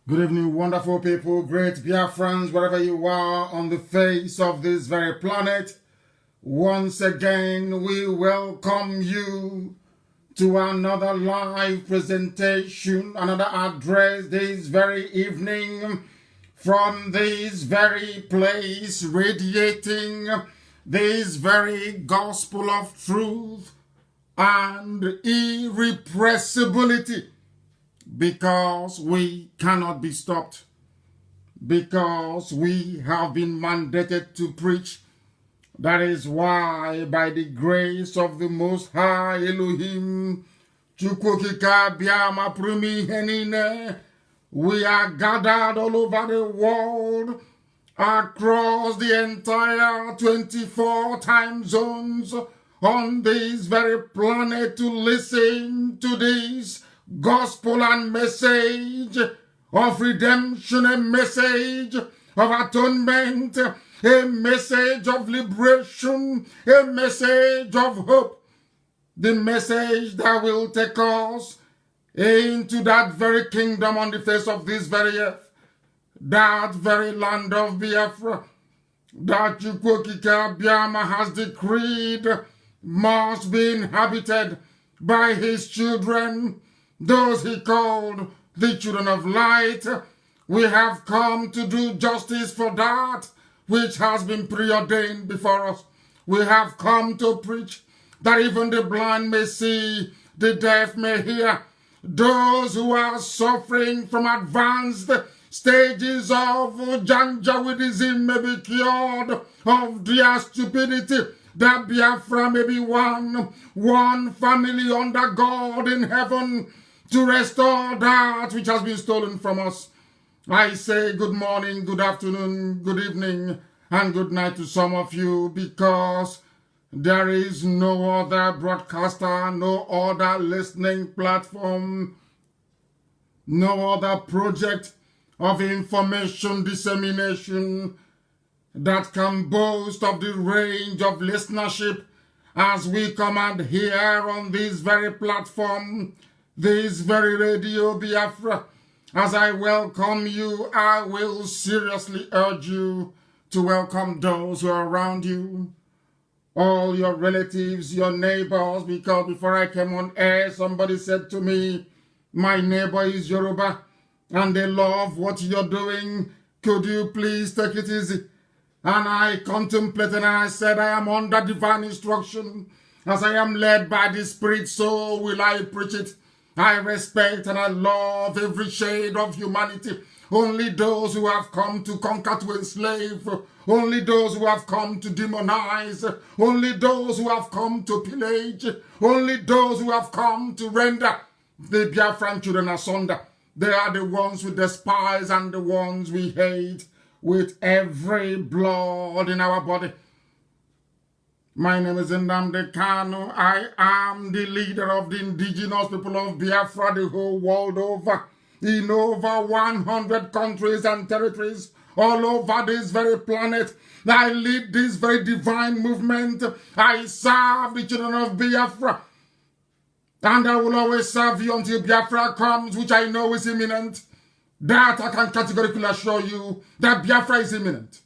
Good evening, wonderful people, great Biafrans, wherever you are on the face of this very planet. Once again, we welcome you to another live presentation, another address this very evening from this very place, radiating this very gospel of truth and irrepressibility. Because we cannot be stopped, because we have been mandated to preach. That is why, by the grace of the Most High Elohim, we are gathered all over the world, across the entire 24 time zones, on this very planet to listen to this gospel and message of redemption, a message of atonement, a message of liberation, a message of hope, the message that will take us into that very kingdom on the face of this very earth, that very land of Biafra, that Chukwokika Biama has decreed must be inhabited by his children, those he called the children of light. We have come to do justice for that which has been preordained before us. We have come to preach that even the blind may see, the deaf may hear. Those who are suffering from advanced stages of Janjaweedism may be cured of their stupidity. That Biafra may be one family under God in heaven, to restore that which has been stolen from us. I say good morning, good afternoon, good evening, and good night to some of you, because there is no other broadcaster, no other listening platform, no other project of information dissemination that can boast of the range of listenership as we command here on this very platform, this very Radio Biafra. As I welcome you, I will seriously urge you to welcome those who are around you, all your relatives, your neighbors, because before I came on air, somebody said to me, my neighbor is Yoruba, and they love what you're doing. Could you please take it easy? And I contemplated and I said, I am under divine instruction. As I am led by the Spirit, so will I preach it. I respect and I love every shade of humanity. Only those who have come to conquer, to enslave, only those who have come to demonize, only those who have come to pillage, only those who have come to render the Biafran children asunder. They are the ones we despise and the ones we hate with every blood in our body. My name is Nnamdi Kanu. I am the leader of the indigenous people of Biafra the whole world over, in over 100 countries and territories all over this very planet. I lead this very divine movement. I serve the children of Biafra, and I will always serve you until Biafra comes, which I know is imminent. That I can categorically assure you, that Biafra is imminent.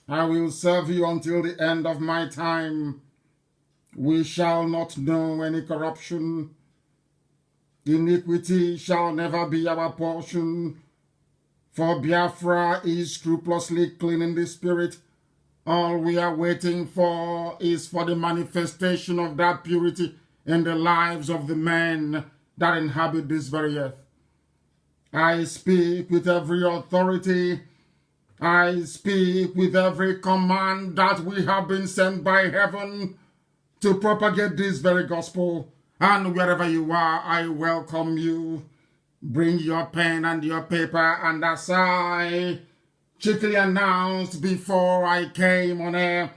I will serve you until the end of my time. We shall not know any corruption. Iniquity shall never be our portion. For Biafra is scrupulously clean in the spirit. All we are waiting for is for the manifestation of that purity in the lives of the men that inhabit this very earth. I speak with every authority. I speak with every command that we have been sent by heaven to propagate this very gospel. And wherever you are, I welcome you. Bring your pen and your paper, and as I cheekily announced before I came on air,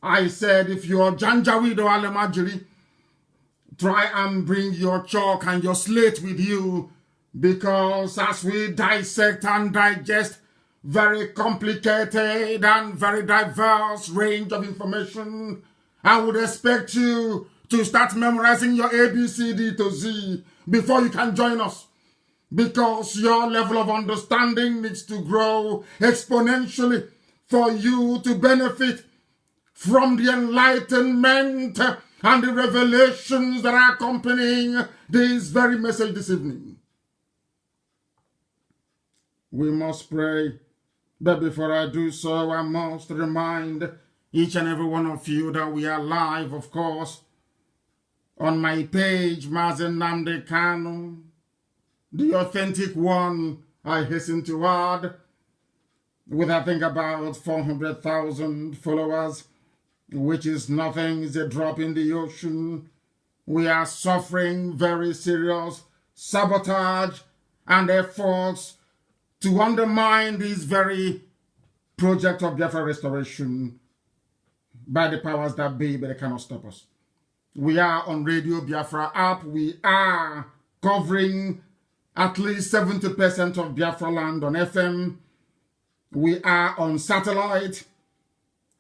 I said, if you're Janjaweed or Alemajiri, try and bring your chalk and your slate with you, because as we dissect and digest very complicated and very diverse range of information, I would expect you to start memorizing your ABCD to Z before you can join us. because your level of understanding needs to grow exponentially for you to benefit from the enlightenment and the revelations that are accompanying this very message this evening. We must pray, but before I do so, I must remind each and every one of you that we are live, of course, on my page, Nnamdi Kanu, the authentic one, I hasten to add, with I think about 400,000 followers, which is nothing, it's a drop in the ocean. We are suffering very serious sabotage and efforts to undermine this very project of Biafra restoration by the powers that be, but they cannot stop us. We are on Radio Biafra app. We are covering at least 70% of Biafra land on FM. We are on satellite.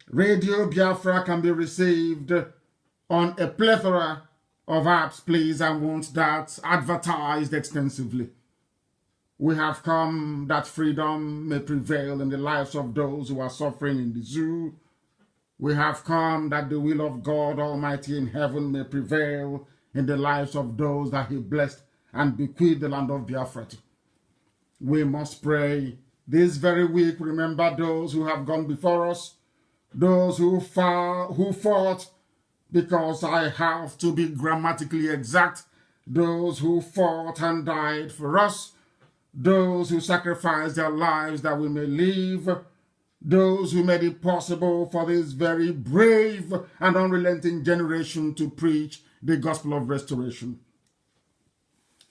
Radio Biafra can be received on a plethora of apps. Please, I want that advertised extensively. We have come that freedom may prevail in the lives of those who are suffering in the zoo. We have come that the will of God Almighty in heaven may prevail in the lives of those that He blessed and bequeathed the land of Biafra to. We must pray this very week. Remember those who have gone before us, those who fought, because I have to be grammatically exact, those who fought and died for us, those who sacrificed their lives that we may live, those who made it possible for this very brave and unrelenting generation to preach the gospel of restoration.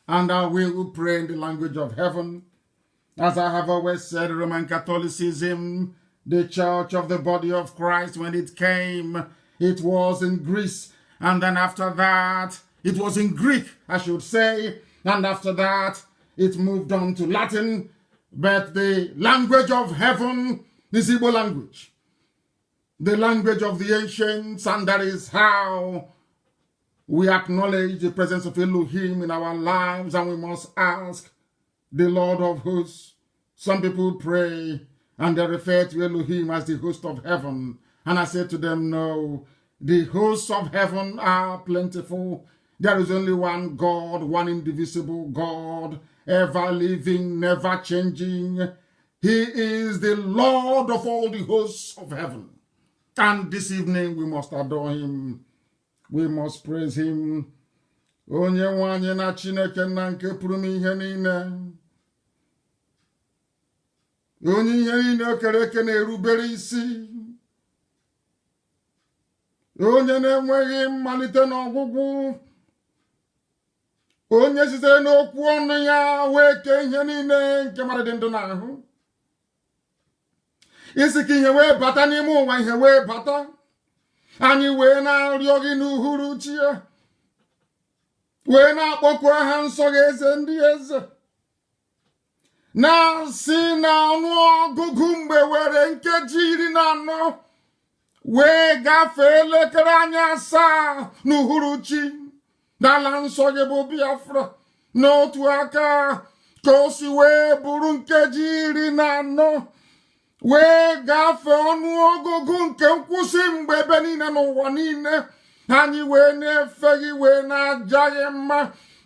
And I will pray in the language of heaven. As I have always said, Roman Catholicism, the church of the body of Christ, when it came, it was in Greece. And then after that, it was in Greek, I should say. And after that, it moved on to Latin. But the language of heaven is Igbo language, the language of the ancients, and that is how we acknowledge the presence of Elohim in our lives, and we must ask the Lord of hosts. Some people pray and they refer to Elohim as the host of heaven, and I say to them, no, the hosts of heaven are plentiful. There is only one God, one indivisible God, ever living, never changing. He is the Lord of all the hosts of heaven. And this evening we must adore Him. We must praise Him. Onye nwanyị na Chineke na nke pụrụ m ihe niile. Onye ihe niile o kere eke na-erubere isi. Onye na-enweghị mmalite na ọgwụgwụ. Onye sitere n'okwu ọnụ ya wee kee ihe niile nke mmadụ dị ndụ n'ahụ. Isi ka ihe wee bata n'ime ụwa, ihe wee bata. Anyị wee na-arịọ gị n'uhuruchi ya. Wee na-akpọku aha nsọ gị eze ndị eze. Na-asị na ọnụọgụgụ mgbe were nkeji 14 wee gafee elekere anya 7 n'uhuruchi n'ala nsọ gị bụ Biafra. N'otu aka ka o si wee bụrụ nkeji 14 wee gafee ọnụọgụgụ nke nkwụsị mgbe ebe niile n'ụwa niile. Anyị wee na-efe gị wee na-aja gị mma,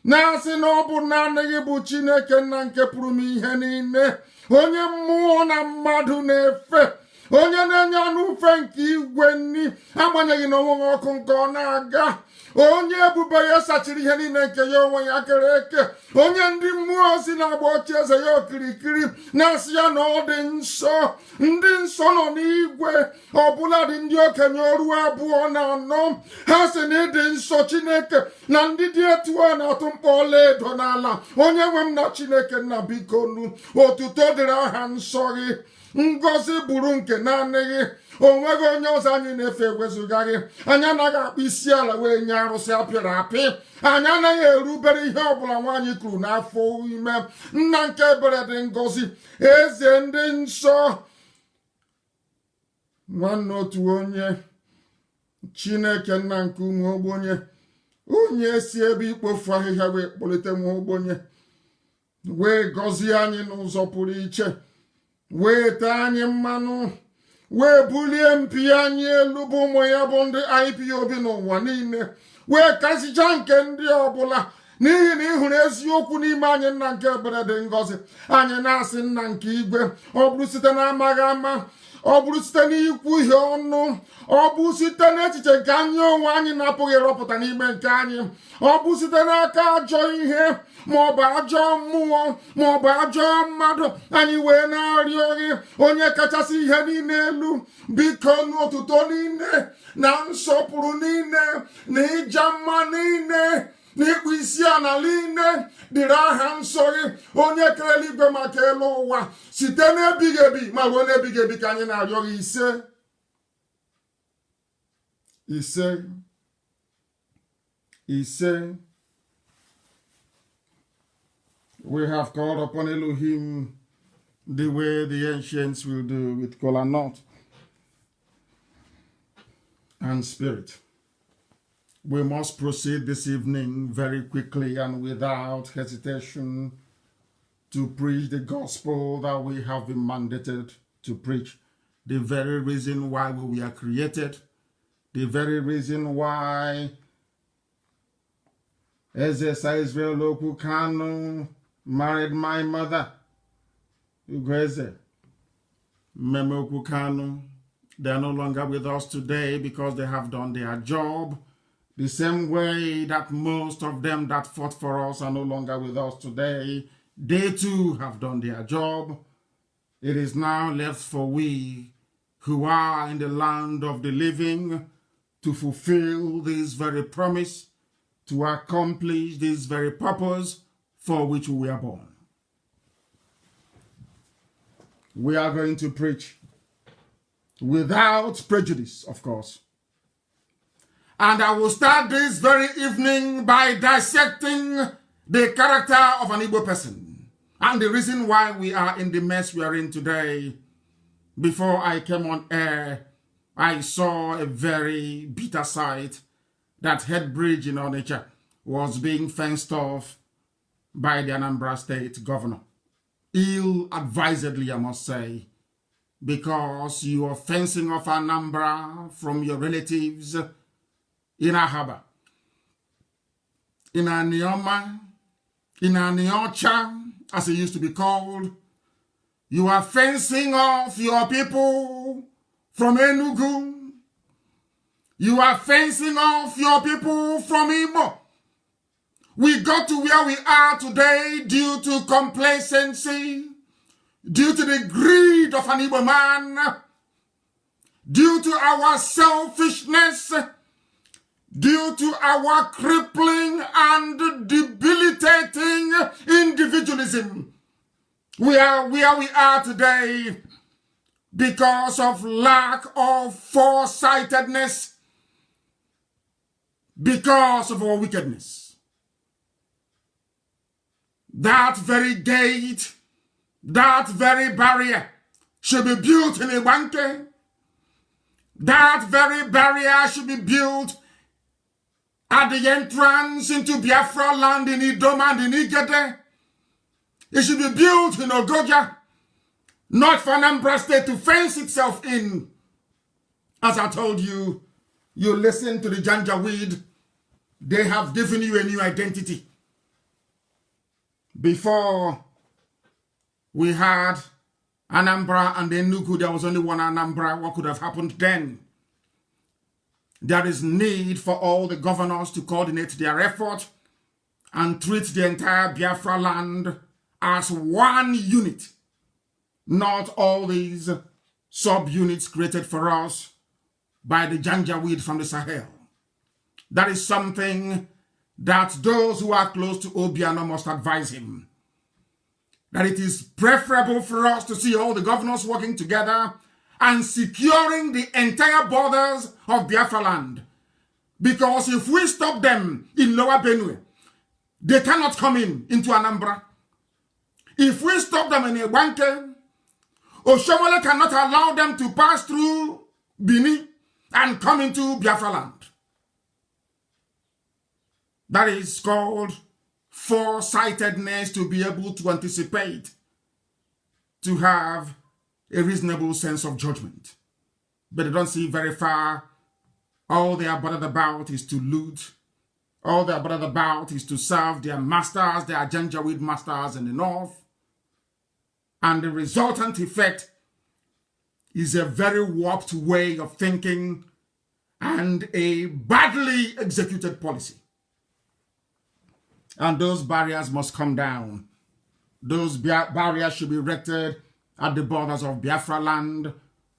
na-asị na ọ bụ naanị gị bụ Chineke nna nke pụrụ m ihe niile, onye mmụọ na mmadụ na-efe, onye na-enye anụ ufe nke igwe nni agbanyeghị na onweghị ọkụ nke ọ na-aga, onye ebube ya sachiri ihe niile nke ya onwe ya kere eke, onye ndị mmụọ ozi na-agba oche eze ya okirikiri, na-asị ya na ọ dị nsọ. Ndị nsọ nọ n'igwe, ọbụla dị ndị okenye ọrụ 24 ha sị na ịdị nsọ Chineke, na ndị dị etu a na-atụ mkpọ ọlaedo n'ala. Onye nwe m na Chineke nna biko nu, otuto dịrị aha nsọ gị, ngọzi bụrụ nke naanị gị. Onweghị onye ọzọ anyị na-efe ewezuga gị. Anyị anaghị akpụ isi ala wee nye arụsị apịrị apị. Anyị anaghị erubere ihe ọbụla nwaanyị kwuru n'afọ ime. Nna nke ebere dị ngọzi, eze ndị nsọ, nwanne otu onye, Chineke nna nke ụmụ ogbenye, onye si ebe ikpofu ahịhịa wee kpọlite nwa ogbenye, wee gọzie anyị n'ụzọ pụrụ iche, wee tee anyị mmanụ, wee bulie mpi anyị elu bụ ụmụ ya bụ ndị IPOB n'ụwa niile, wee kasịcha nke ndị ọbụla, n'ihi na ị hụrụ eziokwu n'ime anyị. Nna nke ebere dị ngọzi, anyị na-asị nna nke igwe, ọ bụrụ site na amaghị ama, ọ bụrụ site n'ikwu ihe ọnụ, ọ bụ site n'echiche nke anyị onwe anyị na-apụghị ịrọpụta n'ime nke anyị, ọ bụ site n'aka ajọ ihe maọbụ ajọ mmụọ maọbụ ajọ mmadụ, anyị wee na-arịọ gị onye kachasị ihe niile elu, biko n'otuto niile na nsọpụrụ niile na ịja mma niile n'ịkpụ isi ala niile dịrị aha nsọ gị, onye kere eluigwe maka elu ụwa, site n'ebighị ebi ma ruo n'ebighị ebi ka anyị na-arịọ gị. Ise. We have called upon Elohim the way the ancients will do, with kola nut and spirit. We must proceed this evening very quickly and without hesitation to preach the gospel that we have been mandated to preach. The very reason why we were created, the very reason why Nnamdi Kanu married my mother, Ugweze Memoku Kanu. They are no longer with us today because they have done their job. The same way that most of them that fought for us are no longer with us today, they too have done their job. It is now left for we who are in the land of the living to fulfill this very promise, to accomplish this very purpose for which we were born. We are going to preach without prejudice, of course. And I will start this very evening by dissecting the character of an Igbo person and the reason why we are in the mess we are in today. Before I came on air, I saw a very bitter sight. That head bridge in Onitsha was being fenced off by the Anambra State governor. Ill-advisedly, I must say, because you are fencing off Anambra from your relatives in Ahaba, in Anioma, in Aniocha, as it used to be called. You are fencing off your people from Enugu. You are fencing off your people from Imo. We got to where we are today due to complacency, due to the greed of an Igbo man, due to our selfishness, due to our crippling and debilitating individualism. We are where we are today because of lack of foresightedness, because of our wickedness. That very gate, that very barrier should be built in Iwanke. That very barrier should be built at the entrance into Biafra land in Idoma and in Igede. It should be built in Ogoja, not for Anambra State to fence itself in. As I told you, you listen to the Janjaweed, they have given you a new identity. Before we had Anambra and Enugu, there was only one Anambra. What could have happened then? There is need for all the governors to coordinate their effort and treat the entire Biafra land as one unit, not all these sub-units created for us by the Janjaweed from the Sahel. That is something that those who are close to Obiano must advise him. That it is preferable for us to see all the governors working together and securing the entire borders of Biafra land. Because if we stop them in Lower Benue, they cannot come into Anambra. If we stop them in Iwanke, Oshomole cannot allow them to pass through Bini and come into Biafra land. That is called foresightedness to be able to anticipate, to have a reasonable sense of judgment. But they don't see very far. All they are bothered about is to loot. All they are bothered about is to serve their masters, their Janjaweed masters in the north. And the resultant effect is a very warped way of thinking and a badly executed policy. And those barriers must come down. Those barriers should be erected at the borders of Biafra land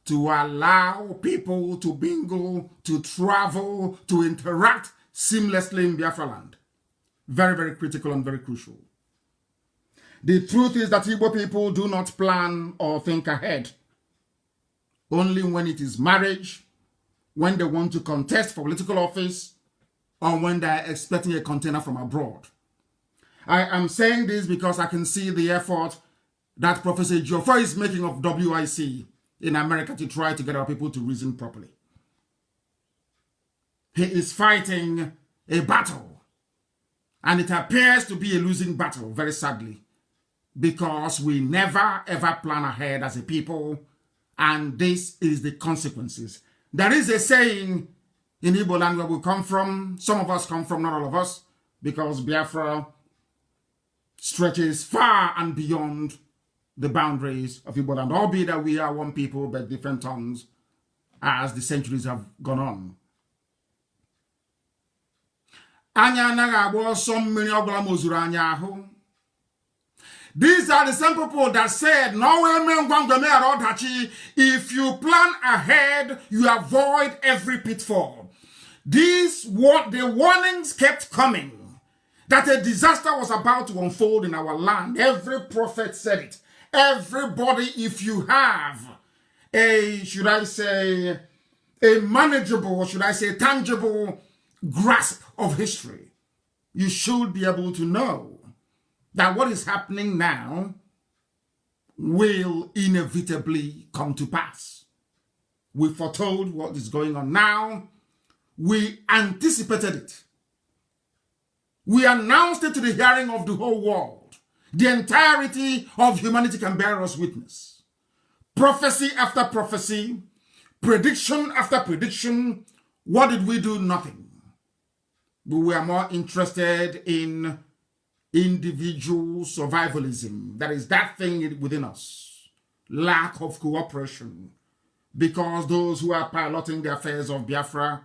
to allow people to mingle, to travel, to interact seamlessly in Biafra land. Very, very critical and very crucial. The truth is that Igbo people do not plan or think ahead. Only when it is marriage, when they want to contest for political office, or when they are expecting a container from abroad. I am saying this because I can see the effort that Professor Ejiofor is making of WIC in America to try to get our people to reason properly. He is fighting a battle, and it appears to be a losing battle, very sadly, because we never ever plan ahead as a people, and this is the consequences. There is a saying in Igbo land where we come from, some of us come from, not all of us, because Biafra stretches far and beyond the boundaries of Igbo land, albeit that we are one people but different tongues as the centuries have gone on. These are the same people that said, if you plan ahead, you avoid every pitfall. The warnings kept coming that a disaster was about to unfold in our land. Every prophet said it. Everybody, if you have a, should I say, a manageable, or should I say, tangible grasp of history, you should be able to know that what is happening now will inevitably come to pass. We foretold what is going on now. We anticipated it. We announced it to the hearing of the whole world. The entirety of humanity can bear us witness. Prophecy after prophecy, prediction after prediction. What did we do? Nothing. But we are more interested in individual survivalism. That is that thing within us. Lack of cooperation. Because those who are piloting the affairs of Biafra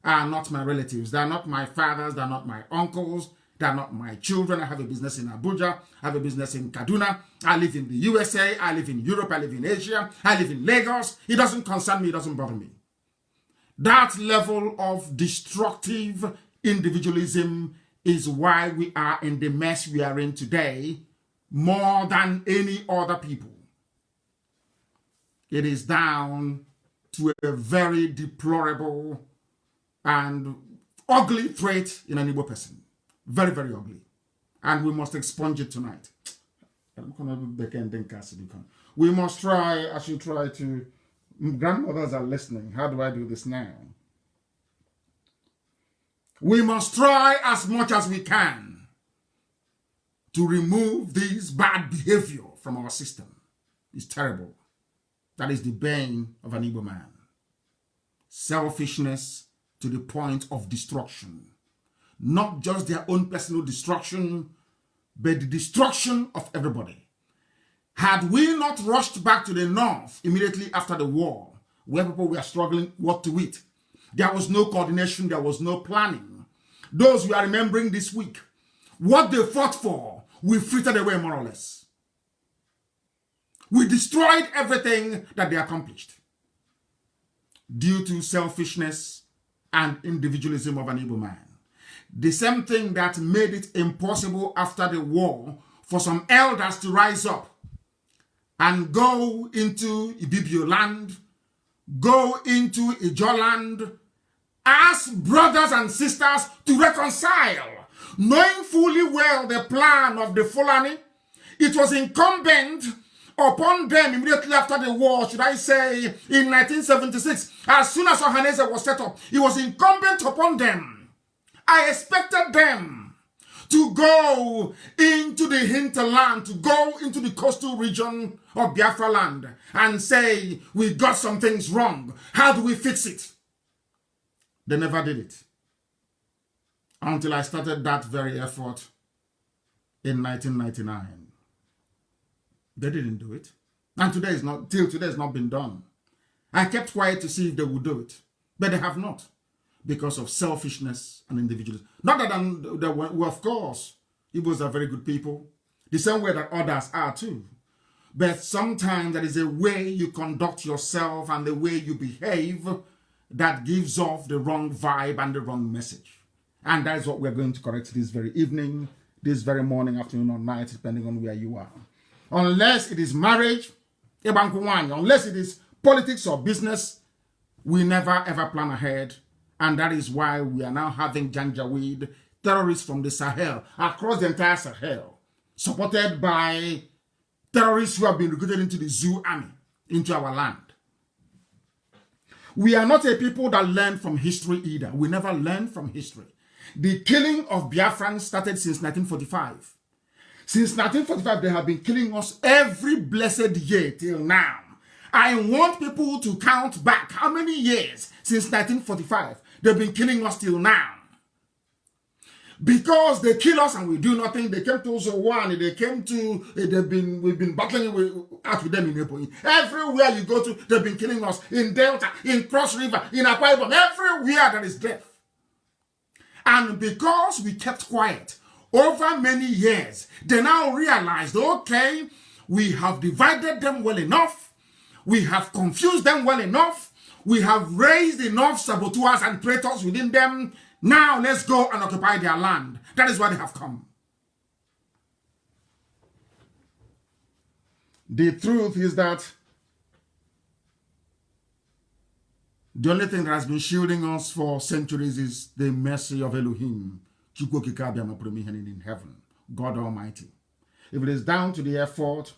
are not my relatives. They are not my fathers. They are not my uncles. They are not my children. I have a business in Abuja. I have a business in Kaduna. I live in the USA. I live in Europe. I live in Asia. I live in Lagos. It doesn't concern me. It doesn't bother me. That level of destructive individualism is why we are in the mess we are in today more than any other people. It is down to a very deplorable and ugly trait in an Igbo person. Very, very ugly. And we must expunge it tonight. We must try, I should try to, grandmothers are listening. How do I do this now? We must try as much as we can to remove this bad behavior from our system. It's terrible. That is the bane of an Igbo man. Selfishness to the point of destruction. Not just their own personal destruction, but the destruction of everybody. Had we not rushed back to the north immediately after the war, where people were struggling what to eat, there was no coordination, there was no planning. Those we are remembering this week, what they fought for, we frittered away more or less. We destroyed everything that they accomplished due to selfishness and individualism of an Igbo man. The same thing that made it impossible after the war for some elders to rise up and go into Ibibio land, go into Ijo land, ask brothers and sisters to reconcile, knowing fully well the plan of the Fulani. It was incumbent upon them immediately after the war, should I say, in 1976, as soon as Ohanese was set up, it was incumbent upon them. I expected them to go into the hinterland, to go into the coastal region of Biafra land and say, we got some things wrong. How do we fix it? They never did it. Until I started that very effort in 1999. They didn't do it. And till today it's not been done. I kept quiet to see if they would do it. But they have not. Because of selfishness and individualism. Not that they were, of course, Igbos are very good people. The same way that others are too. But sometimes there is a way you conduct yourself and the way you behave that gives off the wrong vibe and the wrong message. And that is what we're going to correct this very evening, this very morning, afternoon, or night, depending on where you are. Unless it is marriage, unless it is politics or business, we never ever plan ahead. And that is why we are now having Janjaweed, terrorists from the Sahel, across the entire Sahel, supported by terrorists who have been recruited into the zoo army, into our land. We are not a people that learn from history either. We never learn from history. The killing of Biafrans started since 1945. Since 1945, they have been killing us every blessed year till now. I want people to count back how many years since 1945 they've been killing us till now. Because they kill us and we do nothing. They came to Ozowan, they came to, we've been battling out with them in Nepal. Everywhere you go to, they've been killing us. In Delta, in Cross River, in Akwa Ibom, everywhere there is death. And because we kept quiet over many years, they now realized, okay, we have divided them well enough. We have confused them well enough. We have raised enough saboteurs and traitors within them. Now let's go and occupy their land. That is why they have come. The truth is that the only thing that has been shielding us for centuries is the mercy of Elohim, in heaven, God Almighty. If it is down to the effort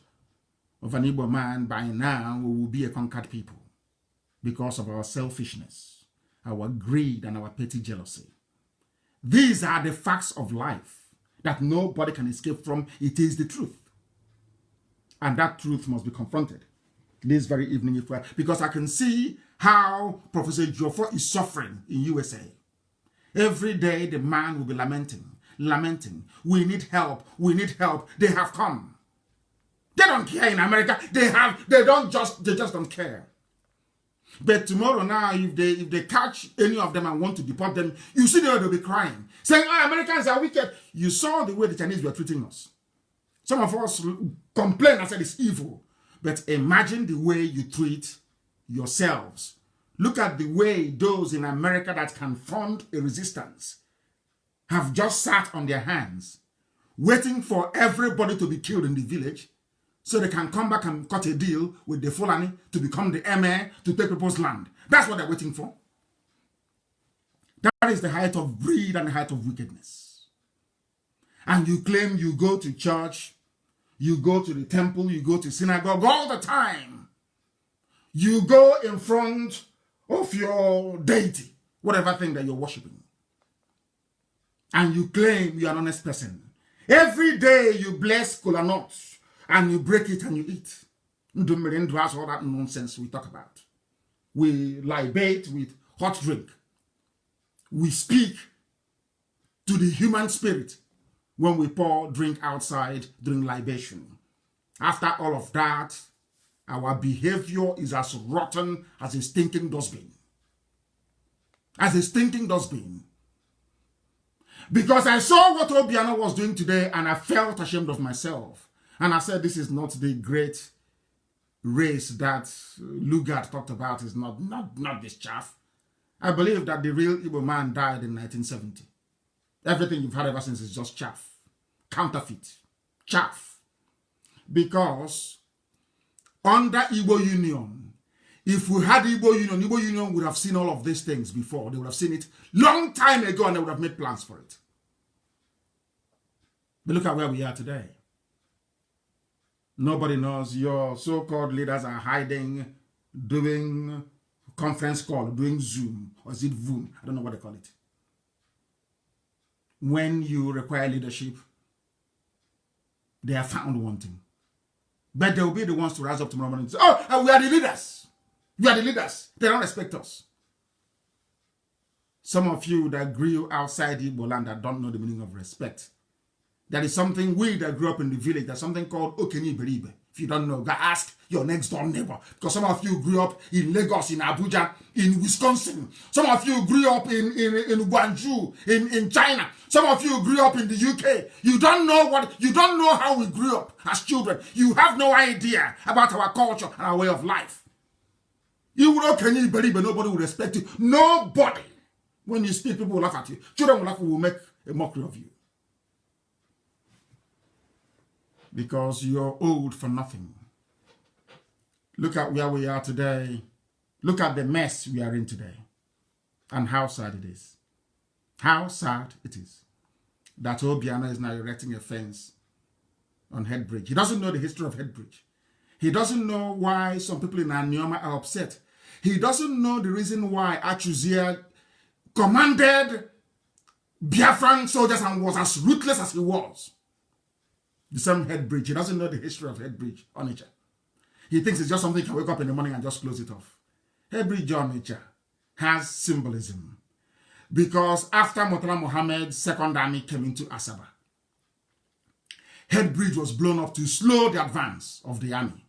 of an Igbo man, by now we will be a conquered people because of our selfishness, our greed, and our petty jealousy. These are the facts of life that nobody can escape from. It is the truth. And that truth must be confronted this very evening, because I can see how Professor Joffo is suffering in USA. Every day the man will be lamenting. We need help. They have come. They don't care in America. They just don't care. But tomorrow now, if they catch any of them and want to deport them, you see they'll be crying, saying, Americans are wicked. You saw the way the Chinese were treating us. Some of us complain and said it's evil. But imagine the way you treat yourselves. Look at the way those in America that can fund a resistance have just sat on their hands, waiting for everybody to be killed in the village so they can come back and cut a deal with the Fulani to become the emir to take people's land. That's what they're waiting for. That is the height of greed and the height of wickedness. And you claim you go to church, you go to the temple, you go to synagogue all the time. You go in front of your deity, whatever thing that you're worshiping. And you claim you're an honest person. Every day you bless kola nuts and you break it and you eat. All that nonsense we talk about. We libate with hot drink. We speak to the human spirit when we pour drink outside during libation. After all of that, our behavior is as rotten as a stinking dustbin. As a stinking dustbin. Because I saw what Obiano was doing today and I felt ashamed of myself. And I said, this is not the great race that Lugard talked about. Is not this chaff. I believe that the real Igbo man died in 1970. Everything you've had ever since is just chaff. Counterfeit. Chaff. Because under Igbo Union, if we had Igbo Union would have seen all of these things before. They would have seen it long time ago and they would have made plans for it. But look at where we are today. Nobody knows. Your so-called leaders are hiding, doing conference call, doing Zoom, or is it Voom? I don't know what they call it. when you require leadership, they are found wanting. But they will be the ones to rise up tomorrow morning and say, oh, we are the leaders. We are the leaders. They don't respect us. Some of you that grew outside Igbo land that don't know the meaning of respect. There is something, we that grew up in the village, there's something called Okenye Beribe. If you don't know, go ask your next door neighbor. Because some of you grew up in Lagos, in Abuja, in Wisconsin. Some of you grew up in Guangzhou, in China. Some of you grew up in the UK. You don't know how we grew up as children. You have no idea about our culture and our way of life. You will Okenye Beribe, nobody will respect you. Nobody. When you speak, people will laugh at you. Children will laugh, will make a mockery of you. Because you're old for nothing. Look at where we are today. Look at the mess we are in today. And how sad it is. How sad it is that Obiano is now erecting a fence on Headbridge. He doesn't know the history of Headbridge. He doesn't know why some people in Anioma are upset. He doesn't know the reason why Achuzia commanded Biafran soldiers and was as ruthless as he was. The same Headbridge. He doesn't know the history of Headbridge, Onitsha. He thinks it's just something you can wake up in the morning and just close it off. Headbridge, Onitsha has symbolism. Because after Murtala Mohammed's second army came into Asaba, Headbridge was blown up to slow the advance of the army.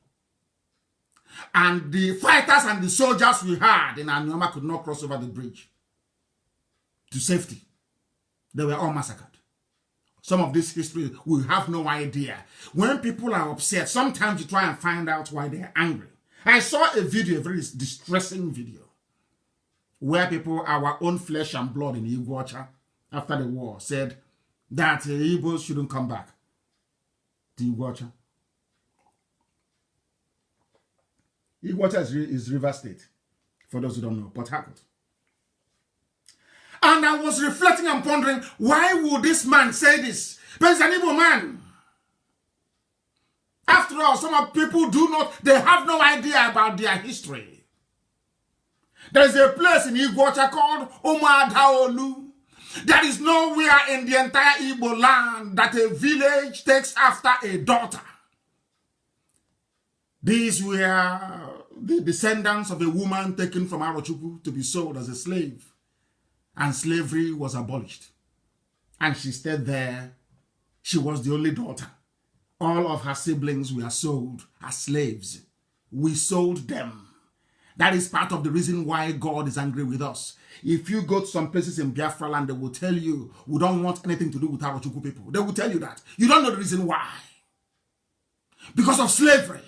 And the fighters and the soldiers we had in Anioma could not cross over the bridge to safety. They were all massacred. Some of this history, we have no idea. When people are upset, sometimes you try and find out why they're angry. I saw a video, a very distressing video, where people, our own flesh and blood in Iguacha, after the war, said that Igbos shouldn't come back to Iguacha. Iguacha is River State, for those who don't know, Port Harcourt. And I was reflecting and pondering, why would this man say this? But he's an evil man. After all, some of people they have no idea about their history. There is a place in Iguacha called Omadaolu. There is nowhere in the entire Igbo land that a village takes after a daughter. These were the descendants of a woman taken from Arochukwu to be sold as a slave. And slavery was abolished. And she stayed there. She was the only daughter. All of her siblings were sold as slaves. We sold them. That is part of the reason why God is angry with us. If you go to some places in Biafra land, they will tell you, we don't want anything to do with Arochukwu people. They will tell you that. You don't know the reason why. Because of slavery.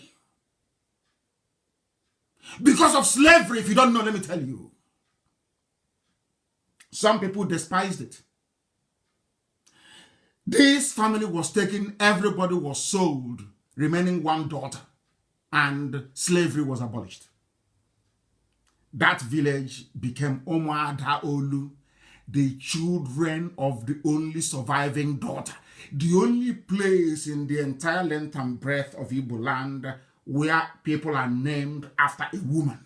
Because of slavery, if you don't know, let me tell you. Some people despised it. This family was taken, everybody was sold, remaining one daughter, and slavery was abolished. That village became Omadaolu, the children of the only surviving daughter, the only place in the entire length and breadth of Igbo land where people are named after a woman.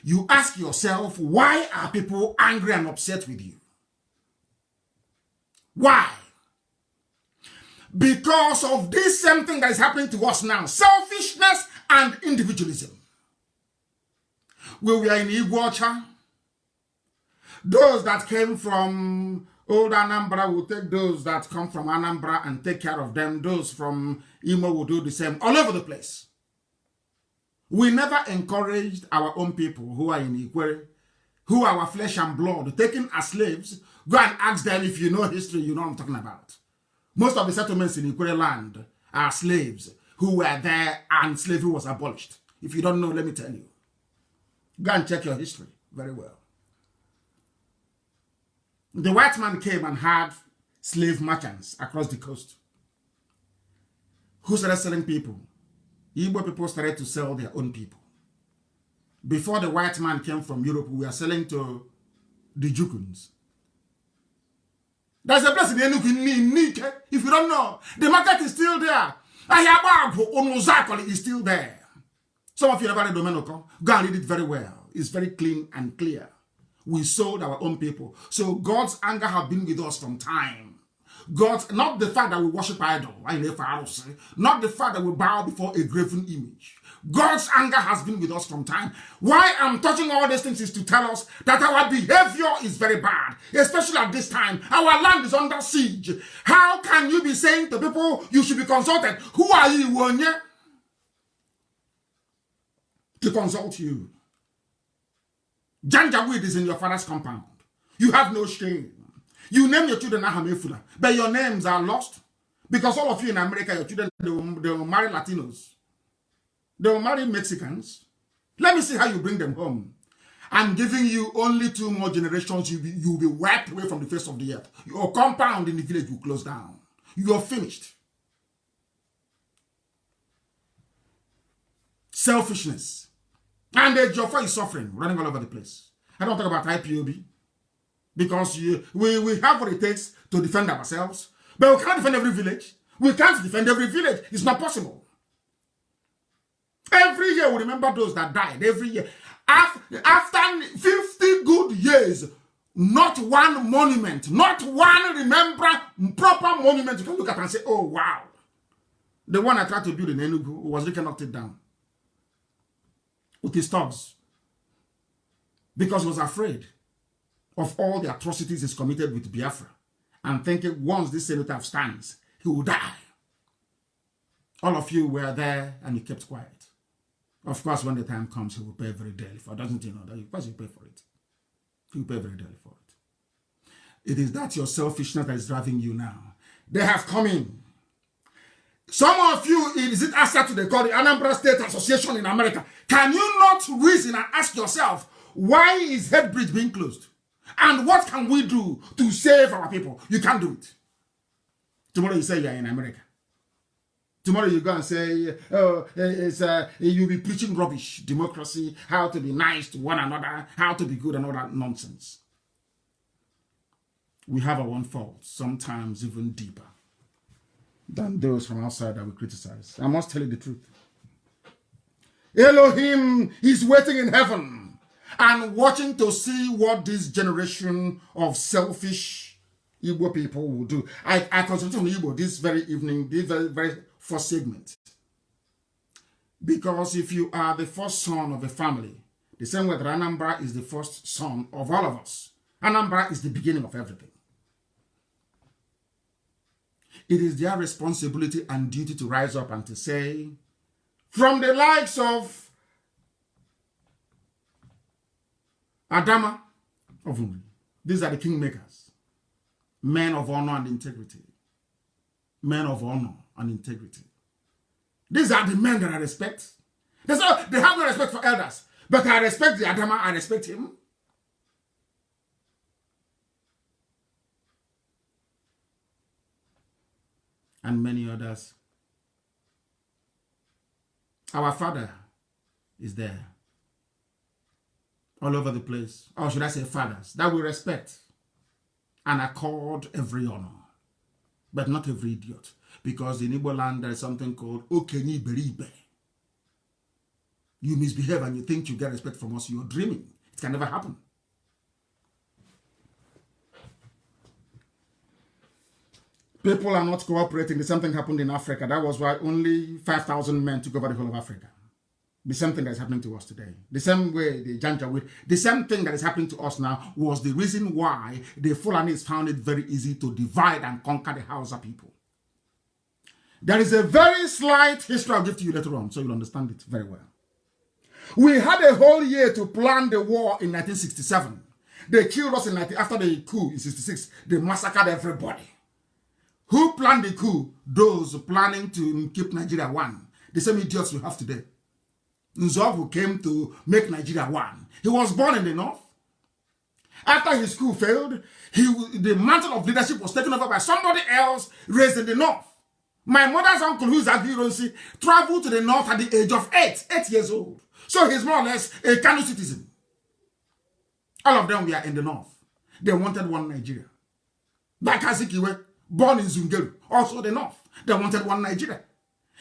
You ask yourself, why are people angry and upset with you? Why? Because of this same thing that is happening to us now. Selfishness and individualism. We were in Iguacha. Those that came from old Anambra will take those that come from Anambra and take care of them. Those from Imo will do the same all over the place. We never encouraged our own people who are in Ikwere, who are our flesh and blood, taken as slaves. Go and ask them if you know history, you know what I'm talking about. Most of the settlements in Ikwere land are slaves who were there and slavery was abolished. If you don't know, let me tell you. Go and check your history very well. The white man came and had slave merchants across the coast who started selling people. Igbo people started to sell their own people. Before the white man came from Europe, we were selling to the Jukuns. There's a place in Enugu, if you don't know, the market is still there. Ayabagbo is still there. Some of you never read Domenoko. Go and read it very well. It's very clean and clear. We sold our own people. So God's anger has been with us from time. God, not the fact that we worship idol, not the fact that we bow before a graven image. God's anger has been with us from time. Why I'm touching all these things is to tell us that our behavior is very bad, especially at this time. Our land is under siege. How can you be saying to people you should be consulted? Who are you, Wonye? To consult you. Janjaweed is in your father's compound. You have no shame. You name your children Ahamefula, but your names are lost. Because all of you in America, your children, they will marry Latinos. They will marry Mexicans. Let me see how you bring them home. I'm giving you only 2 more generations. You'll be wiped away from the face of the earth. Your compound in the village will close down. You're finished. Selfishness. And the Joffa is suffering, running all over the place. I don't talk about IPOB. Because we have what it takes to defend ourselves. But we can't defend every village. We can't defend every village. It's not possible. Every year we remember those that died. Every year. After 50 good years, not one monument, not one proper monument you can look at and say, oh, wow. The one I tried to build in Enugu was really knocked it down with his thugs. Because he was afraid of all the atrocities he's committed with Biafra, and thinking once this senator stands, he will die. All of you were there and you kept quiet. Of course, when the time comes, he will pay very dearly for it. Doesn't he know that? Of course, you pay for it. He will pay very dearly for it. It is that your selfishness that is driving you now. They have come in. Some of you, is it answer to the Anambra State Association in America? Can you not reason and ask yourself, why is Headbridge being closed? And what can we do to save our people? You can't do it. Tomorrow you say you're in America. Tomorrow you go and say, you'll be preaching rubbish, democracy, how to be nice to one another, how to be good and all that nonsense. We have our own faults, sometimes even deeper than those from outside that we criticize. I must tell you the truth. Elohim is waiting in heaven and watching to see what this generation of selfish Igbo people will do. I concentrate on Igbo this very evening, this very first segment. Because if you are the first son of a family, the same way that Anambra is the first son of all of us, Anambra is the beginning of everything. It is their responsibility and duty to rise up and to say, from the likes of Adama of Umri. These are the kingmakers. Men of honor and integrity. Men of honor and integrity. These are the men that I respect. They have no respect for elders. But I respect the Adama, I respect him. And many others. Our father is there. All over the place. Or should I say fathers, that we respect and accord every honor. But not every idiot. Because in Igbo land there is something called Okenyi Beribe. You misbehave and you think you get respect from us, you're dreaming. It can never happen. People are not cooperating. The same thing happened in Africa. That was why only 5,000 men took over the whole of Africa. The same thing that is happening to us today. The same way the Janjaweed, the same thing that is happening to us now was the reason why the Fulanis found it very easy to divide and conquer the Hausa people. There is a very slight history I'll give to you later on, so you'll understand it very well. We had a whole year to plan the war in 1967. They killed us after the coup in 66. They massacred everybody. Who planned the coup? Those planning to keep Nigeria one. The same idiots we have today. Nzogu came to make Nigeria one. He was born in the north. After his coup failed, the mantle of leadership was taken over by somebody else raised in the north. My mother's uncle, who is Agironsi, traveled to the north at the age of 8 years old. So he's more or less a Kanu citizen. All of them were in the north. They wanted one Nigeria. Like Azikiwe, born in Zungeru, also the north. They wanted one Nigeria.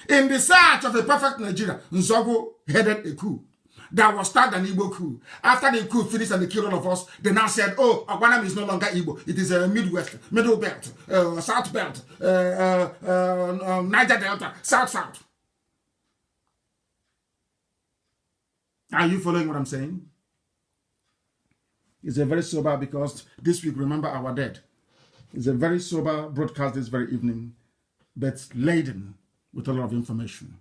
In the search of a perfect Nigeria, Nzogu headed a coup. that was started an Igbo coup. After the coup finished and they killed all of us, they now said, oh, Agwanam is no longer Igbo. It is a Midwest, Middle Belt, South Belt, Niger Delta, South. Are you following what I'm saying? It's a very sober, because this week, remember our dead. It's a very sober broadcast this very evening, but laden with a lot of information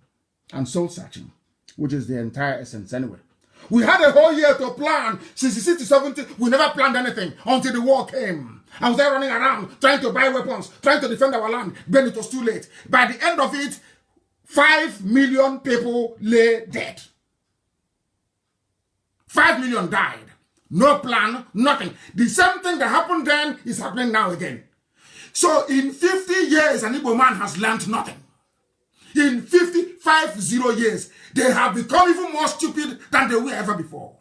and soul searching, which is the entire essence anyway. We had a whole year to plan. 66 to 70, we never planned anything until the war came. I was there running around, trying to buy weapons, trying to defend our land. Then it was too late. By the end of it, 5 million people lay dead. 5 million died. No plan, nothing. The same thing that happened then is happening now again. So in 50 years, an Igbo man has learned nothing. In 50 years, they have become even more stupid than they were ever before.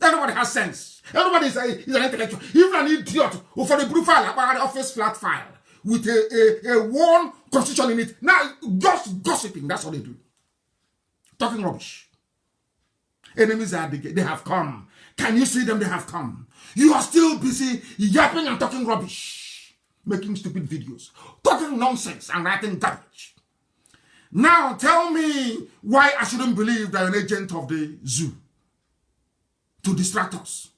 Everybody has sense. Everybody is an intellectual. Even an idiot who for the blue file, about the office flat file, with a worn constitution in it. Now, just gossiping, that's what they do. Talking rubbish. Enemies are they have come. Can you see them? They have come. You are still busy yapping and talking rubbish, making stupid videos, talking nonsense and writing garbage. Now tell me why I shouldn't believe that you're an agent of the zoo to distract us.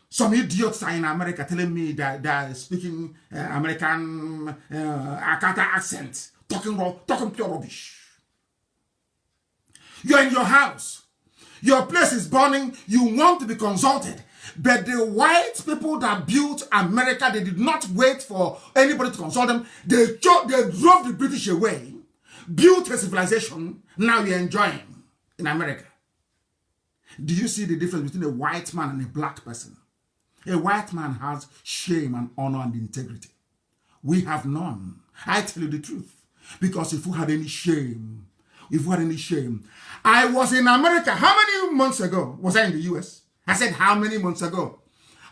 Some idiots are in America telling me that they're speaking American Akata accent, talking pure rubbish. You're in your house. Your place is burning. You want to be consulted. But the white people that built America, they did not wait for anybody to consult them. They drove the British away, built a civilization. Now you're enjoying in America. Do you see the difference between a white man and a black person? A white man has shame and honor and integrity. We have none. I tell you the truth. Because if we had any shame, I was in America. How many months ago was I in the US? I said, how many months ago?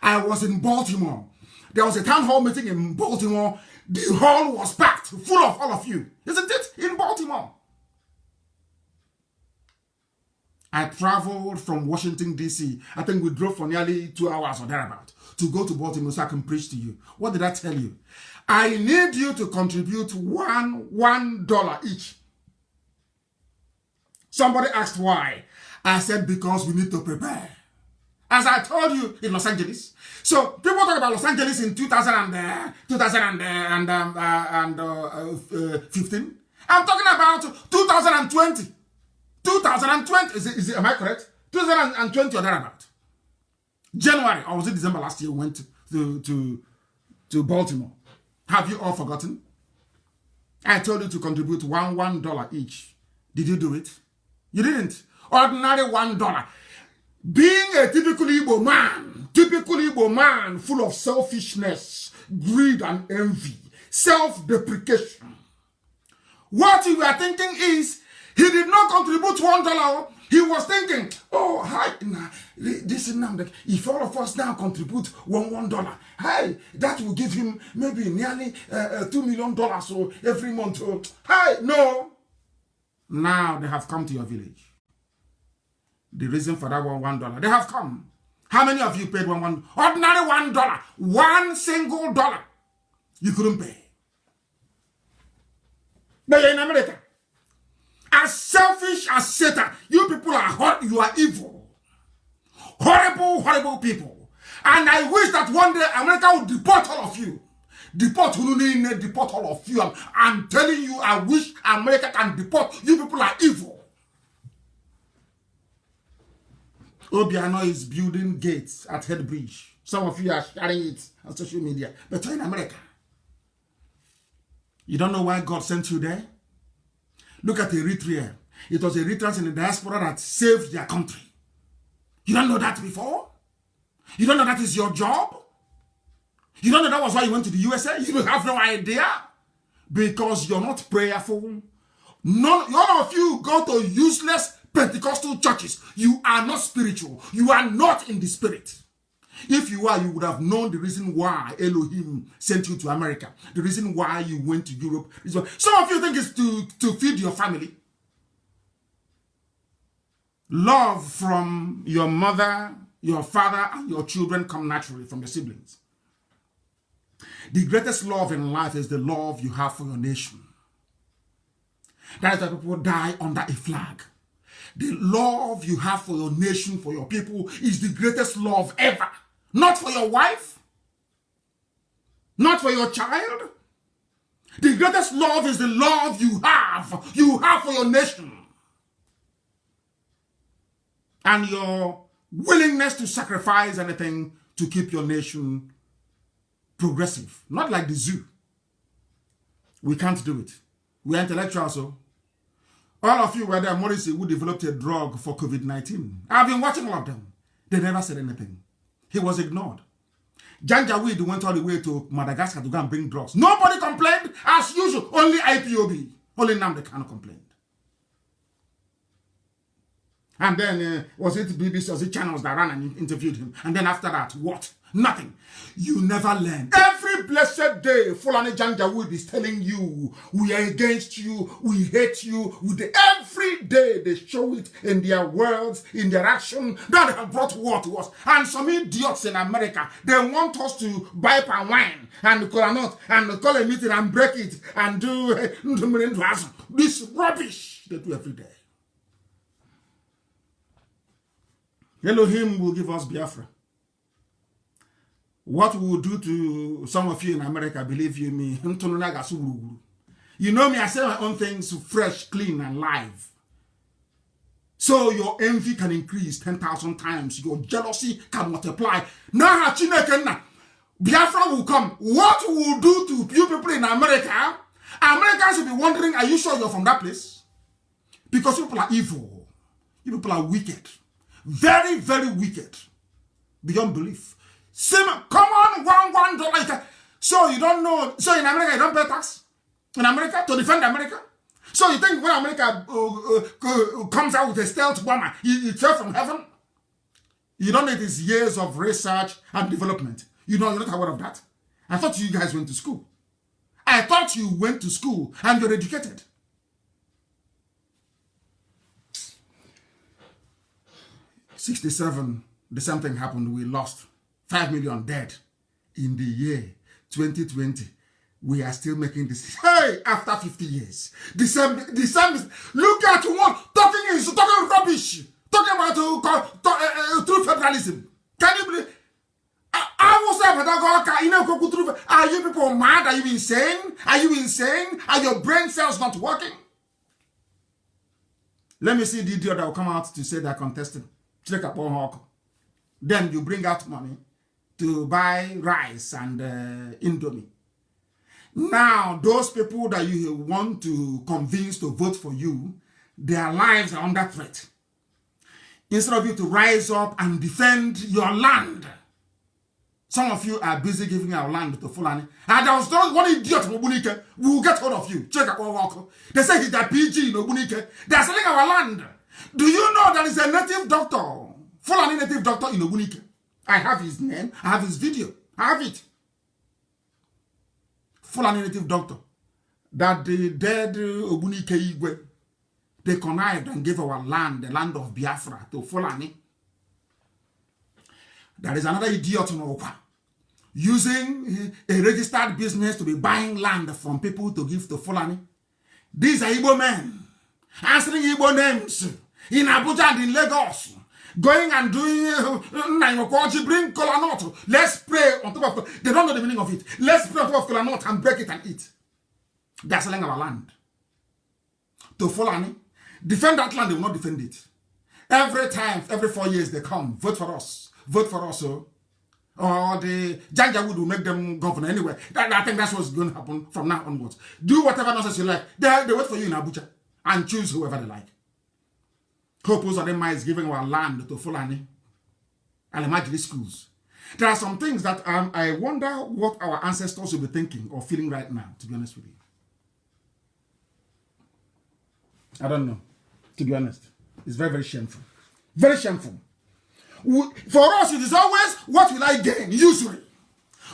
I was in Baltimore. There was a town hall meeting in Baltimore. The hall was packed, full of all of you. Isn't it? In Baltimore. I traveled from Washington, D.C. I think we drove for nearly 2 hours or thereabout to go to Baltimore so I can preach to you. What did I tell you? I need you to contribute $1 each. Somebody asked why. I said, because we need to prepare. As I told you in Los Angeles. So people talk about Los Angeles in 2015. I'm talking about 2020. 2020. Am I correct? 2020 or thereabout. January, or was it December last year, we went to Baltimore. Have you all forgotten? I told you to contribute $1 each. Did you do it? You didn't. Ordinary $1. Being a typical Igbo man, full of selfishness, greed and envy, self-deprecation. What you were thinking is, he did not contribute $1. He was thinking, oh, hi, this is Nnamdi. If all of us now contribute $1, hey, that will give him maybe nearly $2 million so every month. Hi, no. Now they have come to your village. The reason for that $1, they have come. How many of you paid $1? Ordinary $1. One single dollar. You couldn't pay. But you're in America. As selfish as Satan, you people are hot, you are evil. Horrible, horrible people. And I wish that one day America would deport all of you. Deport Hununine, deport all of you. I'm telling you, I wish America can deport. You people are evil. Obiano is building gates at Head Bridge. Some of you are sharing it on social media. But you're in America. You don't know why God sent you there? Look at Eritrea. It was Eritreans in the diaspora that saved their country. You don't know that before? You don't know that is your job? You don't know that was why you went to the USA? You have no idea? Because you're not prayerful. None of you go to useless Pentecostal churches. You are not spiritual. You are not in the spirit. If you are, you would have known the reason why Elohim sent you to America. The reason why you went to Europe. Some of you think it's to feed your family. Love from your mother, your father, and your children come naturally from your siblings. The greatest love in life is the love you have for your nation. That is why people die under a flag. The love you have for your nation, for your people, is the greatest love ever. Not for your wife, not for your child. The greatest love is the love you have for your nation. And your willingness to sacrifice anything to keep your nation progressive. Not like the zoo. We can't do it. We're intellectuals, so. All of you were there, Morrissey, who developed a drug for COVID-19. I've been watching all of them. They never said anything. He was ignored. Janjaweed went all the way to Madagascar to go and bring drugs. Nobody complained, as usual. Only IPOB. Only Nnamdi Kanu complained. And then, was it BBC, was it channels that ran and interviewed him? And then after that, what? Nothing. You never learn. Every blessed day, Fulani Janjaweed is telling you, we are against you, we hate you. Every day they show it in their words, in their action, that they have brought war to us. And some idiots in America, they want us to buy palm wine and coconut and call a meeting and break it and do this rubbish they do every day. Elohim will give us Biafra. What we will do to some of you in America, believe you me, you know me, I say my own things fresh, clean, and live. So your envy can increase 10,000 times. Your jealousy can multiply. Now, Biafra will come. What we will do to you people in America, Americans will be wondering, are you sure you're from that place? Because you people are evil. You people are wicked. Very, very wicked. Beyond belief. Come on, $1. So you don't know. So in America, you don't pay tax? In America, to defend America? So you think when America comes out with a stealth bomber, it fell from heaven? You don't know it is years of research and development. You're not aware of that. I thought you guys went to school. I thought you went to school and you're educated. '67, the same thing happened. We lost 5 million dead in the year 2020. We are still making this. Hey, after 50 years, the same. Look at what talking rubbish. Talking about true federalism. Can you believe? Are you people mad? Are you insane? Are you insane? Are your brain cells not working? Let me see the idiot that will come out to say they're contesting. Check up on Hawk. Then you bring out money to buy rice and Indomie. Now, those people that you want to convince to vote for you, their lives are under threat. Instead of you to rise up and defend your land, some of you are busy giving our land to Fulani. And there was one idiot in Obunike who will get hold of you. Check out. They say he's the PG in Obunike. They're selling our land. Do you know there is a native doctor, Fulani native doctor in Obunike? I have his name, I have his video, I have it. Fulani native doctor. That the dead Obunike Igwe, they connived and gave our land, the land of Biafra, to Fulani. There is another idiot in Opa, using a registered business to be buying land from people to give to Fulani. These are Igbo men, answering Igbo names in Abuja and in Lagos, going and doing bring kola nut. Let's pray on top of. They don't know the meaning of it. Let's pray on top of kola nut and break it and eat. They are selling our land to Fulani. Defend that land, they will not defend it. Every time, every 4 years they come, vote for us. Vote for us, or the Janjaweed will make them governor anyway. I think that's what's going to happen from now onwards. Do whatever nonsense you like. They wait for you in Abuja and choose whoever they like. Hope Uzodinma is giving our land to Fulani and Imagine schools. There are some things that I wonder what our ancestors will be thinking or feeling right now, to be honest with you. I don't know, to be honest. It's very, very shameful. Very shameful. For us, it is always, what will I gain? Usually.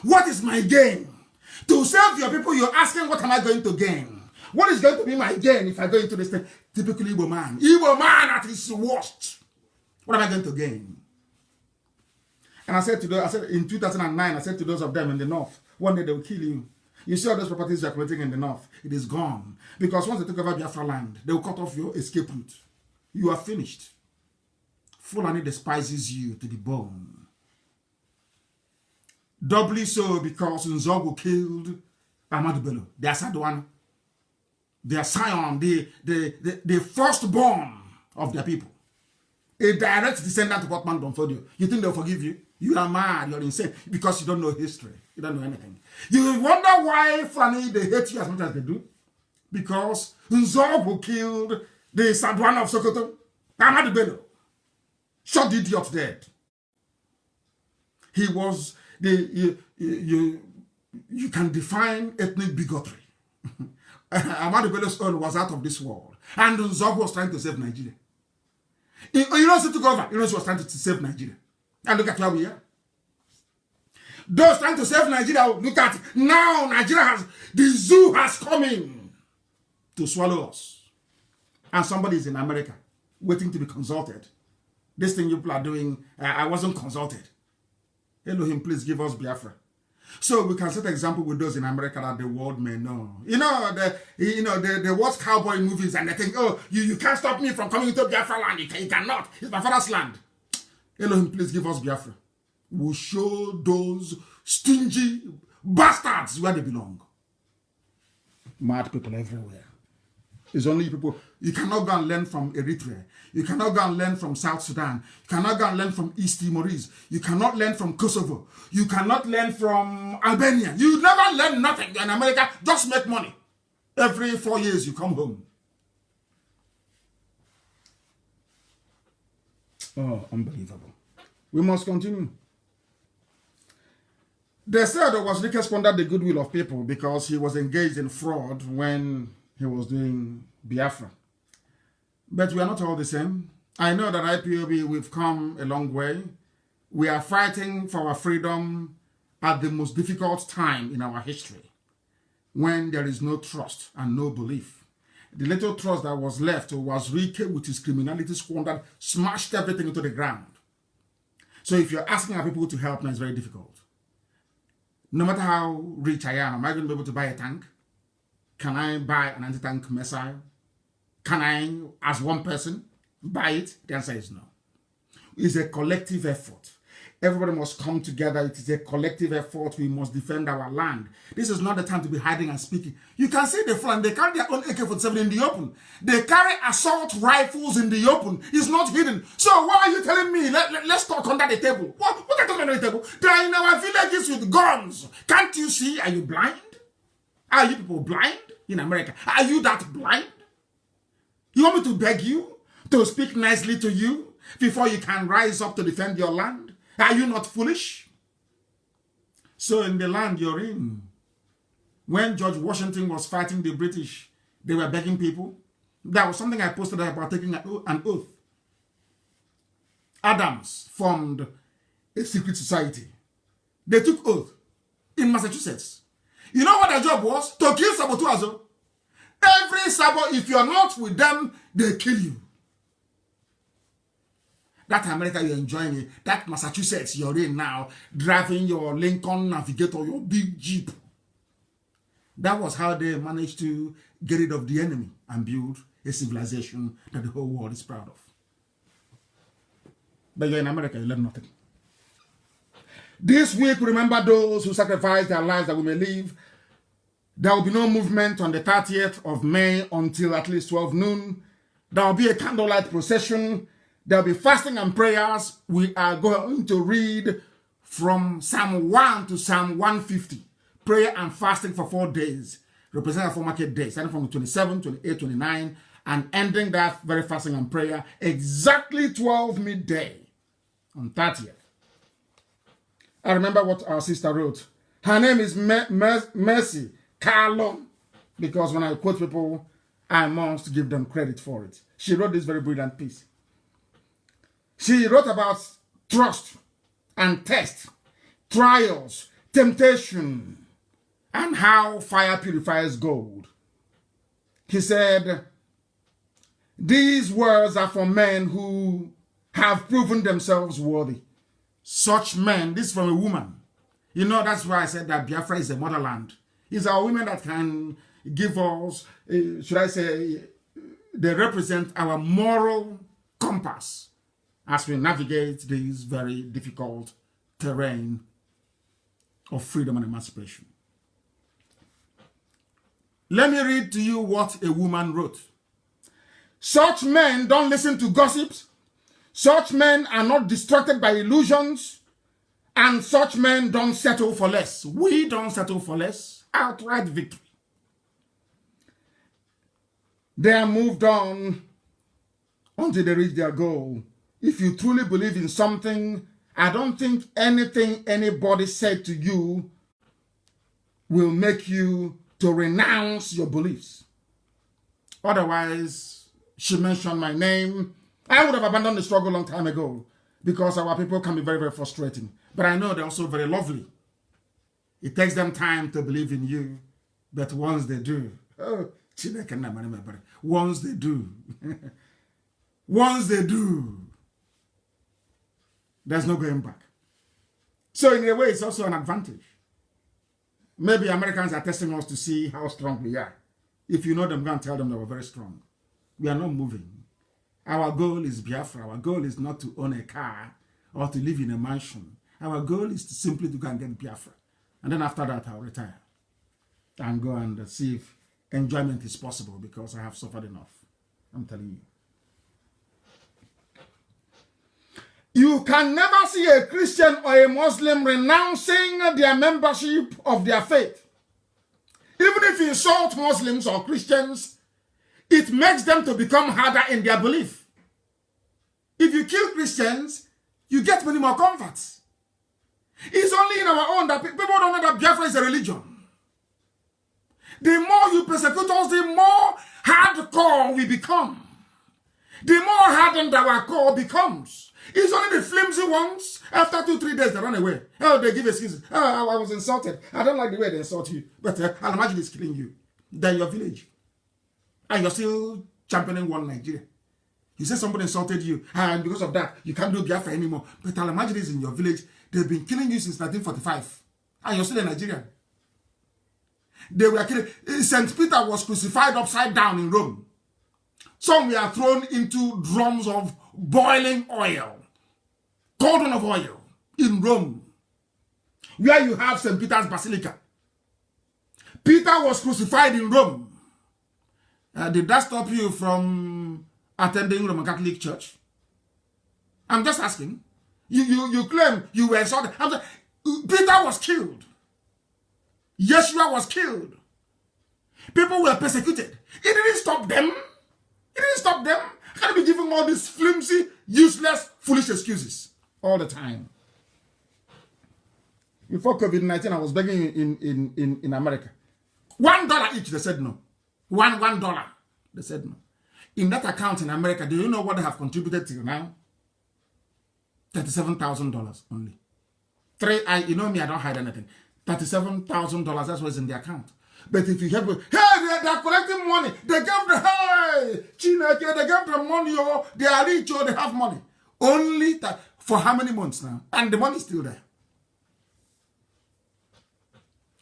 What is my gain? To serve your people, you're asking, what am I going to gain? What is going to be my gain if I go into this thing? Typically Igbo man. Igbo man at his worst. What am I going to gain? And I said to those, I said in 2009, I said to those of them in the north, one day they will kill you. You see all those properties you are creating in the north, it is gone. Because once they take over Biafra land, they will cut off your escape route. You are finished. Fulani despises you to the bone. Doubly so because Nzogu killed Ahmadu Bello, the Asadwan, their scion, the firstborn of their people. A direct descendant of Ottoman Donfodio. You think they'll forgive you? You are mad, you're insane, because you don't know history. You don't know anything. You wonder why Fulani, they hate you as much as they do. Because Nzogu killed the Sadwan of Sokoto, Ahmadu Bello. Shot the idiot dead. He was you can define ethnic bigotry. Ahmadu Bello's oil was out of this world. And Nzogu was trying to save Nigeria. You know, he took over. You know, he was trying to save Nigeria. And look at where we are. Those trying to save Nigeria, look at now Nigeria has, the zoo has come in to swallow us. And somebody is in America waiting to be consulted. This thing you people are doing, I wasn't consulted. Elohim, please give us Biafra. So we can set an example with those in America that the world may know. You know, they watch cowboy movies and they think, oh, you can't stop me from coming into Biafra land. You cannot. It's my father's land. Elohim, please give us Biafra. We'll show those stingy bastards where they belong. Mad people everywhere. It's only people. You cannot go and learn from Eritrea. You cannot go and learn from South Sudan. You cannot go and learn from East Timorese. You cannot learn from Kosovo. You cannot learn from Albania. You never learn nothing in America. Just make money. Every 4 years you come home. Oh, unbelievable. We must continue. They said it was Rike squandered the goodwill of people because he was engaged in fraud when he was doing Biafra. But we are not all the same. I know that IPOB, we've come a long way. We are fighting for our freedom at the most difficult time in our history, when there is no trust and no belief. The little trust that was left was Rike with his criminality squandered, smashed everything into the ground. So if you're asking our people to help now, it's very difficult. No matter how rich I am I going to be able to buy a tank? Can I buy an anti-tank missile? Can I, as one person, buy it? The answer is no. It's a collective effort. Everybody must come together. It is a collective effort. We must defend our land. This is not the time to be hiding and speaking. You can see the front. They carry their own AK-47 in the open. They carry assault rifles in the open. It's not hidden. So why are you telling me? Let's talk under the table. What are you talking under the table? They are in our villages with guns. Can't you see? Are you blind? Are you people blind in America? Are you that blind? You want me to beg you to speak nicely to you before you can rise up to defend your land? Are you not foolish? So in the land you're in, when George Washington was fighting the British, they were begging people. That was something I posted about taking an oath. Adams formed a secret society. They took oath in Massachusetts. You know what their job was? To kill saboteurs. Every Sabo, if you're not with them, they kill you. That America you're enjoying it, that Massachusetts you're in now, driving your Lincoln Navigator, your big Jeep. That was how they managed to get rid of the enemy and build a civilization that the whole world is proud of. But you're in America, you learn nothing. This week, remember those who sacrificed their lives that we may live. There will be no movement on the 30th of May until at least 12 noon. There will be a candlelight procession. There will be fasting and prayers. We are going to read from Psalm 1 to Psalm 150. Prayer and fasting for 4 days, representing 4 market days, starting from the 27, 28, 29, and ending that very fasting and prayer exactly 12 midday on 30th. I remember what our sister wrote. Her name is Mercy Carlo, because when I quote people, I must give them credit for it. She wrote this very brilliant piece. She wrote about trust and test, trials, temptation, and how fire purifies gold. He said, these words are for men who have proven themselves worthy. Such men, this is from a woman. You know, that's why I said that Biafra is a motherland. It's our women that can give us, should I say, they represent our moral compass as we navigate this very difficult terrain of freedom and emancipation. Let me read to you what a woman wrote. Such men don't listen to gossips. Such men are not distracted by illusions. And such men don't settle for less. We don't settle for less. Outright victory. They are moved on until they reach their goal. If you truly believe in something, I don't think anything anybody said to you will make you to renounce your beliefs. Otherwise, she mentioned my name. I would have abandoned the struggle a long time ago because our people can be very, very frustrating. But I know they're also very lovely. It takes them time to believe in you. But once they do, once they do, once they do, there's no going back. So in a way, it's also an advantage. Maybe Americans are testing us to see how strong we are. If you know them, go and tell them that we're very strong. We are not moving. Our goal is Biafra. Our goal is not to own a car or to live in a mansion. Our goal is to simply to go and get Biafra. And then after that, I'll retire and go and see if enjoyment is possible because I have suffered enough. I'm telling you. You can never see a Christian or a Muslim renouncing their membership of their faith. Even if you insult Muslims or Christians, it makes them to become harder in their belief. If you kill Christians, you get many more converts. It's only in our own that people don't know that Biafra is a religion. The more you persecute us, the more hardcore we become. The more hardened our core becomes. It's only the flimsy ones. After 2-3 days, they run away. Oh, they give excuses. Oh, I was insulted. I don't like the way they insult you. But I'll imagine it's killing you. They're in your village. And you're still championing one Nigeria. You say somebody insulted you, and because of that, you can't do Biafra anymore. But I'll imagine it's in your village. They've been killing you since 1945. And you're still a Nigerian. They were killing. St. Peter was crucified upside down in Rome. Some were thrown into drums of boiling oil. Cauldron of oil in Rome. Where you have St. Peter's Basilica. Peter was crucified in Rome. Did that stop you from attending Roman Catholic Church? I'm just asking. You claim you were insulted. Peter was killed. Yeshua was killed. People were persecuted. It didn't stop them. It didn't stop them. I can't be giving all these flimsy, useless, foolish excuses all the time. Before COVID-19, I was begging in America. $1 each, they said no. $1. They said no. In that account in America, do you know what they have contributed till now? $37,000 only. You know me, I don't hide anything. $37,000, that's what's in the account. But if you have, hey, they're collecting money. They gave the, hey, Chineke, they gave the money, oh, they are rich, oh, they have money. Only that, for how many months now? And the money is still there.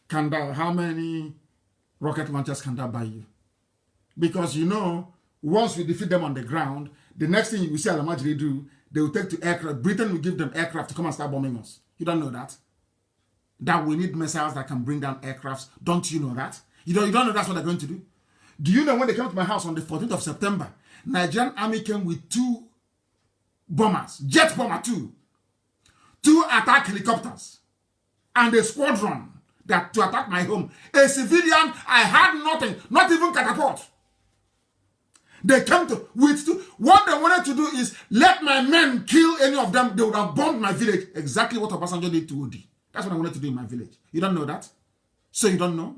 How many rocket launchers can that buy you? Because you know, once we defeat them on the ground, the next thing you will see Al-Majri do, they will take to aircraft. Britain will give them aircraft to come and start bombing us. You don't know that? That we need missiles that can bring down aircrafts. Don't you know that? You don't know that's what they're going to do? Do you know when they came to my house on the 14th of September, Nigerian army came with 2 bombers, jet bomber 2 attack helicopters, and a squadron that to attack my home. A civilian, I had nothing, not even catapult. They came to with 2. What they wanted to do is let my men kill any of them. They would have bombed my village. Exactly what Obasanjo did to Odi. That's what I wanted to do in my village. You don't know that? So you don't know?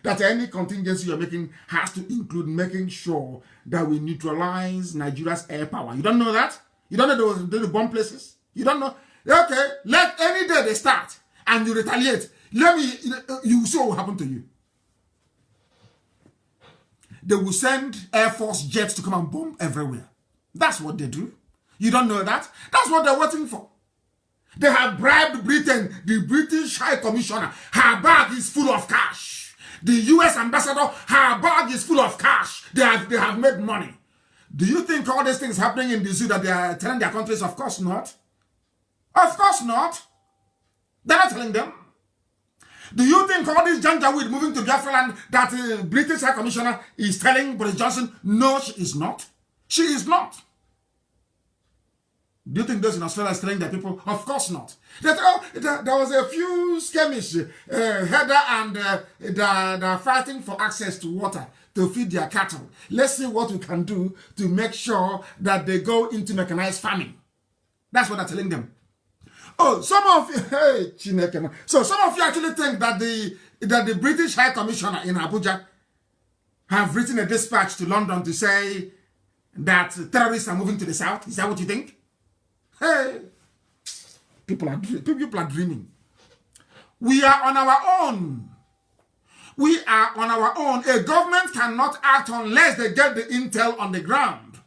That any contingency you're making has to include making sure that we neutralize Nigeria's air power. You don't know that? You don't know the bomb places? You don't know? Okay, let any day they start and you retaliate. You see what will happen to you. They will send Air Force jets to come and bomb everywhere. That's what they do. You don't know that? That's what they're waiting for. They have bribed Britain, the British High Commissioner. Her bag is full of cash. The US ambassador, her bag is full of cash. They have made money. Do you think all these things happening in the zoo that they are telling their countries? Of course not. Of course not. They're not telling them. Do you think all this Janjaweed moving to Biafra land that the British High Commissioner is telling Boris Johnson? No, she is not. She is not. Do you think those in Australia are telling their people? Of course not. That, there was a few skirmish, Heather and they're fighting for access to water to feed their cattle. Let's see what we can do to make sure that they go into mechanized farming. That's what they're telling them. Oh, some of you, hey, Chineke. So some of you actually think that the British High Commissioner in Abuja have written a dispatch to London to say that terrorists are moving to the south. Is that what you think? Hey, people are dreaming. We are on our own. We are on our own. A government cannot act unless they get the intel on the ground.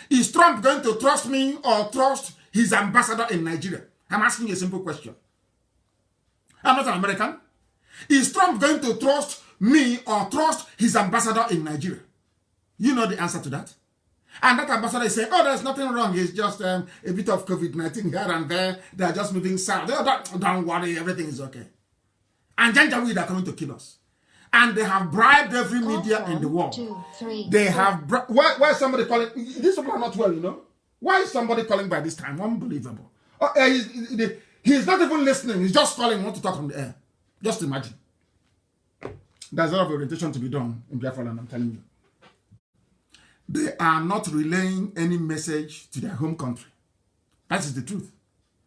Is Trump going to trust me or trust his ambassador in Nigeria? I'm asking you a simple question. I'm not an American. Is Trump going to trust me or trust his ambassador in Nigeria? You know the answer to that. And that ambassador is saying, oh, there's nothing wrong. It's just a bit of COVID-19 here and there. They're just moving south. Oh, don't worry, everything is okay. And Janjaweed are coming to kill us. And they have bribed every media in the world. 2, 3, they have... Why is somebody calling? These people are not well, you know. Why is somebody calling by this time? Unbelievable. Oh, he's not even listening. He's just calling, want to talk on the air. Just imagine. There's a lot of orientation to be done in Biafra land, I'm telling you. They are not relaying any message to their home country. That is the truth.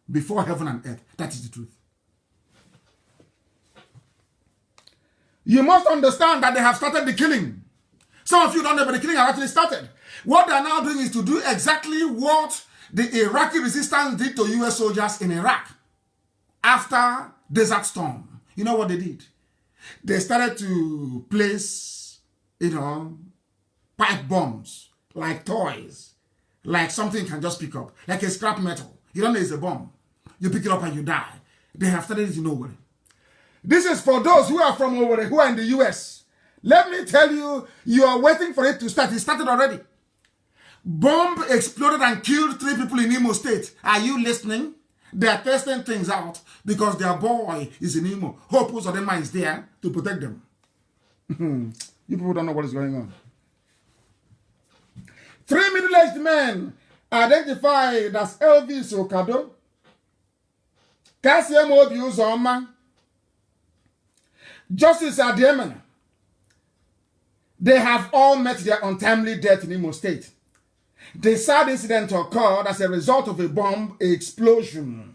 Before heaven and earth, that is the truth. You must understand that they have started the killing. Some of you don't know, but the killing has actually started. What they are now doing is to do exactly what the Iraqi resistance did to US soldiers in Iraq after Desert Storm. You know what they did? They started to place, pipe bombs, like toys, like something you can just pick up, like a scrap metal. You don't know it's a bomb. You pick it up and you die. They have started it in Owerri. This is for those who are from Owerri, who are in the US. Let me tell you, you are waiting for it to start. It started already. Bomb exploded and killed 3 people in Imo State. Are you listening? They are testing things out because their boy is in Imo. Hope Uzodinma is there to protect them. You people don't know what is going on. 3 middle-aged men identified as Elvis Okado, Kasiem Obi Uzoma, Justice Adiemena. They have all met their untimely death in Imo State. The sad incident occurred as a result of a bomb explosion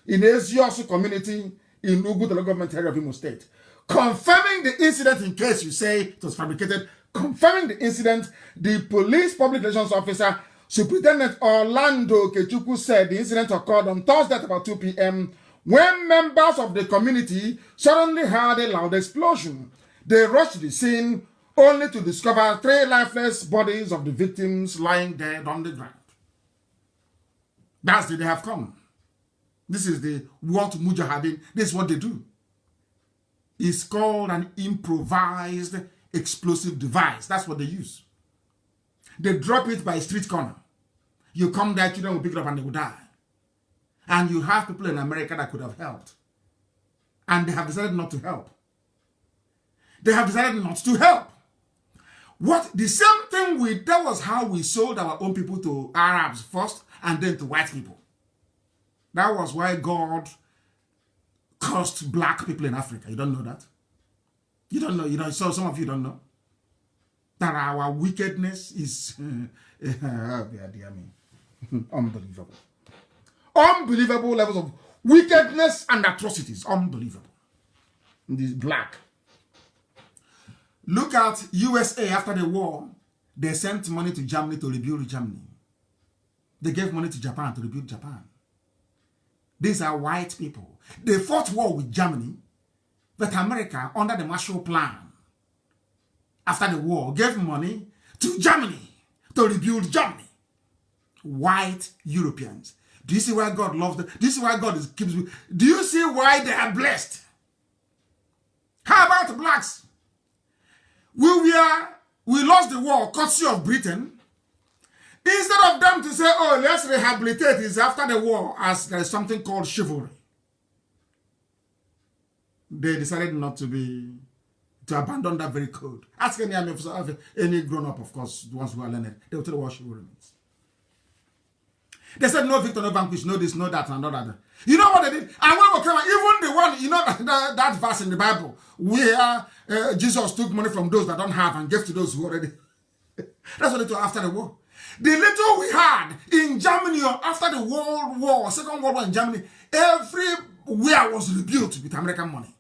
in Eziosu community in Ugu, the local government area of Imo State. Confirming the incident, in case you say it was fabricated, confirming the incident, the police public relations officer, Superintendent Orlando Kechukwu, said the incident occurred on Thursday at about 2 p.m. when members of the community suddenly heard a loud explosion. They rushed to the scene only to discover 3 lifeless bodies of the victims lying dead on the ground. That's the day they have come. This is the what Mujahideen, this is what they do. It's called an improvised explosive device. That's what they use. They drop it by a street corner. You come there, children will pick it up and they will die. And you have people in America that could have helped. And they have decided not to help. They have decided not to help. What? The same thing that was how we sold our own people to Arabs first and then to white people. That was why God cursed black people in Africa. You don't know that? You don't know, so some of you don't know that our wickedness is unbelievable. Unbelievable levels of wickedness and atrocities. Unbelievable. This black. Look at USA after the war. They sent money to Germany to rebuild Germany. They gave money to Japan to rebuild Japan. These are white people. They fought war with Germany, but America, under the Marshall Plan, after the war, gave money to Germany to rebuild Germany. white Europeans. Do you see why God loves them? Do you see why God keeps? Do you see why they are blessed? How about blacks? We lost the war courtesy of Britain. Instead of them to say, oh, let's rehabilitate is after the war, as there is something called chivalry. They decided not to abandon that very code. Ask any army officer, any grown-up, of course, the ones who are learned, they will tell you what chivalry means. They said no victor, no vanquish, no this, no that, and no that. You know what they did? And when we came, even the one, you know that verse in the Bible where Jesus took money from those that don't have and gave to those who already. That's what they did after the war. The little we had in Germany after the World War, Second World War in Germany, everywhere was rebuilt with American money.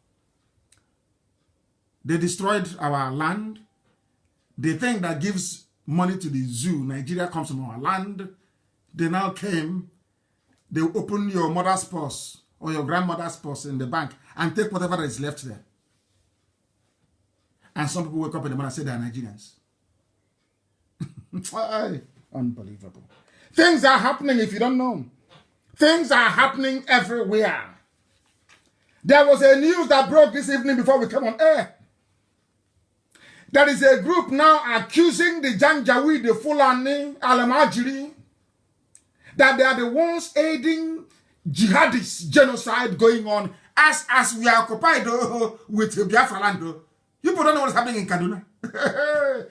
They destroyed our land. The thing that gives money to the zoo, Nigeria, comes from our land. They now came, they open your mother's purse or your grandmother's purse in the bank and take whatever is left there. And some people wake up in the morning and say they are Nigerians. Unbelievable. Things are happening if you don't know. Things are happening everywhere. There was a news that broke this evening before we came on air. There is a group now accusing the Janjaweed, the Fulani, Al-Majiri, that they are the ones aiding jihadist genocide going on as we are occupied with Biafra land. You people don't know what's happening in Kaduna.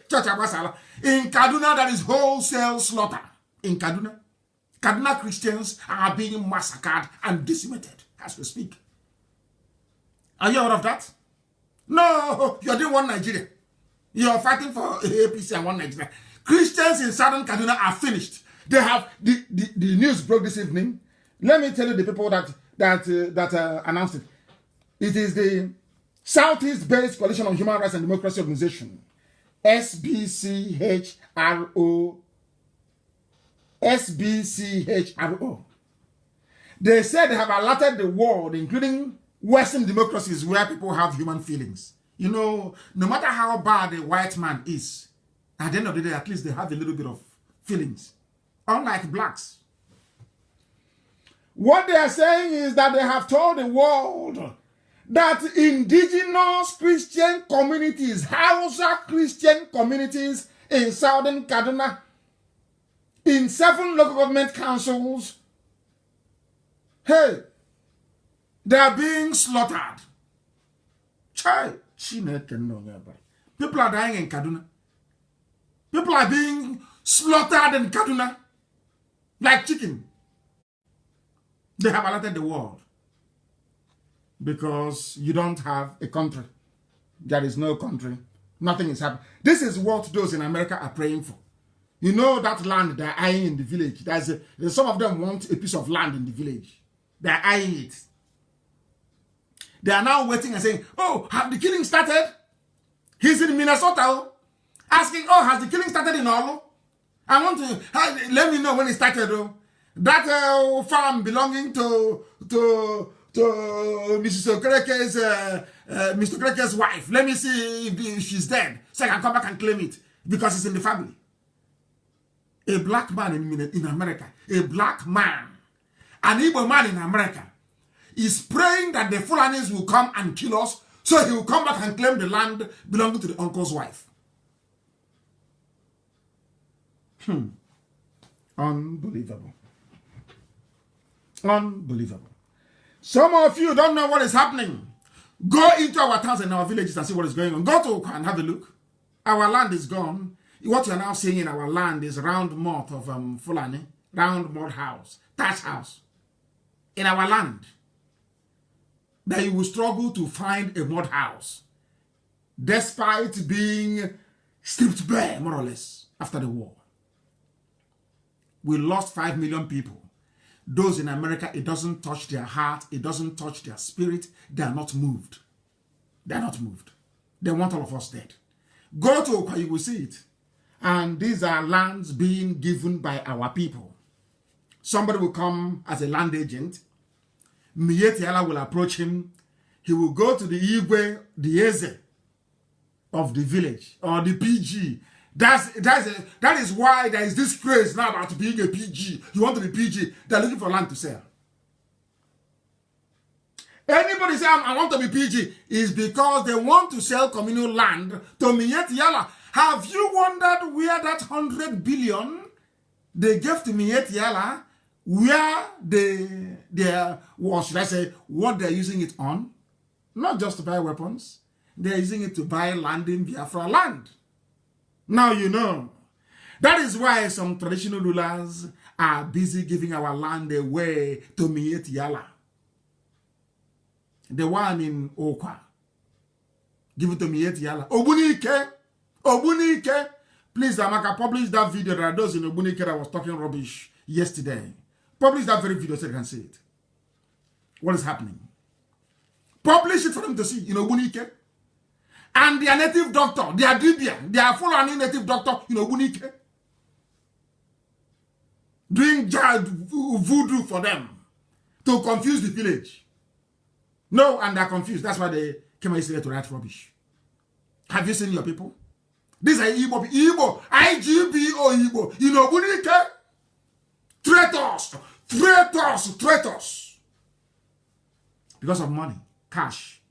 Church Abasala. In Kaduna, there is wholesale slaughter. In Kaduna, Kaduna Christians are being massacred and decimated as we speak. Are you aware of that? No, you're doing one Nigeria. You're fighting for APC and one Nigeria. Christians in southern Kaduna are finished. They have the news broke this evening. Let me tell you the people that announced it. It is the Southeast-based Coalition on Human Rights and Democracy Organization, SBCHRO. SBCHRO. They said they have alerted the world, including Western democracies where people have human feelings. You know, no matter how bad a white man is, at the end of the day, at least they have a little bit of feelings. Unlike blacks. What they are saying is that they have told the world that indigenous Christian communities, Hausa Christian communities in southern Kaduna, in 7 local government councils, hey, they are being slaughtered. People are dying in Kaduna. People are being slaughtered in Kaduna like chicken. They have alerted the world because you don't have a country. There is no country. Nothing is happening. This is what those in America are praying for. You know that land they're eyeing in the village. Some of them want a piece of land in the village. They're eyeing it. They are now waiting and saying, oh, have the killing started? He's in Minnesota asking, oh, has the killing started in Olo? I want to, let me know when it started. That farm belonging to Mrs. Mr. Okereke's wife. Let me see if she's dead, so I can come back and claim it because it's in the family. A black man in America, a black man, an Igbo man in America, is praying that the Fulanis will come and kill us, so he will come back and claim the land belonging to the uncle's wife. Unbelievable. Unbelievable. Some of you don't know what is happening. Go into our towns and our villages and see what is going on. Go to Oka and have a look. Our land is gone. What you are now seeing in our land is round moth of Fulani, round mud house, thatch house. In our land, that you will struggle to find a mud house, despite being stripped bare, more or less, after the war. We lost 5 million people. Those in America, it doesn't touch their heart, it doesn't touch their spirit. They are not moved. They are not moved. They want all of us dead. Go to Oka, you will see it. And these are lands being given by our people. Somebody will come as a land agent. Mietiala will approach him. He will go to the Igwe, the Eze of the village, or the PG, That is why there is this craze now about being a PG. You want to be PG, they're looking for land to sell. Anybody say, I want to be PG, is because they want to sell communal land to Miet Yala. Have you wondered where that 100 billion they gave to Miet Yala, where should I say, what they're using it on? Not just to buy weapons. They're using it to buy land in Biafra land. Now you know. That is why some traditional rulers are busy giving our land away to Miet Yala. The one in Okwa. Give it to Miet Yala. Obunike. Please, Amaka, publish that video that are those in Obunike that was talking rubbish yesterday. Publish that very video so they can see it. What is happening? Publish it for them to see in Obunike. And their native doctor, their Dibian, their Fulani native doctor in Obunike. Doing voodoo for them to confuse the village. No, and they're confused. That's why they came yesterday to write rubbish. Have you seen your people? These are Igbo, IGBO Igbo. You know, Bunike? Traitors. Because of money, cash.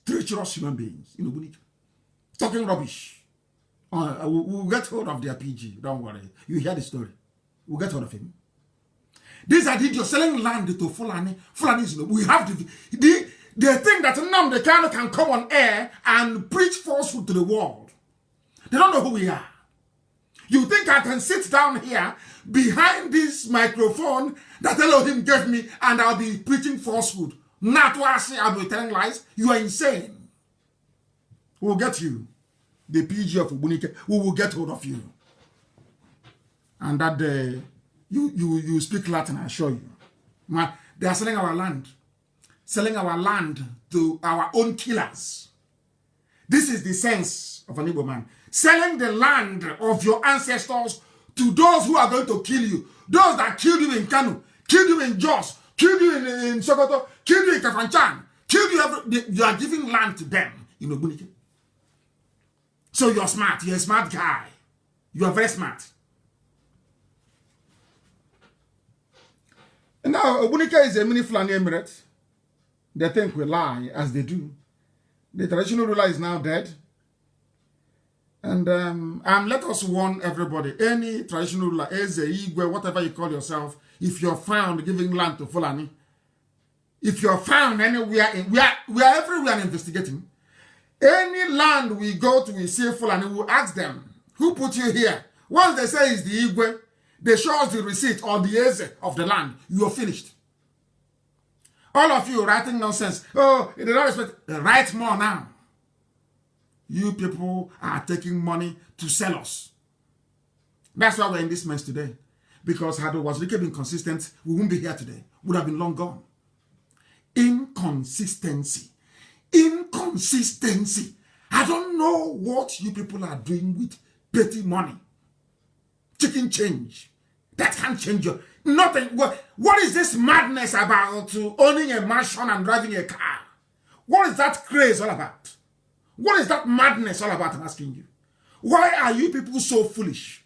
Treacherous human beings. You know, Bunike. Talking rubbish. We'll get hold of their PG. Don't worry. You hear the story. We'll get hold of him. These are idiots selling land to Fulani. Fulanis, we have they think that Nnamdi Kanu can come on air and preach falsehood to the world. They don't know who we are. You think I can sit down here behind this microphone that Elohim gave me and I'll be preaching falsehood? Not what I say, I'll be telling lies. You are insane. We'll get you. The PG of Ubunike, we will get hold of you. And that day, you speak Latin, I assure you. They are selling our land. Selling our land to our own killers. This is the sense of an Igbo man. Selling the land of your ancestors to those who are going to kill you. Those that killed you in Kanu, killed you in Jos, killed you in Sokoto, killed you in Kafanchan, killed you you are giving land to them in Obunike. So you're smart. You're a smart guy. You are very smart. And now, Obunike is a mini Fulani emirate. They think we lie, as they do. The traditional ruler is now dead. And let us warn everybody, any traditional ruler, Eze, Igwe, whatever you call yourself, if you're found giving land to Fulani, if you're found anywhere, we are everywhere investigating. Any land we go to, we see Fulani, we will ask them, who put you here? Once they say it's the Igwe, they show us the receipt or the Eze of the land, you are finished. All of you writing nonsense. Oh, they don't respect. Write more now. You people are taking money to sell us. That's why we're in this mess today. Because had it was really been consistent, we wouldn't be here today. Would have been long gone. Inconsistency. I don't know what you people are doing with petty money. Chicken change. That can't change you. Nothing. What is this madness about owning a mansion and driving a car? What is that craze all about? What is that madness all about, I'm asking you? Why are you people so foolish?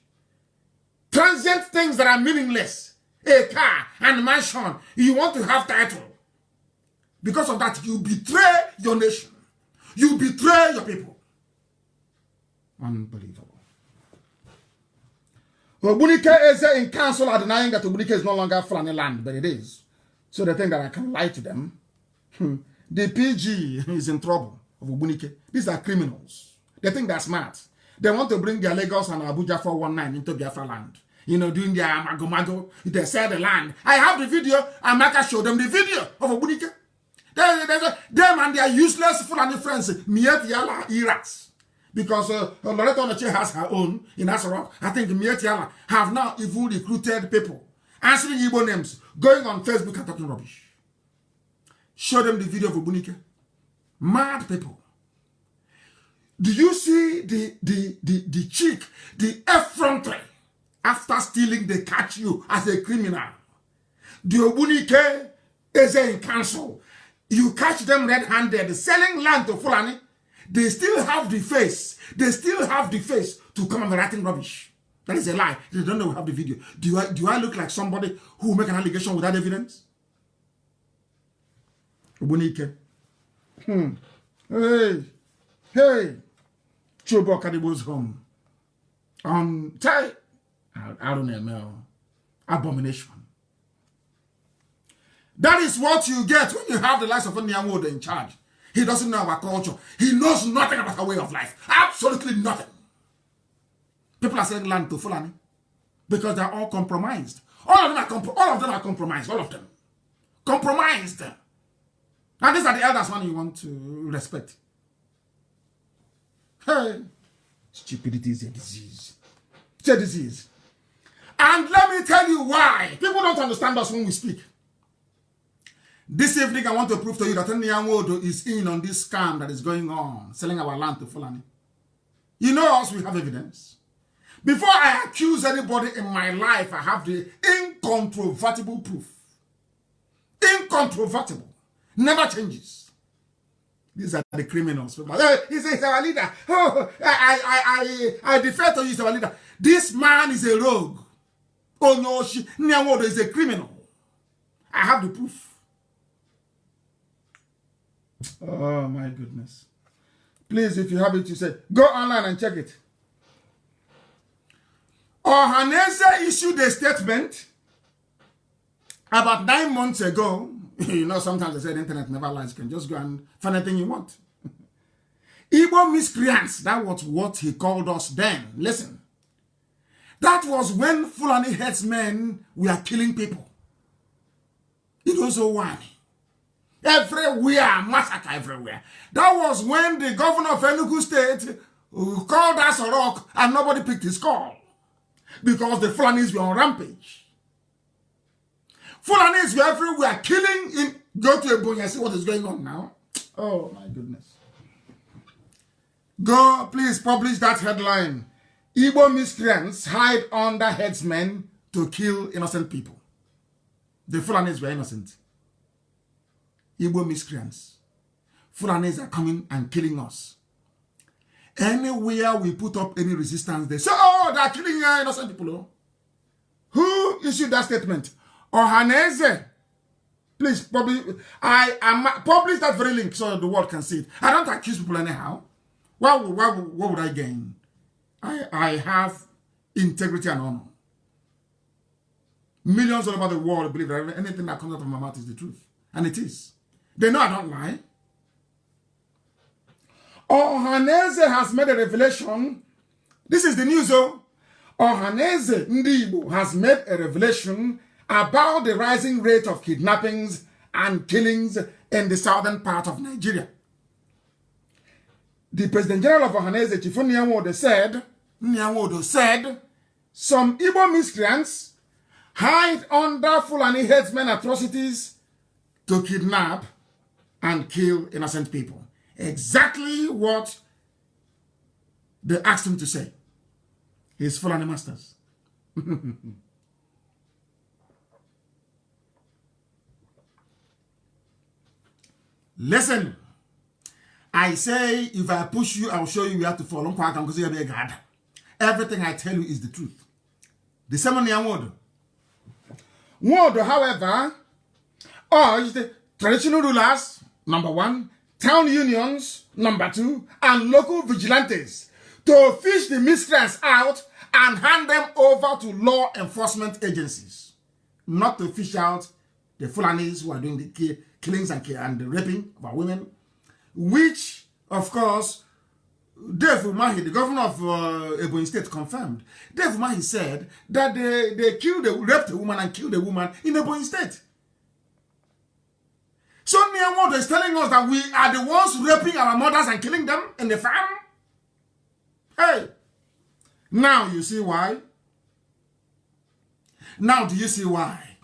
Transient things that are meaningless. A car and mansion. You want to have title. Because of that, you betray your nation. You betray your people. Unbelievable. Obunike is in council are denying that Obunike is no longer Fulani land, but it is. So they think that I can lie to them. The PG is in trouble of Obunike. These are criminals. They think they're smart. They want to bring their Lagos and Abuja 419 into Biafra land. You know, doing their mago. They sell the land. I have the video, and Maka showed them the video of Obunike. Them and their useless Fulani friends, Miet Yala Iraks. Because Loretta Onoche has her own in Asarok. I think Miet Yala have now even recruited people, answering Igbo names, going on Facebook and talking rubbish. Show them the video of Obunike. Mad people. Do you see the cheek, the effrontery? After stealing, they catch you as a criminal. The Obunike is in council. You catch them red-handed, selling land to Fulani. they still have the face. They still have the face to come and be writing rubbish. That is a lie. They don't know we have the video. Do I look like somebody who will make an allegation without evidence? Hey, Chobo Kadibo's home. I don't know. Abomination. That is what you get when you have the likes of Nnamdi in charge. He doesn't know our culture. He knows nothing about our way of life. Absolutely nothing. People are saying land to Fulani because they're all compromised. All of them are compromised. All of them. Compromised. And these are the elders one you want to respect. Hey, stupidity is a disease. It's a disease. And let me tell you why. People don't understand us when we speak. This evening, I want to prove to you that Nnamdi is in on this scam that is going on, selling our land to Fulani. You know us, we have evidence. Before I accuse anybody in my life, I have the incontrovertible proof. Incontrovertible. Never changes. These are the criminals. He's our leader. Oh, I defer to you, he's our leader. This man is a rogue. Oh no, Nnamdi is a criminal. I have the proof. Oh my goodness. Please, if you have it, you say, go online and check it. Ohaneze issued a statement about 9 months ago. You know, sometimes they say the internet never lies. You can just go and find anything you want. Igbo miscreants, that was what he called us then. Listen. That was when Fulani headsmen were killing people. It was so why. Everywhere, massacre everywhere. That was when the governor of Enugu State called us a rock and nobody picked his call. Because the Fulanis were on rampage. Fulanis were everywhere killing in. Go to Ebonyi and see what is going on now. Oh my goodness. Go, please publish that headline. Igbo miscreants hide under headsmen to kill innocent people. The Fulanis were innocent. Igbo miscreants. Fulanis are coming and killing us. Anywhere we put up any resistance, they say, oh, they're killing innocent people. Oh. Who issued that statement? Ohaneze. Please publish that very link so the world can see it. I don't accuse people anyhow. What would I gain? I have integrity and honor. Millions all over the world believe that anything that comes out of my mouth is the truth. And it is. They know I don't lie. Ohaneze has made a revelation. This is the news, oh. Ohaneze Ndibo has made a revelation about the rising rate of kidnappings and killings in the southern part of Nigeria. The President General of Ohaneze, Chief Nnamdi said, some Igbo miscreants hide under Fulani headsmen atrocities to kidnap and kill innocent people. Exactly what they asked him to say. His Fulani masters. Listen, I say if I push you, I'll show you where to fall. Everything I tell you is the truth. The ceremony word. Word, however, urged traditional rulers, number one, town unions, number two, and local vigilantes to fish the miscreants out and hand them over to law enforcement agencies. Not to fish out the Fulanis who are doing the killings and the raping of our women, which, of course, Dave Umahi, the governor of Ebonyi State, confirmed. Dave Umahi said that they raped a woman and killed a woman in Ebonyi State. So Nnamdi is telling us that we are the ones raping our mothers and killing them in the farm? Hey, now you see why? Now do you see why?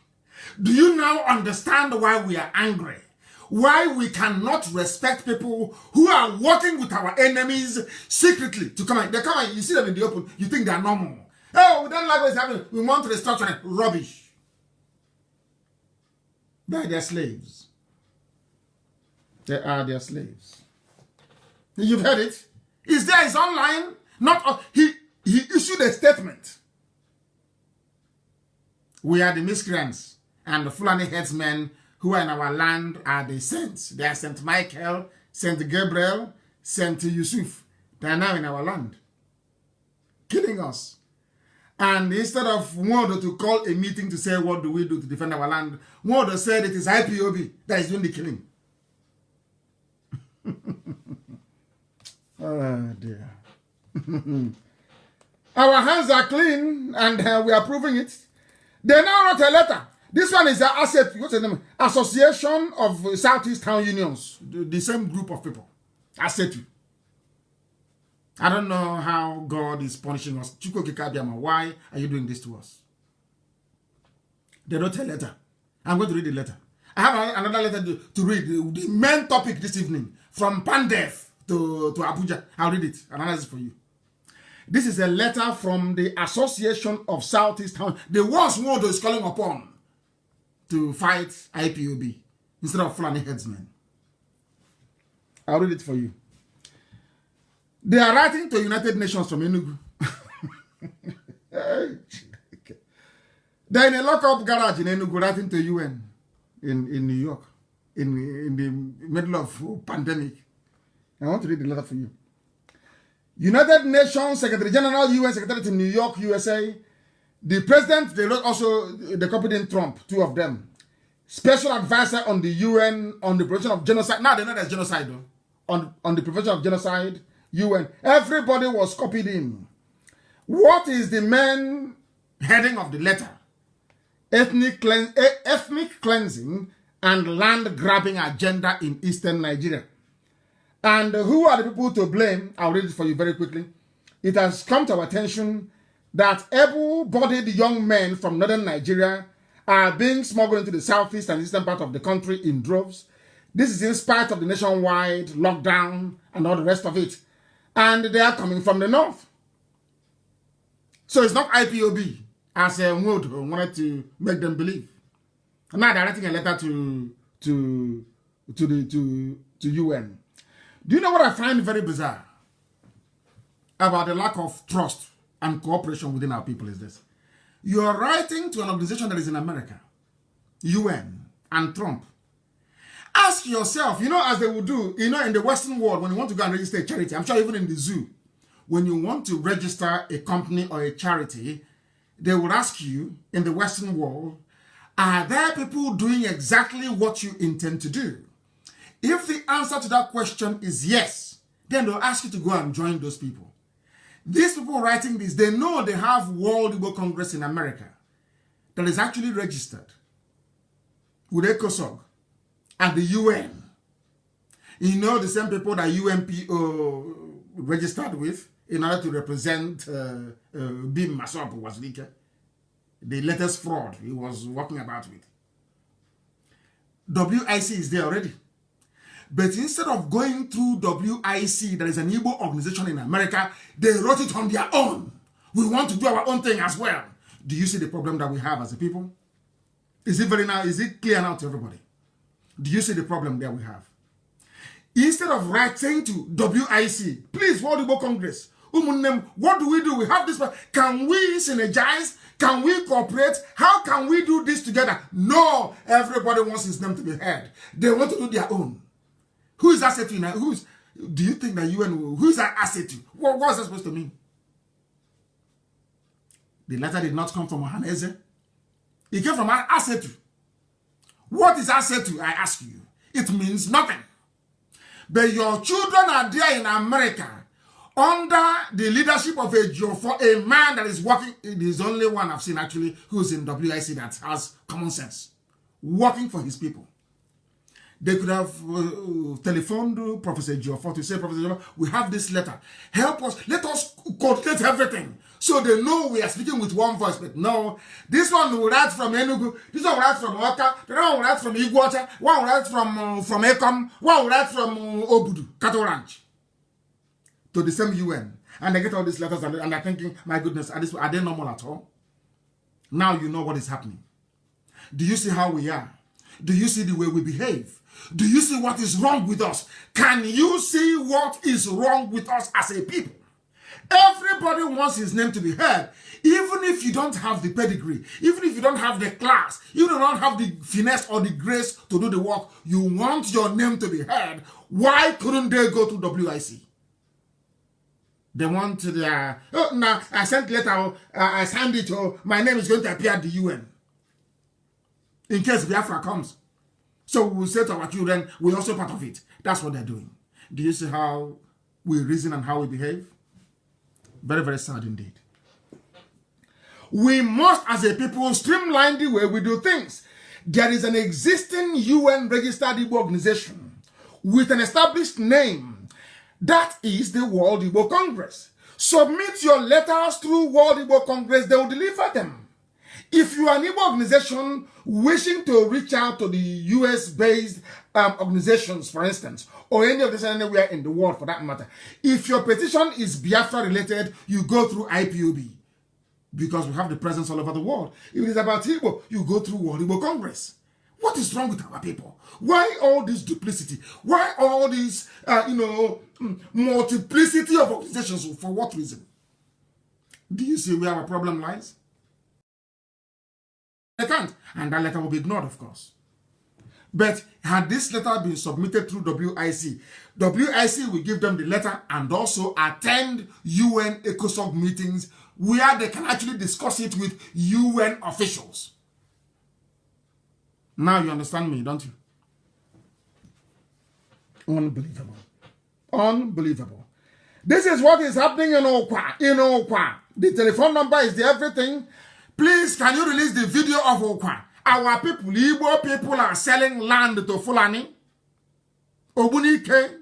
Do you now understand why we are angry? Why we cannot respect people who are working with our enemies secretly to come and they come and you see them in the open, you think they are normal. Oh, we don't like what's happening. We want to restructure it. Rubbish. They are their slaves. They are their slaves. You've heard it. It's there, it's online. Not he issued a statement. We are the miscreants, and the Fulani headsmen who are in our land are the saints. They are Saint Michael, Saint Gabriel, Saint Yusuf. They are now in our land, killing us. And instead of Nwodo to call a meeting to say, what do we do to defend our land, Nwodo said it is IPOB that is doing the killing. Oh dear. Our hands are clean and we are proving it. They now wrote a letter. This one is what's the name? Association of Southeast Town Unions. The same group of people. ASETU. I don't know how God is punishing us. Why are you doing this to us? They wrote a letter. I'm going to read the letter. I have another letter to read. The main topic this evening. From Pandef to Abuja. I'll read it. Analyze it for you. This is a letter from the Association of Southeast Town. The ones Nwodo is calling upon to fight IPOB instead of Fulani headsmen. I'll read it for you. They are writing to United Nations from Enugu. They're in a lock-up garage in Enugu writing to UN in New York in the middle of pandemic. I want to read the letter for you. United Nations Secretary General, UN Secretariat in New York, USA. The President, they wrote also, they copied in Trump, two of them. Special Advisor on the UN on the prevention of genocide. Now they know there's genocide though. On the prevention of genocide, UN. Everybody was copied in. What is the main heading of the letter? Ethnic cleansing and land grabbing agenda in Eastern Nigeria. And who are the people to blame? I'll read it for you very quickly. It has come to our attention that able-bodied young men from northern Nigeria are being smuggled into the southeast and eastern part of the country in droves. This is in spite of the nationwide lockdown and all the rest of it. And they are coming from the north. So it's not IPOB, as Nwodo wanted to make them believe. Now they're writing a letter to UN. Do you know what I find very bizarre about the lack of trust and cooperation within our people is this? You are writing to an organization that is in America, UN, and Trump. Ask yourself, as they would do, in the Western world, when you want to go and register a charity, I'm sure even in the zoo, when you want to register a company or a charity, they would ask you, in the Western world, are there people doing exactly what you intend to do? If the answer to that question is yes, then they'll ask you to go and join those people. These people writing this, they know they have World Igbo Congress in America that is actually registered with ECOSOG and the UN. The same people that UNPO registered with in order to represent Bim Masop Wazlike, the latest fraud he was walking about with. WIC is there already. But instead of going through WIC, there is an Igbo organization in America, they wrote it on their own. We want to do our own thing as well. Do you see the problem that we have as a people? Is it clear now to everybody? Do you see the problem that we have? Instead of writing to WIC, please, World Igbo Congress, what do we do? We have this. Can we synergize? Can we cooperate? How can we do this together? No, everybody wants his name to be heard. They want to do their own. Who is ASETU now? Do you think that UN who is that ASETU? What is that supposed to mean? The letter did not come from Ohaneze. It came from ASETU. What is ASETU, I ask you? It means nothing. But your children are there in America under the leadership of a man that is working. It is only one I've seen actually who's in WIC that has common sense, working for his people. They could have telephoned Professor Geoffrey to say, Professor Geoffrey, we have this letter. Help us. Let us coordinate everything. So they know we are speaking with one voice. But no, this one will write from Enugu. This one will write from Oka. The other one will write from Iguacha. One will write from Ekom. One will write from Obudu, Cattle Ranch. To the same UN. And they get all these letters and they're thinking, my goodness, are they normal at all? Now you know what is happening. Do you see how we are? Do you see the way we behave? Do you see what is wrong with us? Can you see what is wrong with us as a people? Everybody wants his name to be heard, even if you don't have the pedigree, even if you don't have the class, you do not have the finesse or the grace to do the work. You want your name to be heard. Why couldn't they go to WIC? They want their, oh, now I sent letter, I signed it, oh, my name is going to appear at the UN. In case Biafra comes. So we will say to our children, we're also part of it. That's what they're doing. Do you see how we reason and how we behave? Very, very sad indeed. We must, as a people, streamline the way we do things. There is an existing UN registered Igbo organization with an established name. That is the World Igbo Congress. Submit your letters through World Igbo Congress. They will deliver them. If you are an Igbo organization wishing to reach out to the US-based organizations, for instance, or any of this anywhere in the world for that matter, if your petition is Biafra related, you go through IPOB because we have the presence all over the world. If it is about Igbo, you go through World Igbo Congress. What is wrong with our people? Why all this duplicity? Why all this, multiplicity of organizations? For what reason? Do you see where our problem lies? They can't. And that letter will be ignored, of course. But had this letter been submitted through WIC, WIC will give them the letter and also attend UN ECOSOC meetings where they can actually discuss it with UN officials. Now you understand me, don't you? Unbelievable. Unbelievable. This is what is happening in Okwa. In Okwa. The telephone number is the everything. Please, can you release the video of Okwa? Our people, Igbo people, are selling land to Fulani. Obunike.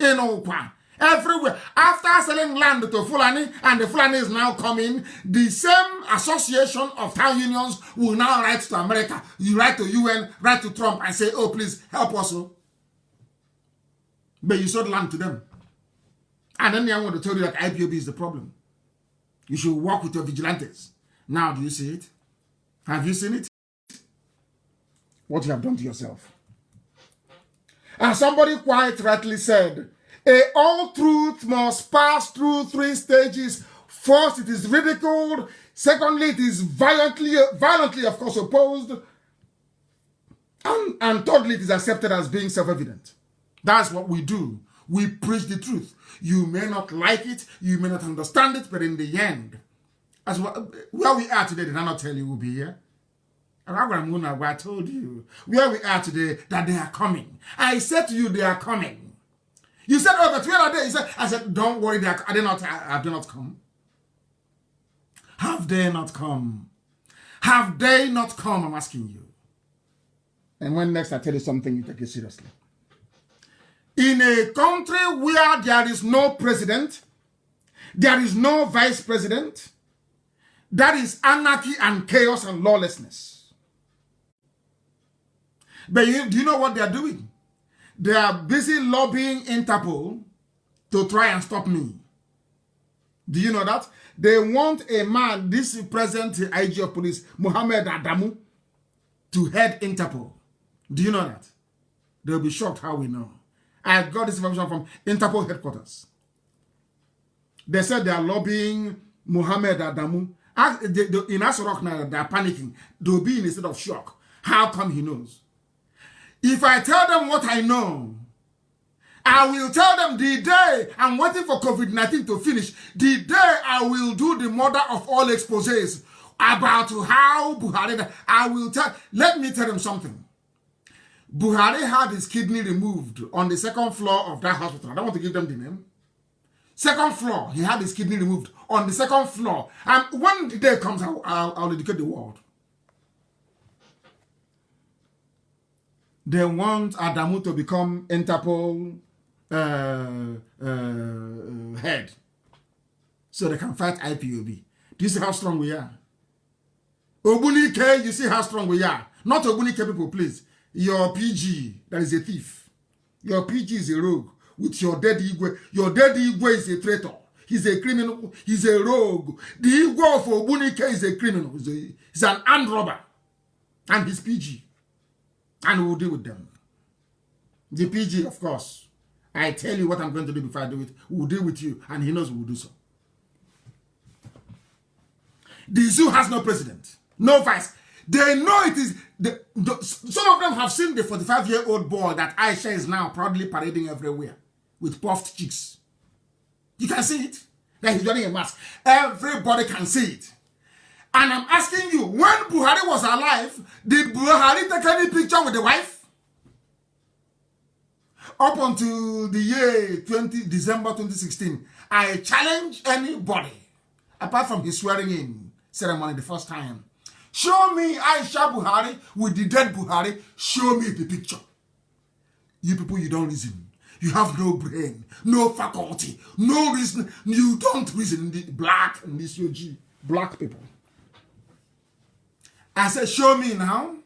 In Okwa. Everywhere. After selling land to Fulani, and the Fulani is now coming, the same association of town unions will now write to America. You write to UN, write to Trump, and say, oh, please, help us. But you sold land to them. And then I want to tell you that IPOB is the problem. You should work with your vigilantes. Now, do you see it? Have you seen it? What you have done to yourself. And somebody quite rightly said, all truth must pass through 3 stages. First, it is ridiculed. Secondly, it is violently, of course, opposed. And thirdly, it is accepted as being self-evident. That's what we do. We preach the truth. You may not like it, you may not understand it, but in the end, as where we are today, did I not tell you we'll be here? I told you where we are today, that they are coming. I said to you, they are coming. You said, oh, but where are they? I said, don't worry, have they not come? Have they not come? Have they not come? I'm asking you. And when next I tell you something, you take it seriously. In a country where there is no president, there is no vice president, that is anarchy and chaos and lawlessness. But do you know what they are doing? They are busy lobbying Interpol to try and stop me. Do you know that? They want a man, this present IG of police, Mohammed Adamu, to head Interpol. Do you know that? They'll be shocked how we know. I got this information from Interpol headquarters. They said they are lobbying Mohammed Adamu. In Asorok now, they are panicking. They'll be in a state of shock. How come he knows? If I tell them what I know, I will tell them the day I'm waiting for COVID-19 to finish, the day I will do the mother of all exposés about how Buhari, I will tell, let me tell them something. Buhari had his kidney removed on the 2nd floor of that hospital. I don't want to give them the name. 2nd floor, he had his kidney removed on the 2nd floor. And when the day comes, I'll educate the world. They want Adamu to become Interpol head so they can fight IPOB. Do you see how strong we are? Obunike, you see how strong we are. Not Obunike people, please. Your PG, that is a thief. Your PG is a rogue with your dead Igwe. Your dead Igwe is a traitor. He's a criminal. He's a rogue. The Igwe of Obunike is a criminal. He's an armed robber. And he's PG. And we'll deal with them. The PG, of course. I tell you what I'm going to do before I do it. We'll deal with you, and he knows we'll do so. The zoo has no president, no vice. They know it is... some of them have seen the 45-year-old boy that Aisha is now proudly parading everywhere with puffed cheeks. You can see it. That he's wearing a mask. Everybody can see it. And I'm asking you, when Buhari was alive, did Buhari take any picture with the wife? Up until the year December 2016, I challenge anybody, apart from his swearing in ceremony the first time, show me Aisha Buhari with the dead Buhari, show me the picture. You people, you don't reason. You have no brain, no faculty, no reason. You don't reason. The black and this UG, black people. I said, show me now.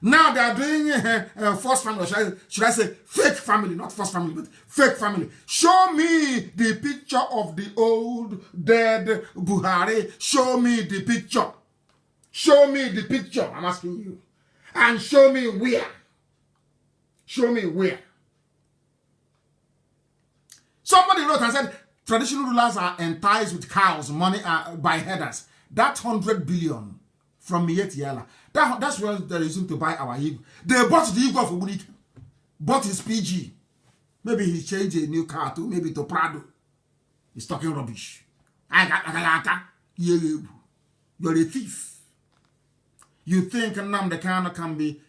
Now they are doing first family, or should I say fake family, not first family, but fake family. Show me the picture of the old dead Buhari. Show me the picture. Show me the picture, I'm asking you. And show me where. Show me where. Somebody wrote and said, traditional rulers are enticed with cows, money by headers. That 100 billion from Mietiala. That's where they reason to buy our ego. They bought the ego of Ubunike. Bought his PG. Maybe he changed a new car to maybe to Prado. He's talking rubbish. You're a thief. You think Nnamdi Kanu can be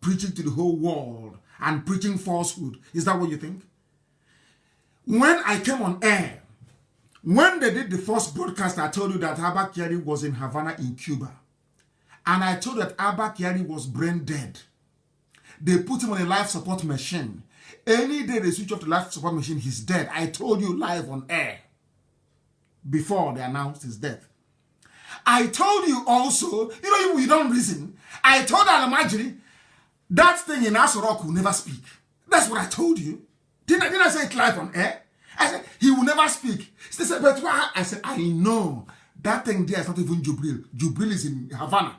preaching to the whole world and preaching falsehood? Is that what you think? When I came on air, when they did the first broadcast, I told you that Abba Kyari was in Havana in Cuba. And I told you that Abba Kyari was brain dead. They put him on a life support machine. Any day they switch off the life support machine, he's dead. I told you live on air before they announced his death. I told you also, you don't reason. I told Alamajiri that thing in Asorok will never speak. That's what I told you. Didn't I say it live on air? I said, he will never speak. They said, but why? I said, I know. That thing there is not even Jubril. Jubril is in Havana.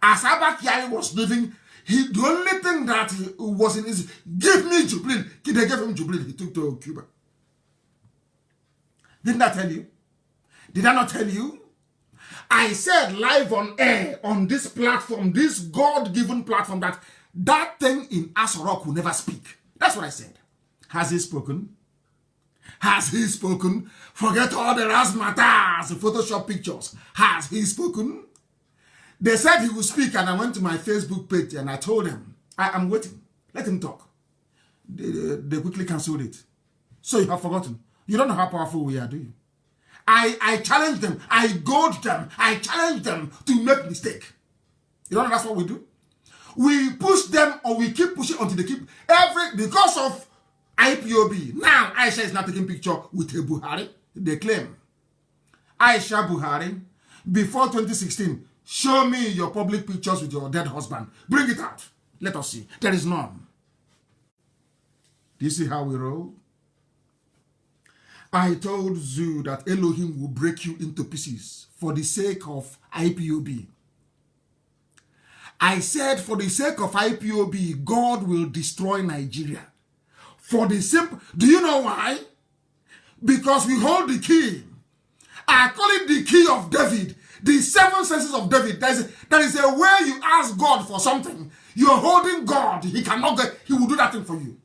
As Abba Kyari was living, the only thing that he was in is, give me Jubril. They gave him Jubril. He took to Cuba. Didn't I tell you? Did I not tell you? I said live on air, on this platform, this God-given platform, that thing in Asorok will never speak. That's what I said. Has he spoken? Has he spoken? Forget all the razzmatazz, Photoshop pictures. Has he spoken? They said he would speak, and I went to my Facebook page and I told them, I'm waiting. Let him talk. They quickly canceled it. So you have forgotten. You don't know how powerful we are, do you? I challenge them. I goad them. I challenge them to make mistake. You don't know that's what we do? We push them, or we keep pushing until they keep because of IPOB. Now Aisha is not taking picture with a Buhari. They claim. Aisha Buhari, before 2016, show me your public pictures with your dead husband. Bring it out. Let us see. There is none. Do you see how we roll? I told Zoo that Elohim will break you into pieces for the sake of IPOB. I said for the sake of IPOB, God will destroy Nigeria. For the simple... Do you know why? Because we hold the key. I call it the key of David. The 7 senses of David. There is a way you ask God for something. You're holding God. He cannot get... He will do that thing for you.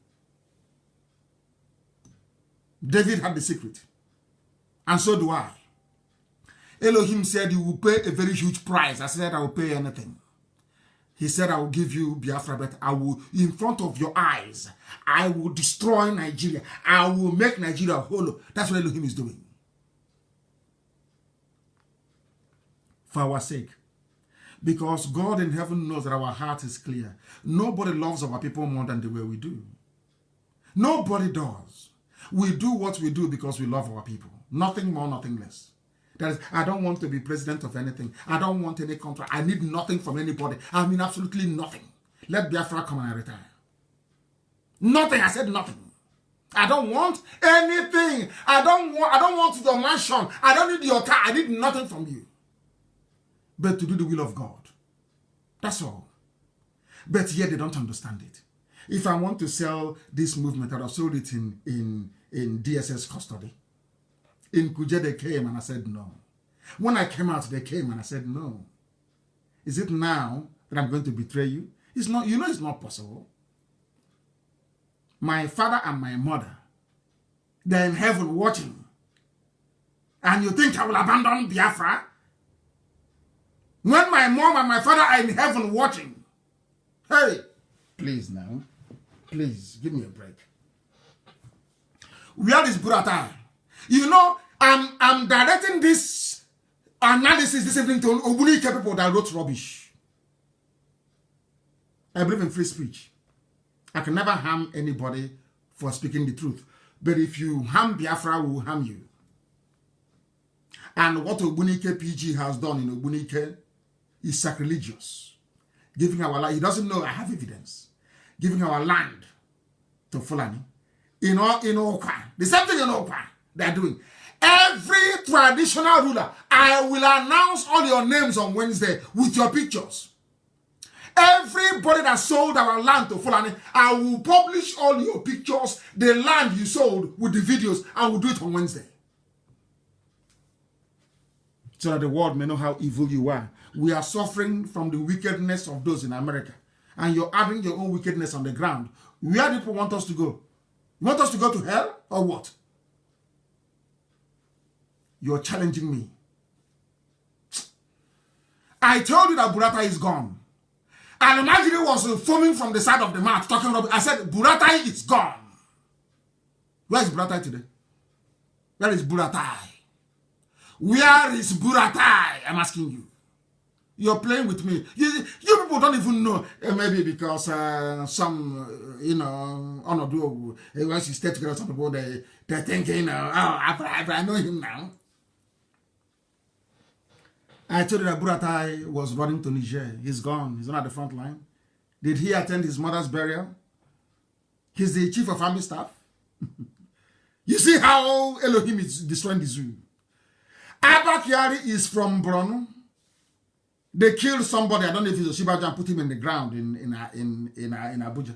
David had the secret. And so do I. Elohim said you will pay a very huge price. I said I will pay anything. He said I will give you Biafra, but I will, in front of your eyes, I will destroy Nigeria. I will make Nigeria hollow. That's what Elohim is doing. For our sake. Because God in heaven knows that our heart is clear. Nobody loves our people more than the way we do. Nobody does. We do what we do because we love our people. Nothing more, nothing less. That is, I don't want to be president of anything. I don't want any contract. I need nothing from anybody. I mean absolutely nothing. Let Biafra come and I retire. Nothing. I said nothing. I don't want anything. I don't want your mansion. I don't need your car. I need nothing from you. But to do the will of God. That's all. But yet they don't understand it. If I want to sell this movement, I'd have sold it in DSS custody. In Kuje, they came and I said no. When I came out, they came and I said no. Is it now that I'm going to betray you? It's not, you know it's not possible. My father and my mother, they're in heaven watching. And you think I will abandon Biafra? When my mom and my father are in heaven watching. Hey, please now. Please, give me a break. Where is Buratai? You know, I'm directing this analysis this evening to Ogbunike people that wrote rubbish. I believe in free speech. I can never harm anybody for speaking the truth. But if you harm Biafra, we will harm you. And what Ogbunike PG has done in Ogbunike is sacrilegious. Giving our land, he doesn't know I have evidence. Giving our land to Fulani. In Okwa. The same thing in Okwa they are doing. Every traditional ruler, I will announce all your names on Wednesday with your pictures. Everybody that sold our land to Fulani, I will publish all your pictures, the land you sold with the videos. I will do it on Wednesday. So that the world may know how evil you are. We are suffering from the wickedness of those in America. And you're adding your own wickedness on the ground. Where do people want us to go? You want us to go to hell or what? You're challenging me. I told you that Buratai is gone. And Imagine was foaming from the side of the mouth talking about, I said, Buratai is gone. Where is Buratai today? Where is Buratai? Where is Buratai? I'm asking you. You're playing with me. You people don't even know. Maybe because some, once you stay together, some people, they're thinking, I know him now. I told you that Buratai was running to Niger. He's gone. He's not at the front line. Did he attend his mother's burial? He's the chief of army staff. You see how Elohim is destroying the zoo. Abba Kyari is from Borno. They killed somebody. I don't know if it's a Shibaja and put him in the ground in Abuja.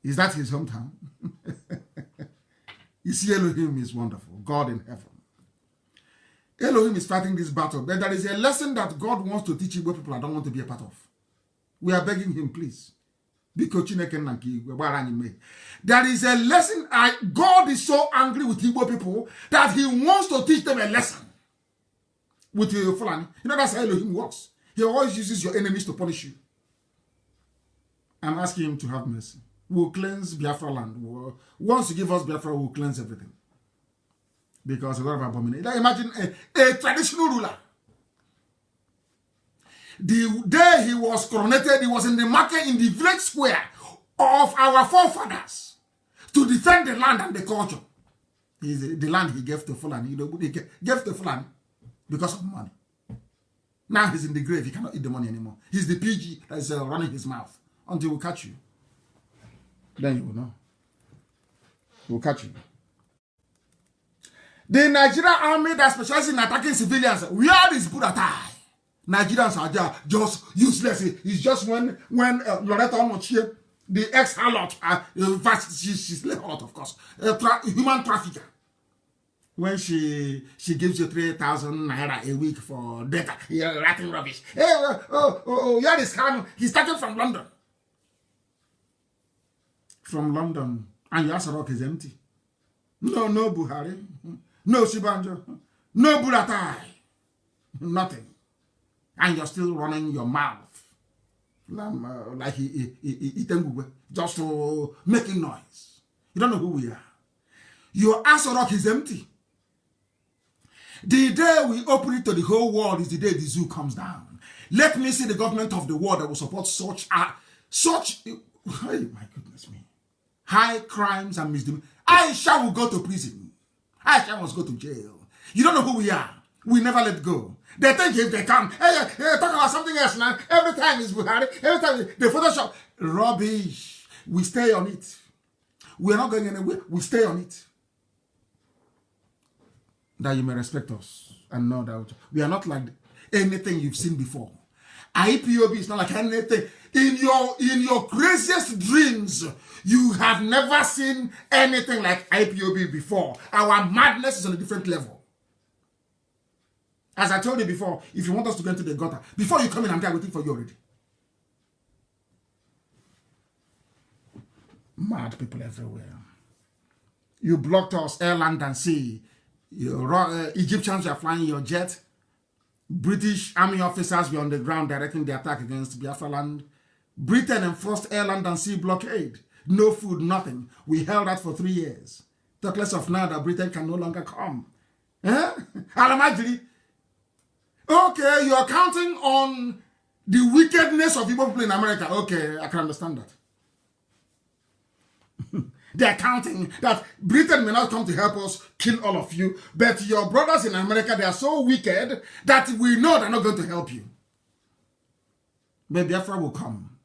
Is that his hometown? You see, Elohim is wonderful. God in heaven. Elohim is fighting this battle. But there is a lesson that God wants to teach Igbo people I don't want to be a part of. We are begging him, please. There is a lesson. God is so angry with Igbo people that he wants to teach them a lesson. With your Fulani. You know that's how Elohim works. He always uses your enemies to punish you. I'm asking him to have mercy. We'll cleanse Biafra land. Once you give us Biafra, we'll cleanse everything. Because a lot of abomination. Imagine a traditional ruler. The day he was coronated, he was in the market in the village square of our forefathers to defend the land and the culture. The land he gave to Fulani. He gave to Fulani because of money. Now he's in the grave. He cannot eat the money anymore. He's the PG that is running his mouth until we catch you. Then you will know. We'll catch you. The Nigerian army that specializes in attacking civilians, where is Buratai? Nigerians are just useless. It's just when Loretta Onochie, the ex-harlot, she's harlot, of course, human trafficker. When she gives you 3,000 naira a week for data, you're writing rubbish. Hey, here is Kanu. He started from London. From London. And your Asarok is empty. No Buhari. No Shibanjo. No Buratai. Nothing. And you're still running your mouth. Like just to making noise. You don't know who we are. Your Asarok is empty. The day we open it to the whole world is the day the zoo comes down. Let me see the government of the world that will support such hey, my goodness me, high crimes and misdemeanors. Aisha will go to prison. Aisha must go to jail. You don't know who we are. We never let go. They think if they come, hey, talk about something else now. Every time it's Buhari. Every time they Photoshop. Rubbish. We stay on it. We are not going anywhere. We stay on it. That you may respect us and know that we are not like anything you've seen before. IPOB is not like anything. In your craziest dreams, you have never seen anything like IPOB before. Our madness is on a different level. As I told you before, if you want us to go into the gutter, before you come in, I'm there waiting for you already. Mad people everywhere. You blocked us, air, land, and sea. Egyptians were flying your jet. British army officers were on the ground directing the attack against Biafra land. Britain enforced air, land, and sea blockade. No food, nothing. We held that for 3 years. Talk less of now that Britain can no longer come. Alamajiri. Okay, you're counting on the wickedness of people in America. Okay, I can understand that. They're counting that Britain may not come to help us kill all of you, but your brothers in America, they are so wicked that we know they're not going to help you. But Biafra will come,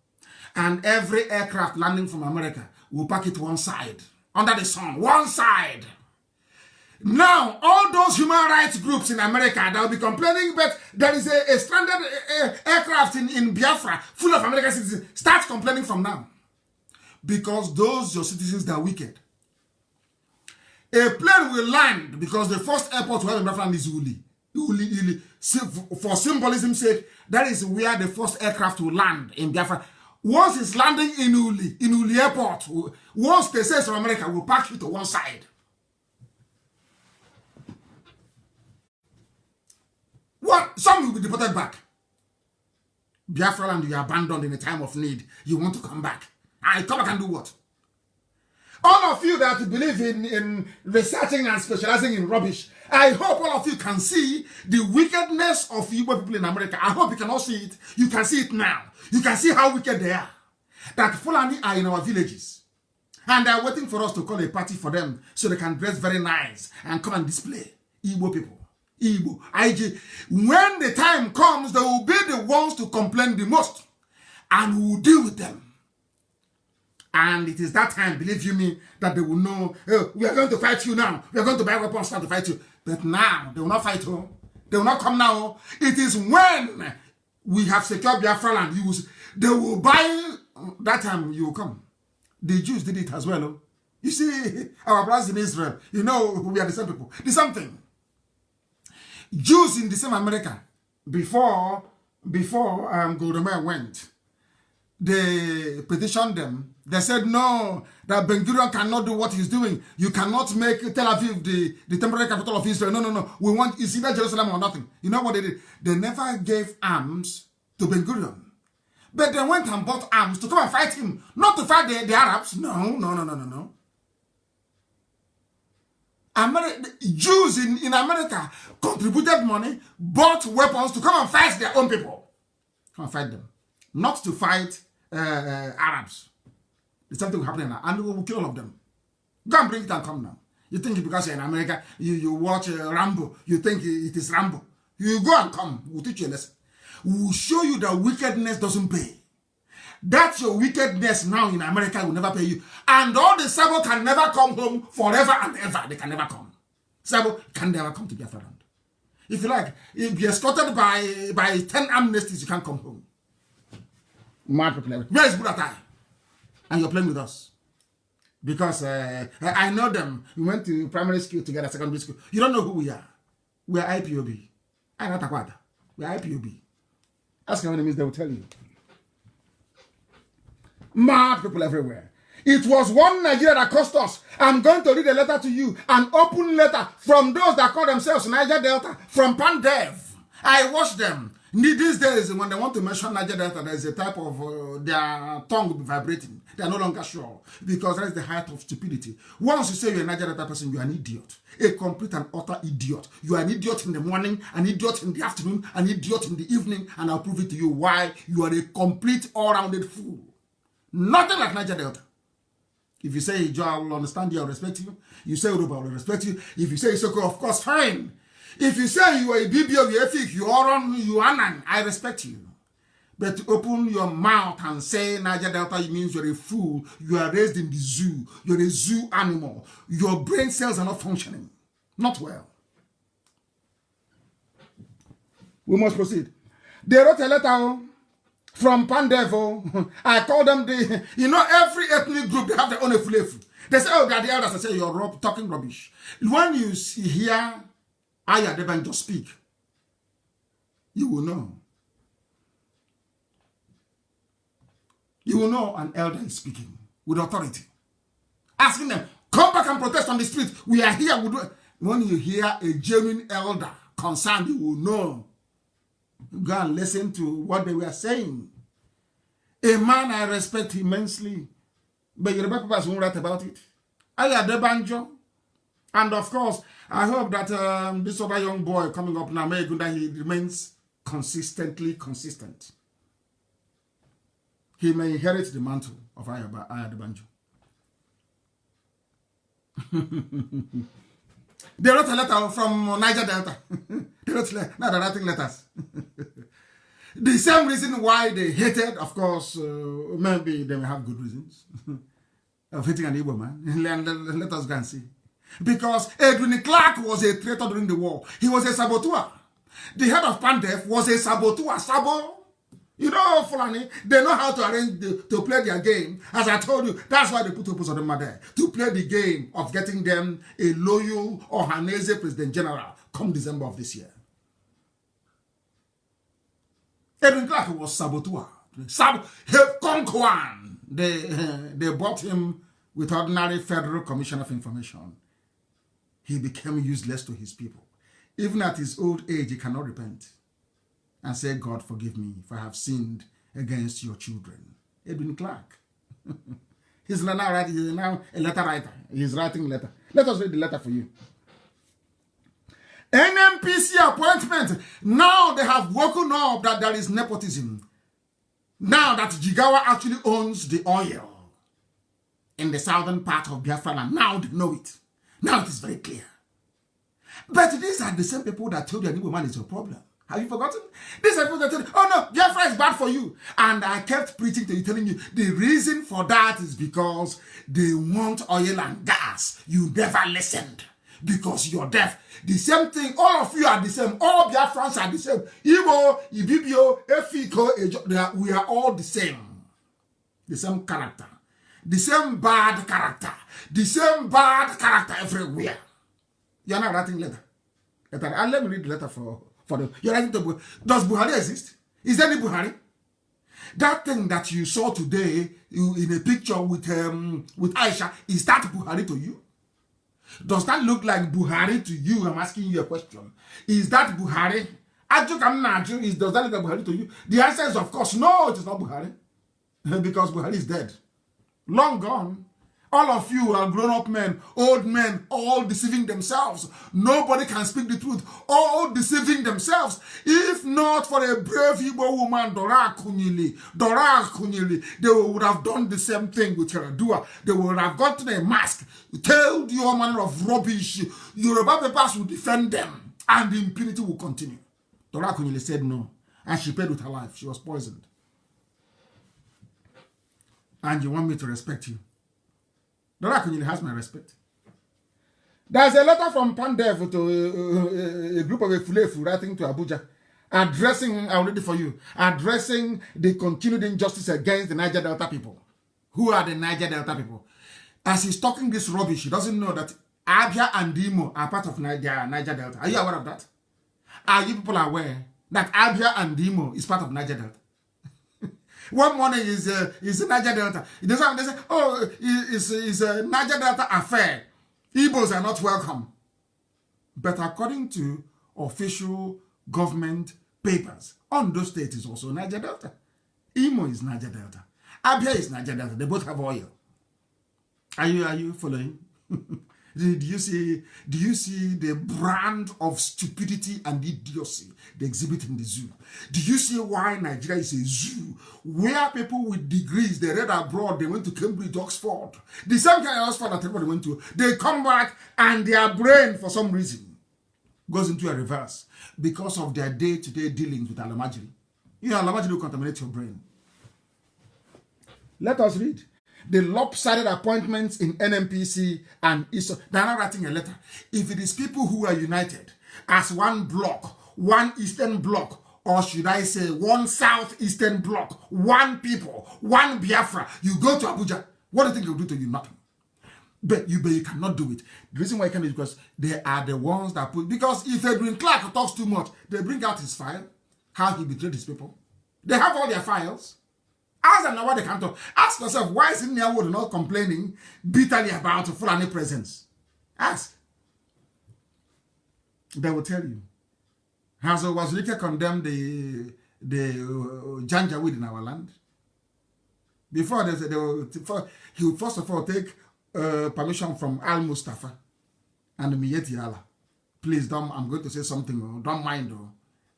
and every aircraft landing from America will park it one side, under the sun, one side. Now, all those human rights groups in America, they'll be complaining, but there is a stranded aircraft in Biafra full of American citizens. Start complaining from now. Because those your citizens that are wicked. A plane will land because the first airport to have in Biafra is Uli. Uli. For symbolism's sake, that is where the first aircraft will land in Biafra. Once it's landing in Uli Airport, once they say from America, we'll park it to one side. What? Some will be deported back. Biafra land, you are abandoned in a time of need. You want to come back. I come back and do what? All of you that believe in researching and specializing in rubbish, I hope all of you can see the wickedness of Igbo people in America. I hope you can all see it. You can see it now. You can see how wicked they are. That Fulani are in our villages. And they are waiting for us to call a party for them so they can dress very nice and come and display Igbo people. Igbo, IG. When the time comes, they will be the ones to complain the most. And we will deal with them. And it is that time, believe you me, that they will know, oh, we are going to fight you now. We are going to buy weapons and start to fight you. But now, they will not fight you. They will not come now. It is when we have secured Biafra land, they will buy, that time you will come. The Jews did it as well. Oh. You see, our brothers in Israel, you know, we are the same people. The same thing. Jews in the same America, before Golda Meir went, they petitioned them. They said, no, that Ben-Gurion cannot do what he's doing. You cannot make Tel Aviv the temporary capital of Israel. No. We want, it's either Jerusalem or nothing. You know what they did? They never gave arms to Ben-Gurion. But they went and bought arms to come and fight him. Not to fight the Arabs. No. Jews in America contributed money, bought weapons to come and fight their own people. Come and fight them. Not to fight Arabs. It's something will happen now, and we will kill all of them. Go and bring it and come now. You think because you're in America, you watch Rambo, you think it is Rambo. You go and come, we'll teach you a lesson. We'll show you that wickedness doesn't pay. That's your wickedness now in America will never pay you. And all the Sabo can never come home forever and ever. They can never come. Sabo can never come to Biafra land. If you like, you'll be escorted by 10 amnesties, you can't come home. Mad people. Where is Buratai? And you're playing with us. Because I know them. We went to primary school together, secondary school. You don't know who we are. We are IPOB. I'm not Akwada. We are IPOB. Ask how many means they will tell you. Mad people everywhere. It was one Nigeria that cost us. I'm going to read a letter to you. An open letter from those that call themselves Niger Delta. From Pandev. I watched them. These days, when they want to mention Niger Delta, there is a type of, their tongue will be vibrating. They are no longer sure. Because that is the height of stupidity. Once you say you're a Niger Delta person, you are an idiot. A complete and utter idiot. You are an idiot in the morning, an idiot in the afternoon, an idiot in the evening, and I'll prove it to you why you are a complete all-rounded fool. Nothing like Niger Delta. If you say Ijo, I will understand you, I will respect you. You say Yoruba, I will respect you. If you say Isoko, of course, fine. If you say you are a BBO, you are Efik, you are on, you are Anan, I respect you. But to open your mouth and say Niger Delta means you're a fool, you are raised in the zoo, you're a zoo animal, your brain cells are not functioning. Not well. We must proceed. They wrote a letter. from Pandevo. I call them the, you know, every ethnic group, they have their own efulefu. They say, oh, they're the elders. I say, you're talking rubbish. When you hear Aya Debanjo speak, you will know. You will know an elder is speaking with authority. Asking them, come back and protest on the street. We are here. When you hear a genuine elder concerned, you will know. Go and listen to what they were saying. A man I respect immensely, but Yoruba people won't write about it. Aya Debanjo. And of course, I hope that this other young boy coming up now, that he remains consistently consistent. He may inherit the mantle of Aya Debanjo. They wrote a letter from Niger Delta. They wrote now they're writing letters. The same reason why they hated, of course, maybe they may have good reasons of hating an Igbo man. Let us go and see. Because Edwin Clark was a traitor during the war. He was a saboteur. The head of Pandef was a saboteur. Sabo. You know, Fulani, they know how to arrange to play their game. As I told you, that's why they put Opus on them there. To play the game of getting them a loyal or Hanese President General come December of this year. Edwin Clark was saboteur. Conquan. They bought him with ordinary Federal Commission of Information. He became useless to his people. Even at his old age, he cannot repent and say, God, forgive me if I have sinned against your children. Edwin Clark. He's now a letter writer. He's writing a letter. Let us read the letter for you. NMPC appointment. Now they have woken up that there is nepotism. Now that Jigawa actually owns the oil in the southern part of Biafra land. Now they know it. Now it is very clear. But these are the same people that told you an Igbo man is your problem. Have you forgotten? These are people that tell you, oh no, Biafra is bad for you. And I kept preaching to you, telling you, the reason for that is because they want oil and gas. You never listened because you're deaf. The same thing, all of you are the same. All Biafrans are the same. Igbo, Ibibio, Efiko, we are all the same. The same character. The same bad character. The same bad character everywhere. You're not writing letter. And let me read the letter for them. You're writing to does Buhari exist? Is there any Buhari? That thing that you saw today in a picture with Aisha, is that Buhari to you? Does that look like Buhari to you? I'm asking you a question. Is that Buhari? Does that look like Buhari to you? The answer is of course no, it is not Buhari. Because Buhari is dead. Long gone. All of you are grown-up men, old men, all deceiving themselves. Nobody can speak the truth. All deceiving themselves. If not for a brave Igbo woman, Dora Kunyili, they would have done the same thing with Yaradua. They would have gotten a mask, told you all manner of rubbish. Yoruba papers will defend them, and the impunity will continue. Dora Kunyili said no, and she paid with her life. She was poisoned. And you want me to respect you? Dora Kunyili has my respect. There's a letter from Pandev to a group of Efulefu writing to Abuja, addressing, I'll read it for you, addressing the continued injustice against the Niger Delta people. Who are the Niger Delta people? As he's talking this rubbish, he doesn't know that Abia and Imo are part of Niger Delta. Are you aware of that? Are you people aware that Abia and Imo is part of Niger Delta? One morning is a Niger Delta. They say, oh, it's a Niger Delta affair. Igbos are not welcome. But according to official government papers, Ondo State is also Niger Delta. Imo is Niger Delta. Abia is Niger Delta. They both have oil. Are you following? Do you see the brand of stupidity and idiocy they exhibit in the zoo? Do you see why Nigeria is a zoo where people with degrees, they read abroad, they went to Cambridge, Oxford, the same kind of Oxford that everybody went to, they come back and their brain, for some reason, goes into a reverse because of their day-to-day dealings with Alamajiri. You know, Alamajiri will contaminate your brain. Let us read. The lopsided appointments in NMPC and ISO. They're not writing a letter. If it is people who are united as one block, one Eastern block, or should I say one southeastern bloc, one people, one Biafra. You go to Abuja, what do you think they'll do to you? Nothing. But you cannot do it. The reason why you can't is because they are the ones that put, because if Edwin Clark talks too much, they bring out his file, how he betrayed his people. They have all their files. Ask them now what they can talk. Ask yourself, why is Nyawood not complaining bitterly about Fulani presence? Ask. They will tell you. Has Wazirike condemned the Janjaweed in our land? Before he would first of all take permission from Al Mustafa and Miyeti Allah. Please don't, I'm going to say something, don't mind.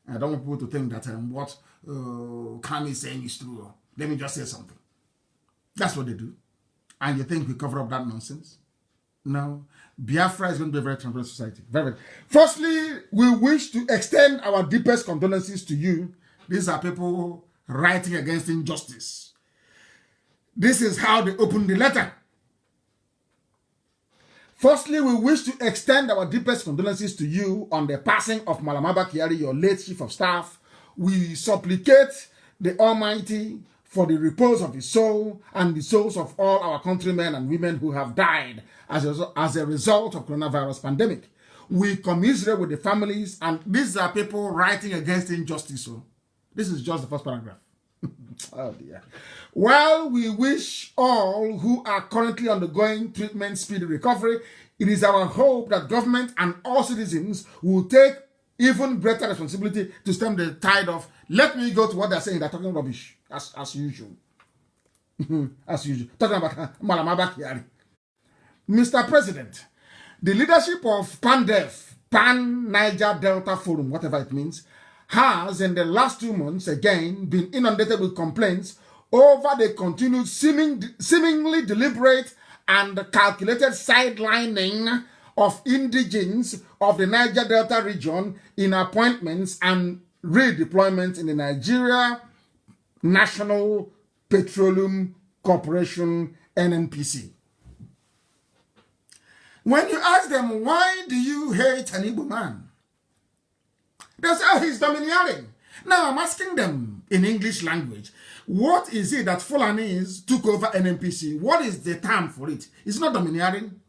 I don't want people to think that what Kanu is saying is true. Let me just say something. That's what they do. And you think we cover up that nonsense? No. Biafra is going to be a very transparent society. Very. Firstly, we wish to extend our deepest condolences to you. These are people writing against injustice. This is how they open the letter. Firstly, we wish to extend our deepest condolences to you on the passing of Malam Abba Kyari, your late chief of staff. We supplicate the Almighty for the repose of his soul and the souls of all our countrymen and women who have died as a result of coronavirus pandemic. We commiserate with the families, and these are people writing against injustice. So this is just the first paragraph. Oh dear. While we wish all who are currently undergoing treatment speedy recovery, it is our hope that government and all citizens will take even greater responsibility to stem the tide of, let me go to what they're saying, they're talking rubbish, as usual. As usual. Talking about Malam Abba Kyari. Mr. President, the leadership of PANDEF, Pan Niger Delta Forum, whatever it means, has in the last 2 months again been inundated with complaints over the continued seemingly deliberate and calculated sidelining of indigenes of the Niger Delta region in appointments and redeployments in the Nigeria National Petroleum Corporation, NNPC. When you ask them, why do you hate an Igbo man? They say, oh, he's domineering. Now I'm asking them in English language, what is it that Fulanis took over NNPC? What is the term for it? It's not domineering.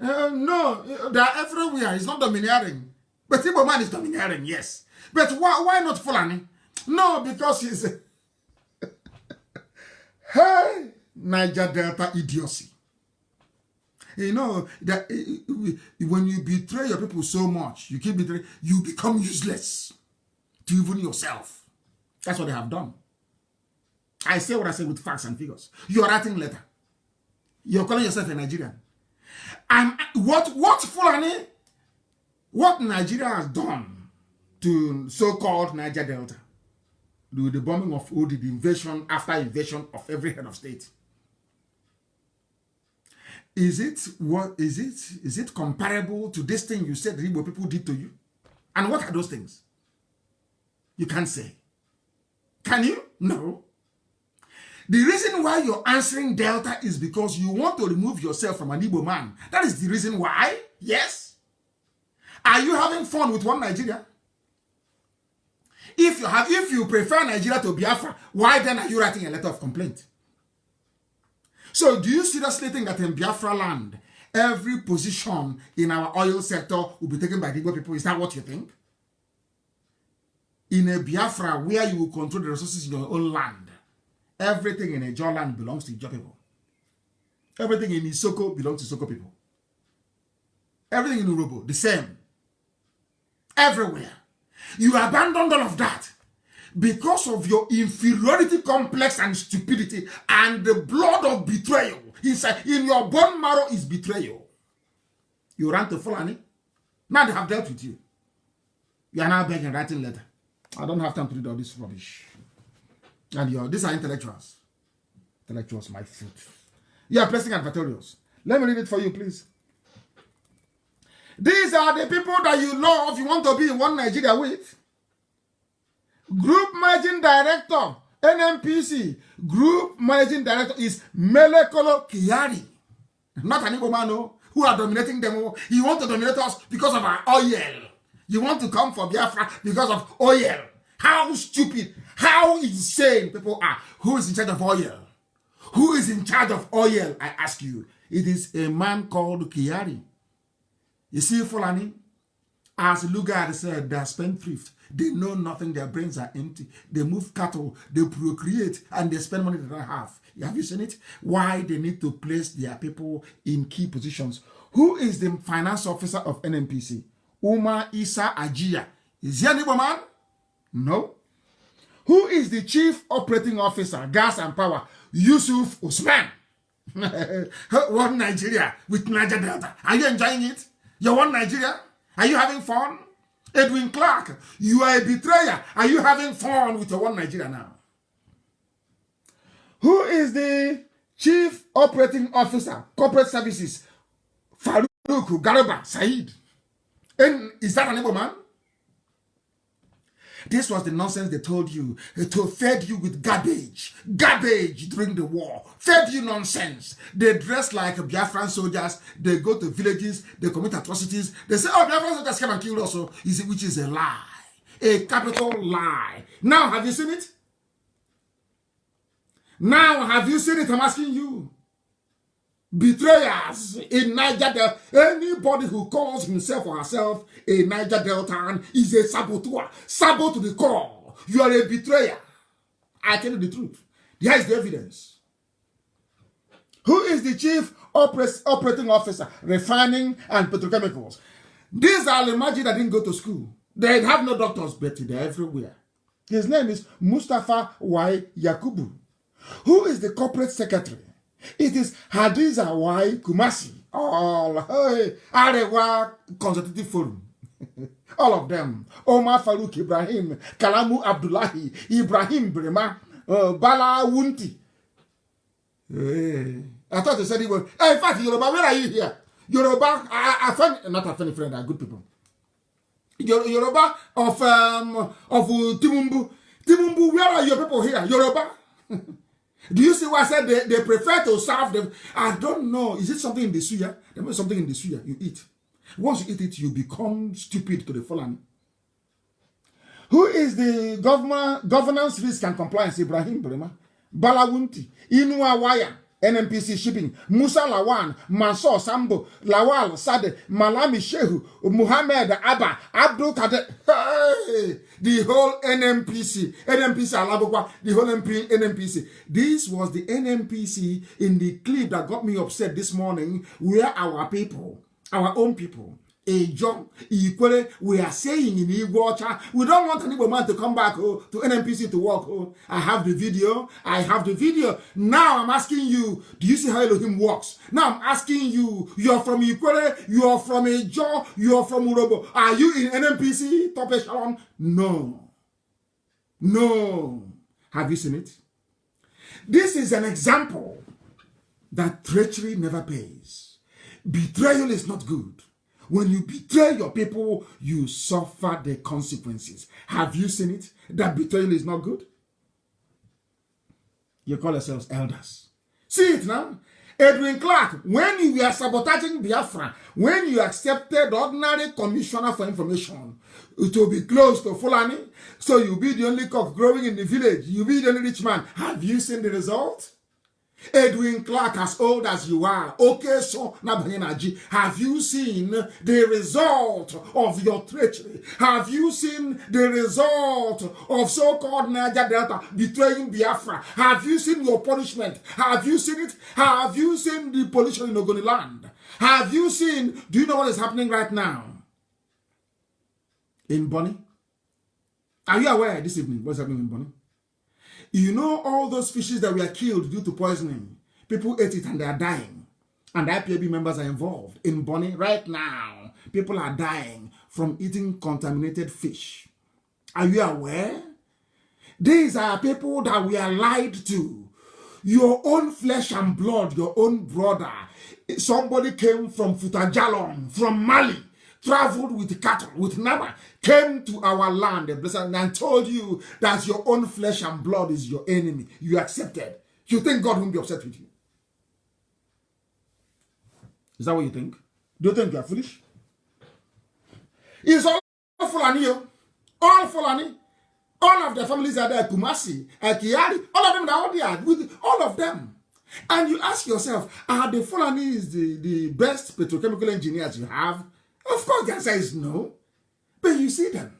No, they are everywhere. It's not domineering. But Igbo man is domineering, yes. But why not Fulani? No, because he's hey, Niger Delta idiocy. You know, that when you betray your people so much, you keep betraying, you become useless to even yourself. That's what they have done. I say what I say with facts and figures. You're writing a letter. You're calling yourself a Nigerian. And what Fulani, what Nigeria has done to so-called Niger Delta, the bombing of Odi, the invasion after invasion of every head of state. Is it comparable to this thing you said the Igbo people did to you? And what are those things? You can't say. Can you? No. The reason why you're answering Delta is because you want to remove yourself from an Igbo man. That is the reason why. Yes. Are you having fun with one Nigeria? If you prefer Nigeria to Biafra, why then are you writing a letter of complaint? So do you seriously think that in Biafra land, every position in our oil sector will be taken by the Igbo people? Is that what you think? In a Biafra where you will control the resources in your own land, everything in a Ijaw land belongs to Ijaw people. Everything in Isoko belongs to Isoko people. Everything in Urobo, the same. Everywhere. You abandoned all of that because of your inferiority complex and stupidity and the blood of betrayal. Inside, in your bone marrow is betrayal. You ran to Fulani. Now they have dealt with you. You are now begging, writing letter. I don't have time to read all this rubbish. And these are intellectuals. Intellectuals, my foot. You are placing advertorials. Let me read it for you, please. These are the people that you love, you want to be in one Nigeria with. Group Managing Director, NNPC. Group Managing Director is Melekolo Kyari. Not an Igbo man who are dominating them. You want to dominate us because of our oil. You want to come for Biafra because of oil. How stupid, how insane people are. Who is in charge of oil? Who is in charge of oil, I ask you? It is a man called Kiari. You see, Fulani, as Lugard said, they are spendthrift. They know nothing, their brains are empty. They move cattle, they procreate, and they spend money they don't have. Have you seen it? Why they need to place their people in key positions. Who is the finance officer of NNPC? Umar Isa Ajia. Is he an Igbo man? No. Who is the chief operating officer, gas and power? Yusuf Usman. One Nigeria with Niger Delta. Are you enjoying it? You want Nigeria? Are you having fun? Edwin Clark, you are a betrayer. Are you having fun with your one Nigeria now? Who is the chief operating officer, corporate services? Farouk Garba Said. And is that an Igbo man? This was the nonsense they told you to fed you with garbage during the war. Fed you nonsense. They dress like Biafran soldiers. They go to villages. They commit atrocities. They say, oh, Biafran soldiers came and killed us. Which is a lie. A capital lie. Now, have you seen it? Now, have you seen it? I'm asking you. Betrayers in Niger Delta. Anybody who calls himself or herself a Niger Deltan is a saboteur. Sabo to the core. You are a betrayer. I tell you the truth. Here is the evidence. Who is the chief operating officer, refining and petrochemicals? These are the magic that didn't go to school. They have no doctors, but they're everywhere. His name is Mustafa Y. Yakubu. Who is the corporate secretary? It is Hadiza Y. Kumasi. All Arewa Consultative Forum. All of them. Omar Farouk Ibrahim, Kalamu Abdullahi, Ibrahim Brema, Bala Wunti. I thought they said it was. In fact, Yoruba, where are you here? Yoruba, I find not a funny friend, are good people. Yoruba of Timumbu. Timumbu, where are your people here? Yoruba. Do you see why I said they prefer to serve them? I don't know. Is it something in the suya? There is something in the suya you eat. Once you eat it, you become stupid to the Fulani. Who is the governance risk and compliance? Ibrahim Brema, Balawunti, Inua Waya, NNPC Shipping, Musa Lawan, Mansour Sambo, Lawal Sade, Malami Shehu, Muhammad Abba, Abdul Kader, hey, the whole NNPC, Alabokwa, the whole NNPC. This was the NNPC in the clip that got me upset this morning, where our people, our own people, we are saying in Igbo, we don't want an Igbo man to come back to NNPC to work. I have the video. Now I'm asking you, do you see how Elohim works? Now I'm asking you, you're from Ikwere, you're from Ejo, you're from Urobo. Are you in NNPC, top echelon? No. Have you seen it? This is an example that treachery never pays. Betrayal is not good. When you betray your people, you suffer the consequences. Have you seen it? That betrayal is not good? You call yourselves elders. See it now? Edwin Clark, when you were sabotaging Biafra, when you accepted ordinary commissioner for information to be close to Fulani, so you'll be the only cock growing in the village, you'll be the only rich man. Have you seen the result? Edwin Clark, as old as you are, okay, so have you seen the result of your treachery? Have you seen the result of so-called Niger Delta betraying Biafra? Have you seen your punishment? Have you seen it? Have you seen the pollution in Ogoni land? Have you seen, do you know what is happening right now in Bonny? Are you aware this evening what's happening in Bonny? You know all those fishes that were killed due to poisoning. People ate it and they are dying. And IPAB members are involved in Bonny right now. People are dying from eating contaminated fish. Are you aware? These are people that we are lied to. Your own flesh and blood, your own brother. Somebody came from Futajalon, from Mali, traveled with cattle, with Nama, came to our land and told you that your own flesh and blood is your enemy. You accepted. You think God won't be upset with you? Is that what you think? Do you think you are foolish? It's all Fulani. All Fulani. All of their families are there, Kumasi, Kiari, all of them are all there, with all of them. And you ask yourself, are the Fulanis the best petrochemical engineers you have? Of course, the answer is no. But you see them.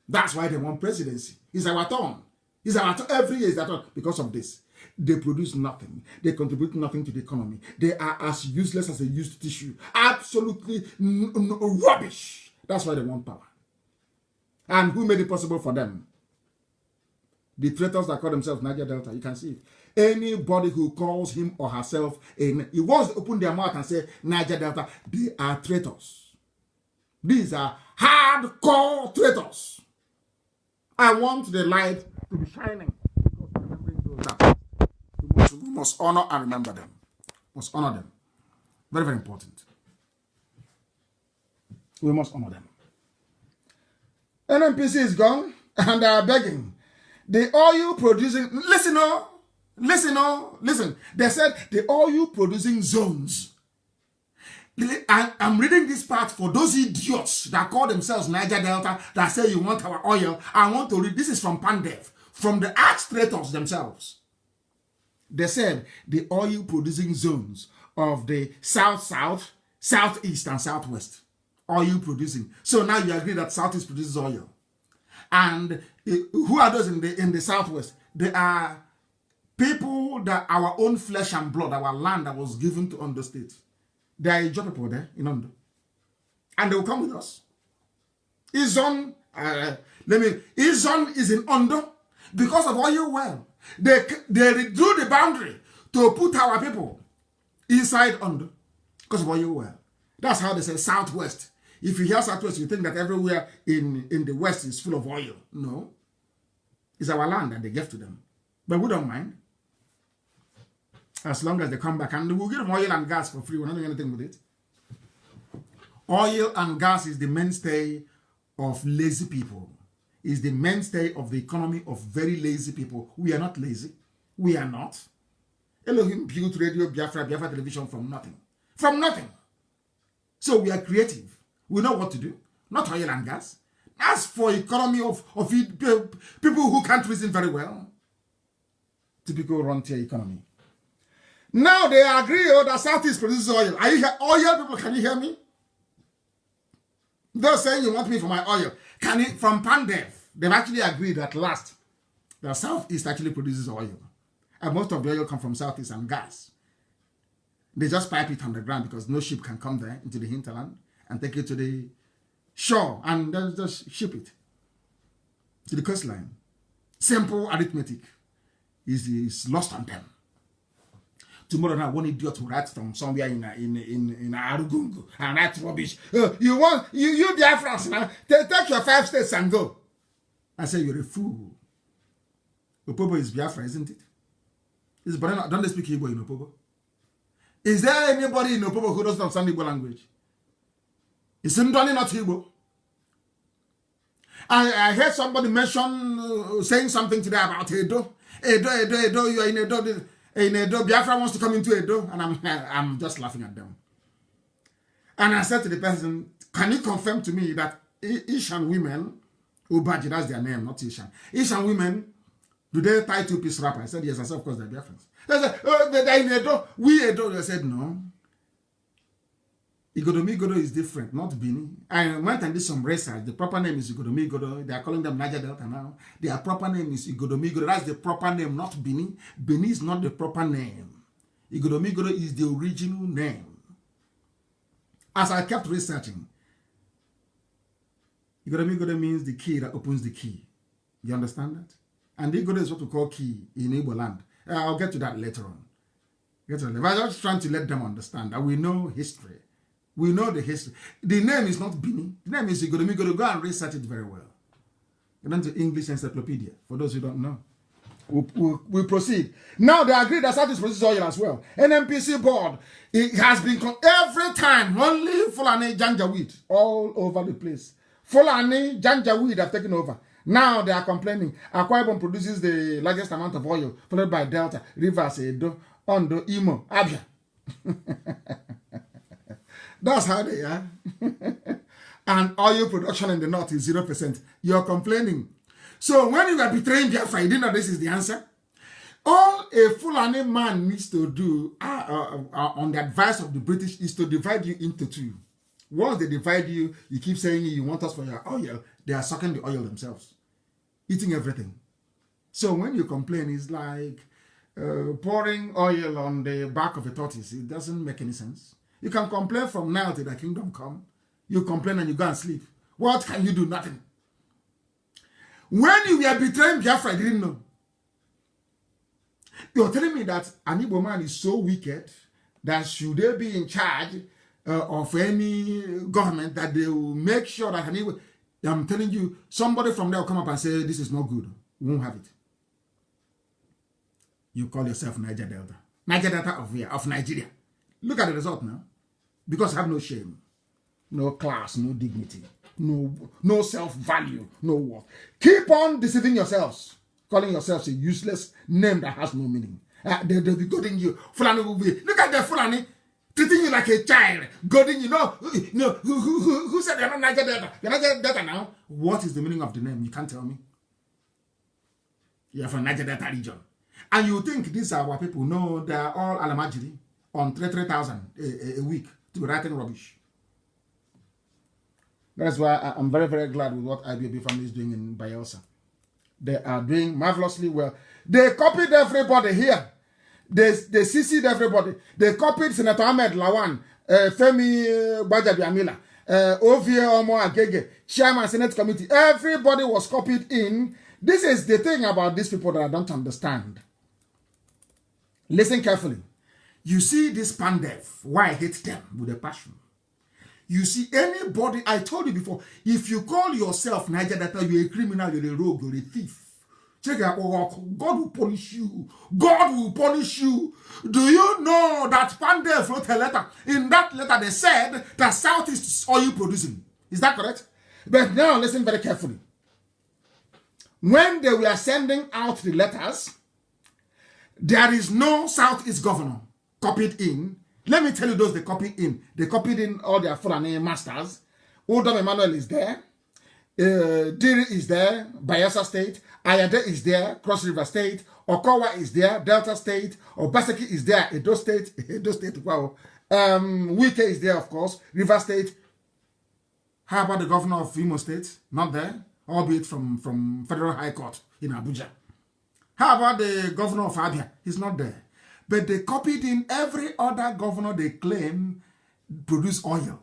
That's why they want presidency. It's our turn. It's our turn. Every year is our turn because of this. They produce nothing. They contribute nothing to the economy. They are as useless as a used tissue. Absolutely rubbish. That's why they want power. And who made it possible for them? The traitors that call themselves Niger Delta. You can see it. Anybody who calls him or herself, he wants to open their mouth and say Niger Delta, they are traitors. These are hardcore traitors. I want the light to be shining. We must honor and remember them. We must honor them. Very, very important. We must honor them. NNPC is gone and they are begging. The oil producing, listen. They said the oil producing zones. I'm reading this part for those idiots that call themselves Niger Delta that say you want our oil. I want to read, this is from Pandev, from the arch traitors themselves. They said the oil producing zones of the south, southeast, and southwest. Oil producing. So now you agree that southeast produces oil. And who are those in the southwest? They are people that our own flesh and blood, our land that was given to Ondo State. There are Ijaw people there in Ondo. And they will come with us. Izon is in Ondo because of oil well. They drew the boundary to put our people inside Ondo because of oil well. That's how they say southwest. If you hear southwest, you think that everywhere in the west is full of oil. No. It's our land that they gave to them. But we don't mind. As long as they come back. And we'll give them oil and gas for free. We're not doing anything with it. Oil and gas is the mainstay of lazy people. Is the mainstay of the economy of very lazy people. We are not lazy. We are not. Elohim built Radio Biafra television from nothing. From nothing. So we are creative. We know what to do. Not oil and gas. As for economy of people who can't reason very well. Typical run-tier economy. Now they agree that Southeast produces oil. Are you here? Oil people, can you hear me? They're saying you want me for my oil. From Pandev, they've actually agreed at last that Southeast actually produces oil. And most of the oil comes from Southeast and gas. They just pipe it underground because no ship can come there into the hinterland and take it to the shore and then just ship it to the coastline. Simple arithmetic is lost on them. Tomorrow now, one idiot will write from somewhere in Arugungu and write rubbish. You Biafrans now, take your 5 states and go. I say you're a fool. Opobo is Biafra, isn't it? Don't they speak Igbo in Opobo? Is there anybody in Opobo who doesn't understand Igbo language? Is Ndoni not Igbo? I heard somebody mention saying something today about Edo. Edo, you are in Edo. In Edo, Biafra wants to come into Edo, and I'm just laughing at them. And I said to the person, can you confirm to me that Ishan women, Ubaji, that's their name, not Ishan. Ishan women, do they tie 2-piece wrapper? I said, yes. I said, of course, they're Biafrans. They said, oh, they're in Edo. We Edo. I said, no. Igodomi is different, not Bini. I went and did some research. The proper name is Igodomi. They are calling them Niger Delta now. Their proper name is Igodomi. That's the proper name, not Bini. Bini is not the proper name. Igodomi is the original name. As I kept researching, Igodomi means the key that opens the key. You understand that? And Igodo is what we call key in Igbo land. I'll get to that later on. I'm just trying to let them understand that we know history. We know the history. The name is not Bini. The name is Igodomi. Go and research it very well. Get into English encyclopedia, for those who don't know. We'll proceed. Now they agree that Southeast produces oil as well. NNPC board, it has been, every time, only Fulani Janjaweed all over the place. Fulani Janjaweed have taken over. Now they are complaining. Akwa Ibom produces the largest amount of oil, followed by Delta, Rivers, Edo, Ondo, Imo, Abia. That's how they are. And oil production in the north is 0%. You're complaining. So when you are betraying Biafra, you didn't know this is the answer. All a Fulani man needs to do on the advice of the British is to divide you into two. Once they divide you, you keep saying you want us for your oil. They are sucking the oil themselves, eating everything. So when you complain, it's like pouring oil on the back of a tortoise. It doesn't make any sense. You can complain from now till the kingdom come. You complain and you go and sleep. What can you do? Nothing. When you were betraying Biafra, I didn't know. You're telling me that an Igbo man is so wicked that should they be in charge of any government that they will make sure that an Igbo... I'm telling you, somebody from there will come up and say, this is not good. We won't have it. You call yourself Niger Delta. Niger Delta of where? Of Nigeria. Look at the result now. Because you have no shame, no class, no dignity, no self-value, no worth. Keep on deceiving yourselves, calling yourselves a useless name that has no meaning. They'll be goading you. Fulani will be. Look at the Fulani treating you like a child, goading you. No, who said you're not Niger Delta? You're Niger Delta now. What is the meaning of the name? You can't tell me. You're from Niger Delta region. And you think these are our people? No, they are all Alamajiri on 3,000 a week to be writing rubbish. That's why I'm very, very glad with what IBB family is doing in Bayelsa. They are doing marvelously well. They copied everybody here. They CC'd everybody. They copied Senator Ahmed Lawan, Femi Bajabiamila, Ovie Omo Agege, Chairman Senate Committee. Everybody was copied in. This is the thing about these people that I don't understand. Listen carefully. You see this Pandev, why I hate them with a passion. You see anybody, I told you before, if you call yourself Niger Delta, you're a criminal, you're a rogue, you're a thief. Check out, God will punish you. God will punish you. Do you know that Pandev wrote a letter? In that letter, they said that South is oil producing. Is that correct? But now, listen very carefully. When they were sending out the letters, there is no Southeast governor copied in. Let me tell you those they copied in. They copied in all their Fulani masters. Udom Emmanuel is there. Diri is there. Bayelsa State. Ayade is there. Cross River State. Okowa is there. Delta State. Obaseki is there. Edo State. Edo State. Wow. Wike is there, of course. River State. How about the governor of Imo State? Not there. Albeit from Federal High Court in Abuja. How about the governor of Abia? He's not there. But they copied in every other governor they claim produce oil.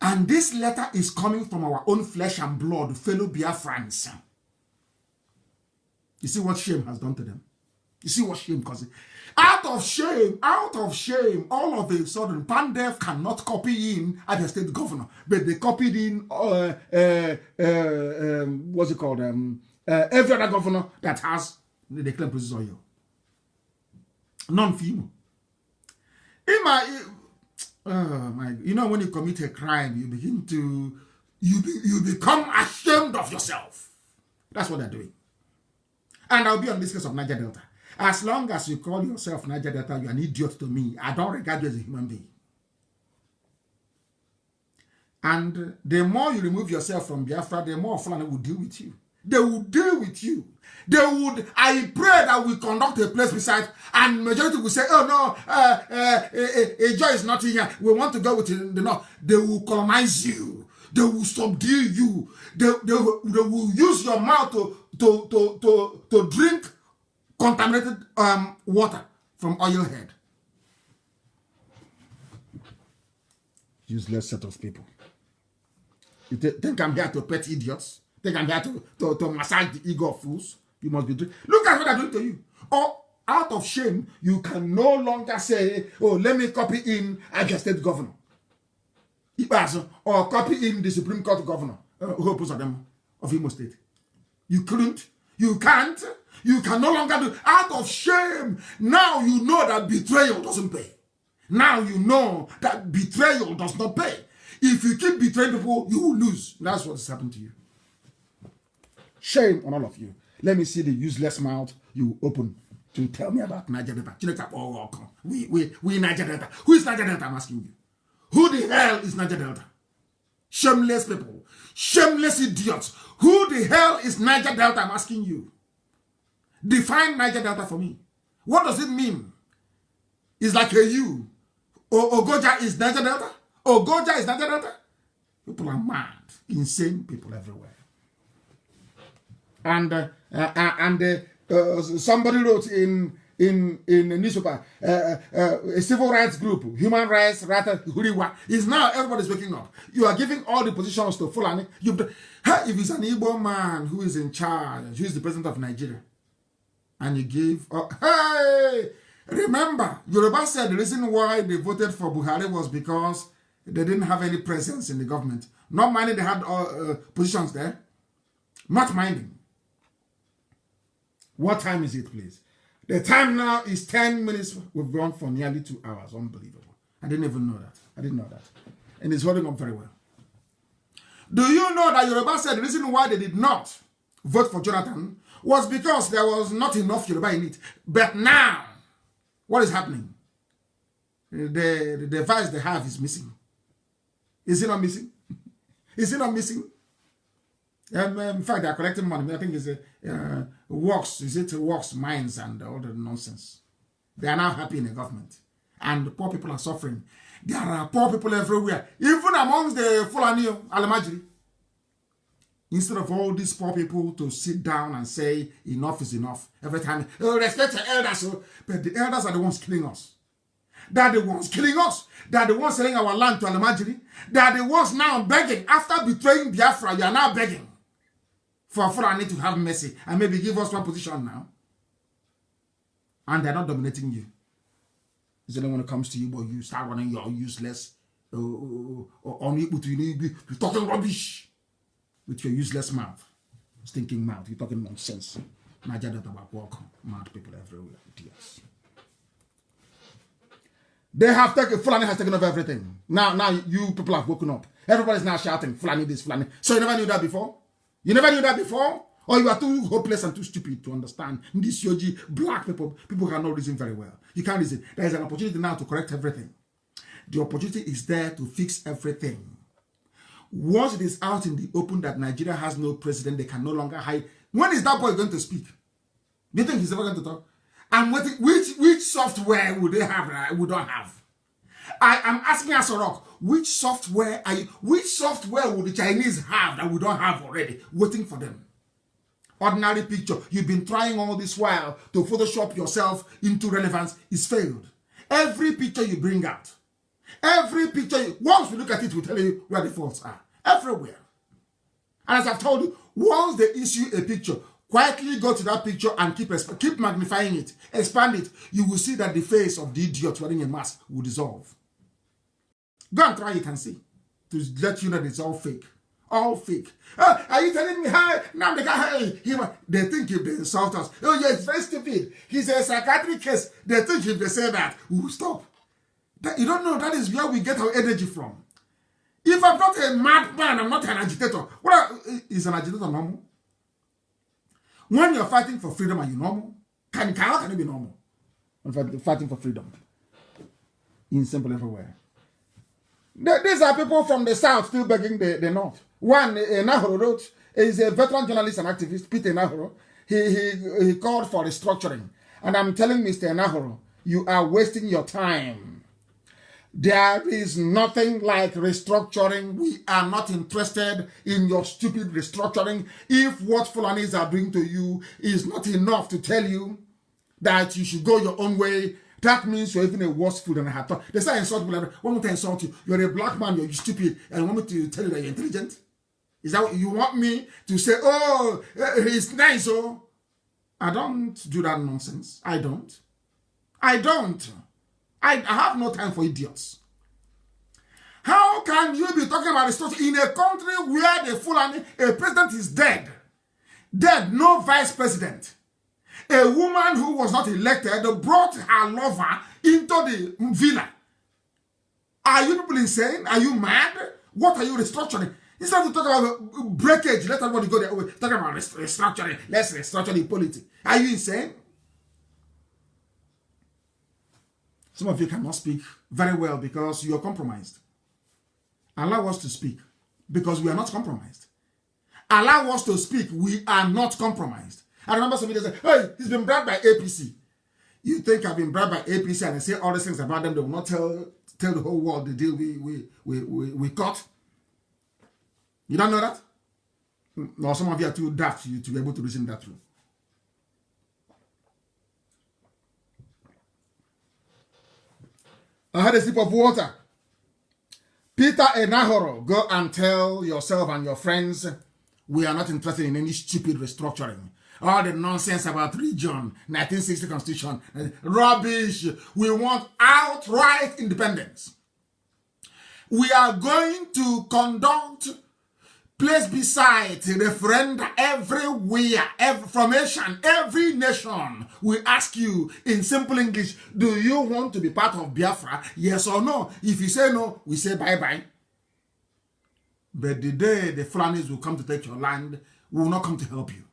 And this letter is coming from our own flesh and blood, fellow Biafrans. You see what shame has done to them? You see what shame causes? Out of shame, all of a sudden, Pandev cannot copy in Abia State governor. But they copied in, what's it called? Every other governor that has, they claim produce oil. Non-female. You know, when you commit a crime, you begin to, you become ashamed of yourself. That's what they're doing. And I'll be on this case of Niger Delta. As long as you call yourself Niger Delta, you're an idiot to me. I don't regard you as a human being. And the more you remove yourself from Biafra, the more Fulani will deal with you. They will deal with you. They would, I pray that we conduct a place beside, and majority will say, oh no, a joy is not in here. We want to go with the north. They will colonize you. They will subdue you. They will use your mouth to drink contaminated water from oil head. Useless set of people. You think I'm here to pet idiots? Think I'm here to massage the ego of fools? You must be doing. Look at what they're doing to you. Or out of shame, you can no longer say, oh, let me copy in Abia State governor. Or copy in the Supreme Court governor. Who opposed them of Imo State. You couldn't. You can't. You can no longer do. Out of shame. Now you know that betrayal doesn't pay. Now you know that betrayal does not pay. If you keep betraying people, you will lose. That's what has happened to you. Shame on all of you. Let me see the useless mouth you open to tell me about Niger Delta. We Niger Delta. Who is Niger Delta? I'm asking you. Who the hell is Niger Delta? Shameless people. shameless idiots. Who the hell is Niger Delta? I'm asking you. Define Niger Delta for me. What does it mean? It's like a U. Ogoja is Niger Delta? Ogoja is Niger Delta? People are mad. Insane people everywhere. And somebody wrote in a newspaper, a civil rights group, human rights, Huriwa, is now everybody's waking up. You are giving all the positions to Fulani. If it's an Igbo man who is in charge, who is the president of Nigeria, and you give, hey, remember, Yoruba said the reason why they voted for Buhari was because they didn't have any presence in the government. Not minding they had positions there. Not minding. What time is it, please? The time now is 10 minutes. We've gone for nearly 2 hours. Unbelievable. I didn't even know that. I didn't know that. And it's holding up very well. Do you know that Yoruba said the reason why they did not vote for Jonathan was because there was not enough Yoruba in it. But now, what is happening? The device they have is missing. Is it not missing? Is it not missing? In fact, they are collecting money. I think it's works. Is it works, mines, and all the nonsense? They are now happy in the government, and the poor people are suffering. There are poor people everywhere, even amongst the Fulani Alamajiri. Instead of all these poor people to sit down and say enough is enough every time, oh, respect the elders, but the elders are the ones killing us. They are the ones killing us. They are the ones selling our land to Alamajiri. They are the ones now begging. After betraying Biafra, you are now begging for Fulani to have mercy and maybe give us one position now. And they're not dominating you. Is then when it comes to you, but you start running your useless, unable to you're talking rubbish with your useless mouth, stinking mouth. You're talking nonsense. Niger Delta walk, mad people everywhere. Idiots. They have taken, Fulani has taken over everything. Now you people have woken up. Everybody's now shouting, Fulani this, Fulani. So you never knew that before? You never knew that before? Or you are too hopeless and too stupid to understand this Yogi, black people cannot reason very well. You can't reason. There is an opportunity now to correct everything. The opportunity is there to fix everything. Once it is out in the open that Nigeria has no president, they can no longer hide. When is that boy going to speak? Do you think he's ever going to talk? I'm waiting. Which software would they have that we don't have? I am asking Asorok, which software would the Chinese have that we don't have already, waiting for them? Ordinary picture. You've been trying all this while to Photoshop yourself into relevance. It's failed. Every picture you bring out, once we look at it, we tell you where the faults are. Everywhere. And as I've told you, once they issue a picture, quietly go to that picture and keep magnifying it, expand it. You will see that the face of the idiot wearing a mask will dissolve. Go and try it and see. To let you know that it's all fake. All fake. Are you telling me, hey, Nnamdi Kanu, hey, they think if they insult us, oh yeah, it's very stupid. He's a psychiatric case. They think if they say that, we will stop. You don't know that is where we get our energy from. If I'm not a madman, I'm not an agitator. Is an agitator normal? When you're fighting for freedom, are you normal? How can you be normal? Fighting for freedom. In simple everywhere. These are people from the south still begging the north. One, Nahoro wrote, is a veteran journalist and activist, Peter Nahoro. He called for restructuring. And I'm telling Mr. Nahoro, you are wasting your time. There is nothing like restructuring. We are not interested in your stupid restructuring. If what Fulanis are doing to you is not enough to tell you that you should go your own way, that means you're even a worse fool than I had thought. They say insult me. Want me to insult you? You're a black man, you're stupid, and want me to tell you that you're intelligent? Is that what you want me to say? Oh, he's nice, oh. I don't do that nonsense. I don't. I have no time for idiots. How can you be talking about restructuring in a country where the Fulani, a president is dead? Dead, no vice president. A woman who was not elected brought her lover into the villa. Are you people insane? Are you mad? What are you restructuring? Instead of talking about breakage, let everybody go there. Talking about restructuring. Let's restructure the polity. Are you insane? Some of you cannot speak very well because you are compromised. Allow us to speak. because we are not compromised. Allow us to speak. We are not compromised. I remember some people say, hey, he's been bribed by APC. You think I've been bribed by APC and I say all these things about them, they will not tell the whole world the deal we cut? You don't know that? No, some of you are too daft to be able to reason that through. I had a sip of water. Peter Enahoro, go and tell yourself and your friends we are not interested in any stupid restructuring. All the nonsense about region, 1960 constitution, rubbish. We want outright independence. We are going to conduct place beside referenda everywhere, from every nation. We ask you in simple English, do you want to be part of Biafra? Yes or no? If you say no, we say bye-bye. But the day the Fulanis will come to take your land, we will not come to help you.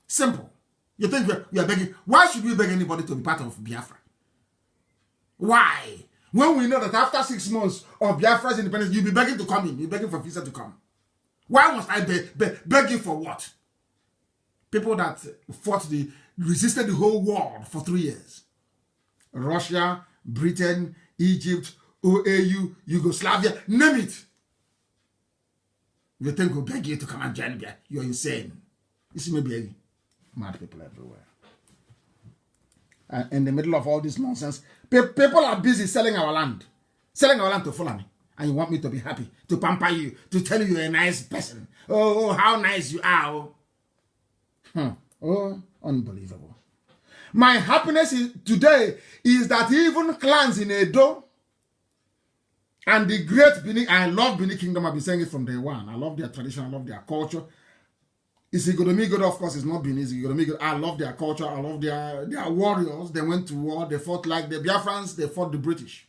Simple. You think we are begging? Why should we beg anybody to be part of Biafra? Why? When we know that after 6 months of Biafra's independence, you'll be begging to come in. You're begging for visa to come. Why must I beg you for what? People that resisted the whole world for 3 years. Russia, Britain, Egypt, OAU, Yugoslavia, name it. You think we'll beg you to come and join me? You're insane. You see me begging. Mad people everywhere. And in the middle of all this nonsense, people are busy selling our land. Selling our land to Fulani. And you want me to be happy, to pamper you, to tell you you're a nice person. Oh, how nice you are. Oh, unbelievable. My happiness today is that even clans in Edo and the great Benin, I love Benin Kingdom, I've been saying it from day one. I love their tradition, I love their culture. Isigodomigodo, of course, is not Benin. Isigodomigodo, I love their culture, I love their warriors. They went to war, they fought like the Biafrans, they fought the British.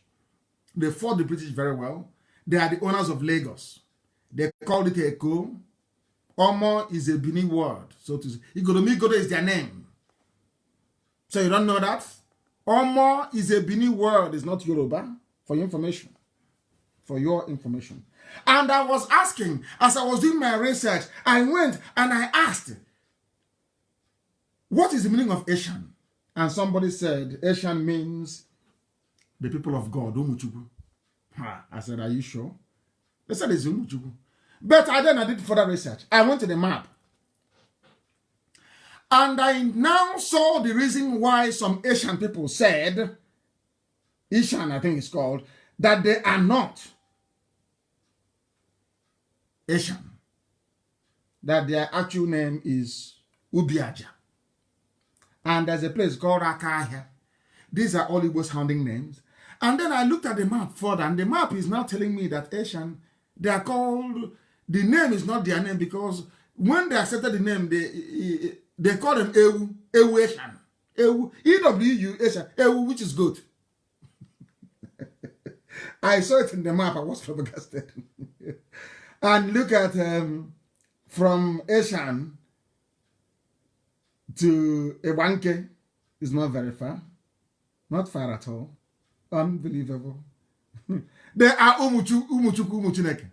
They fought the British very well. They are the owners of Lagos. They called it Eko. Omo is a Benin word. So to say, Igodomigodo is their name. So you don't know that? Omo is a Benin word. It's not Yoruba. For your information. For your information. And I was asking, as I was doing my research, I went and I asked, what is the meaning of Asian? And somebody said, Asian means the people of God, Umuchuku. I said, are you sure? They said it's Umuchuku. But I did further research. I went to the map. And I now saw the reason why some Asian people said, Ishan I think it's called, that they are not Asian. That their actual name is Ubiaja. And there's a place called Akahia. These are all Igbo sounding names. And then I looked at the map further, and the map is now telling me that Asian, they are called, the name is not their name, because when they accepted the name, they call them Ewu Asian. Ewu, E-W-U, Asian, Ewu, which is good. I saw it in the map, I was flabbergasted. And look at, from Asian to Ewanke is not very far. Not far at all. Unbelievable. They are Umuchuneke.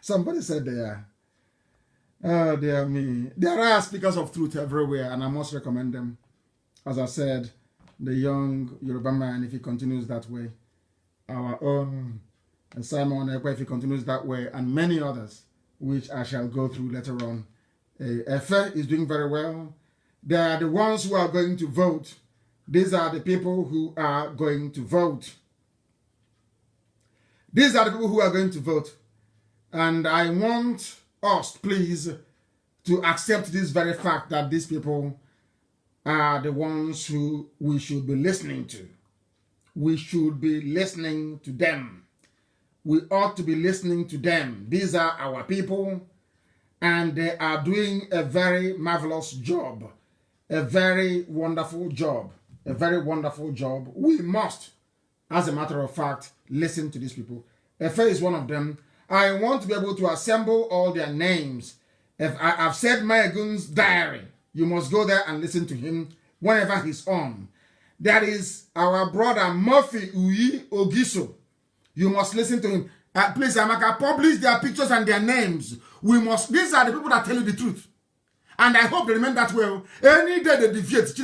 Somebody said they are. Oh, dear me. There are speakers of truth everywhere, and I must recommend them. As I said, the young Yoruba man, if he continues that way, our own Simon Ekwe, if he continues that way, and many others, which I shall go through later on. Efe is doing very well. They are the ones who are going to vote. These are the people who are going to vote. These are the people who are going to vote. And I want us, please, to accept this very fact that these people are the ones who we should be listening to. We should be listening to them. We ought to be listening to them. These are our people, and they are doing a very marvelous job, a very wonderful job. A very wonderful job. We must, as a matter of fact, listen to these people. Efe is one of them. I want to be able to assemble all their names. If I've said Mayagun's diary, you must go there and listen to him whenever he's on. That is our brother Murphy Uyi Ogiso. You must listen to him. Please, Amaka, publish their pictures and their names. These are the people that tell you the truth. And I hope they remember that well. Any day they deviate,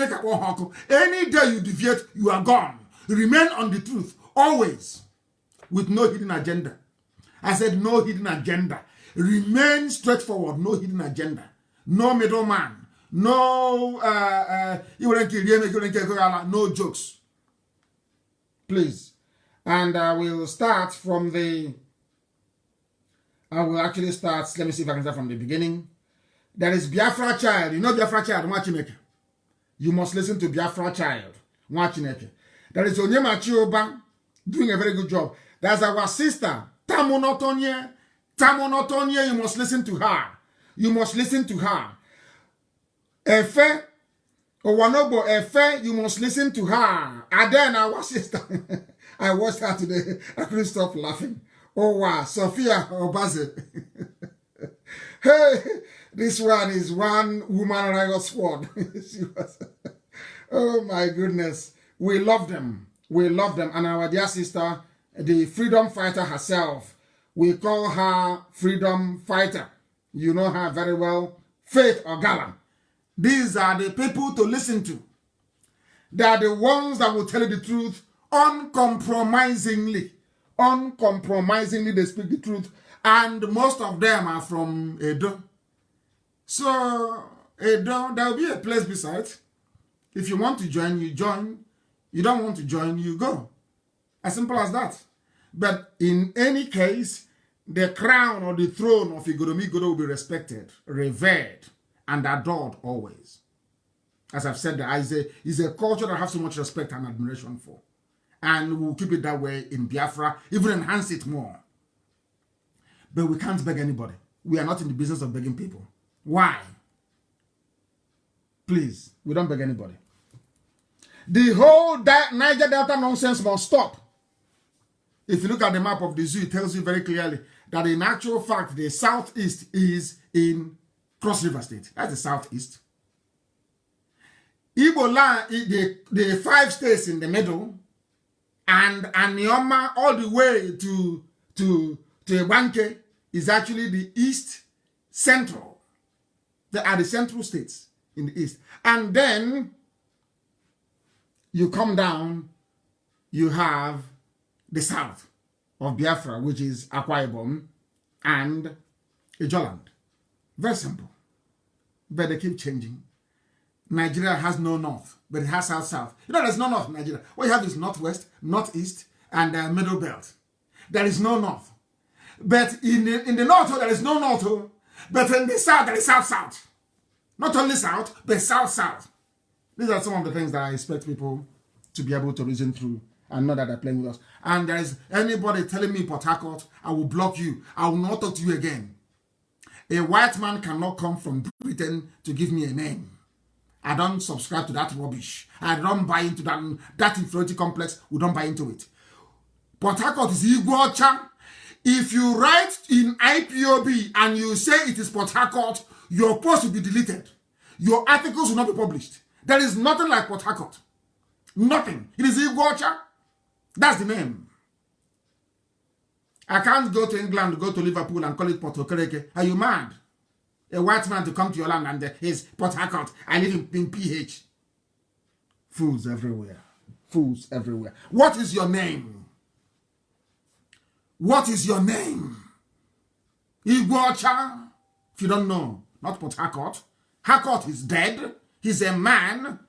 any day you deviate, you are gone. Remain on the truth, always, with no hidden agenda. I said no hidden agenda. Remain straightforward, no hidden agenda. No middleman. No, no jokes. Please. And I will start from I will actually start, let me see if I can start from the beginning. There is Biafra child. You know Biafra child, Mwachineke. You must listen to Biafra child, Mwachineke. There is Onyemachi Oba doing a very good job. There's our sister, Tamonotonye. Tamonotonye, you must listen to her. You must listen to her. Efe, Owanobo Efe, you must listen to her. And then our sister, I watched her today. I couldn't stop laughing. Oh wow, Sophia Obaze. Hey, this one is one woman riot squad. Oh my goodness. We love them. We love them. And our dear sister, the freedom fighter herself, we call her freedom fighter. You know her very well. Faith Ogala. These are the people to listen to. They are the ones that will tell you the truth uncompromisingly. Uncompromisingly, they speak the truth. And most of them are from Edo. So, Edo, there will be a place beside. If you want to join, you join. You don't want to join, you go. As simple as that. But in any case, the crown or the throne of Igoromigodo will be respected, revered, and adored always. As I've said, is a culture that I have so much respect and admiration for. And we'll keep it that way in Biafra, even enhance it more. But we can't beg anybody. We are not in the business of begging people. Why? Please, we don't beg anybody. The whole Niger Delta nonsense must stop. If you look at the map of the zoo, it tells you very clearly that in actual fact, the southeast is in Cross River State. That's the southeast. Igbo land, the 5 states in the middle, and Anioma all the way to Ebanke is actually the east central. They are the central states in the east. And then you come down, you have the south of Biafra, which is Akwa Ibom and Ijoland. Very simple. But they keep changing. Nigeria has no north, but it has south-south. You know, there's no north in Nigeria. What you have is northwest, northeast, and middle belt. There is no north. But in the north, there is no north. But in the south, there is south-south. Not only south, but south-south. These are some of the things that I expect people to be able to reason through and know that they're playing with us. And there is anybody telling me Port Harcourt, I will block you. I will not talk to you again. A white man cannot come from Britain to give me a name. I don't subscribe to that rubbish. I don't buy into that inferiority complex. We don't buy into it. Port Harcourt is Igwocha. If you write in IPOB and you say it is Port Harcourt, your post will be deleted. Your articles will not be published. There is nothing like Port Harcourt. Nothing. It is Igwocha. That's the name. I can't go to England, go to Liverpool and call it Port Okereke. Are you mad? A white man to come to your land and he's Port Harcourt. I live in PH. Fools everywhere. Fools everywhere. What is your name? What is your name? Igwocha? If you don't know, not Port Harcourt. Harcourt is dead. He's a man.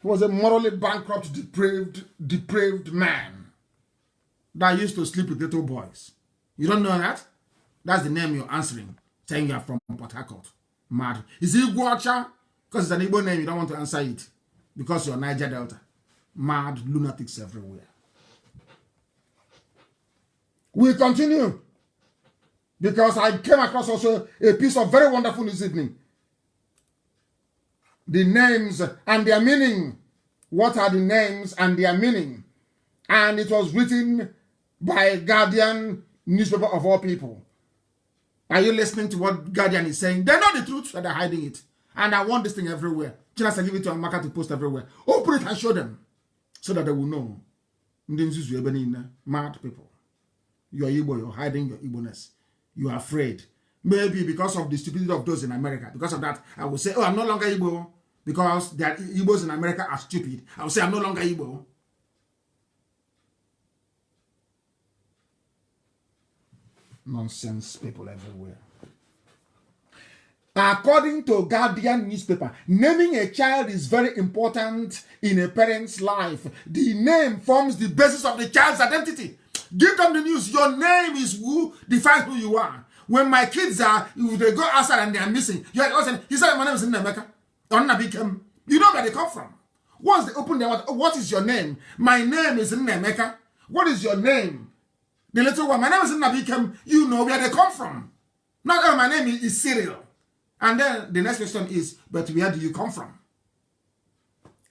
He was a morally bankrupt, depraved man that used to sleep with little boys. You don't know that? That's the name you're answering, saying you're from Port Harcourt. Mad. Is it Igwocha? Because it's an Igbo name, you don't want to answer it. Because you're Niger Delta. Mad lunatics everywhere. We continue. Because I came across also a piece of very wonderful this evening. The names and their meaning. What are the names and their meaning? And it was written by Guardian newspaper of all people. Are you listening to what Guardian is saying? They know the truth, but they're hiding it. And I want this thing everywhere. Just give it to Amaka to post everywhere. Open it and show them so that they will know. Mad people. You are Igbo, you're hiding your Igbo-ness. You are afraid. Maybe because of the stupidity of those in America. Because of that, I will say, oh, I'm no longer Igbo. Because the Igbos in America are stupid. I will say, I'm no longer Igbo. Nonsense people everywhere. According to Guardian newspaper, naming a child is very important in a parent's life. The name forms the basis of the child's identity. Give them the news. Your name is who defines who you are. When my kids are, if they go outside and they are missing, you're like, he said, my name is Nnamdi Kanu. You know where they come from. Once they open their mouth, what is your name? My name is Nnamdi. What is your name? The little one, my name is Nnamdi Kanu. You know where they come from. Not, oh, my name is Cyril. And then the next question is, but where do you come from?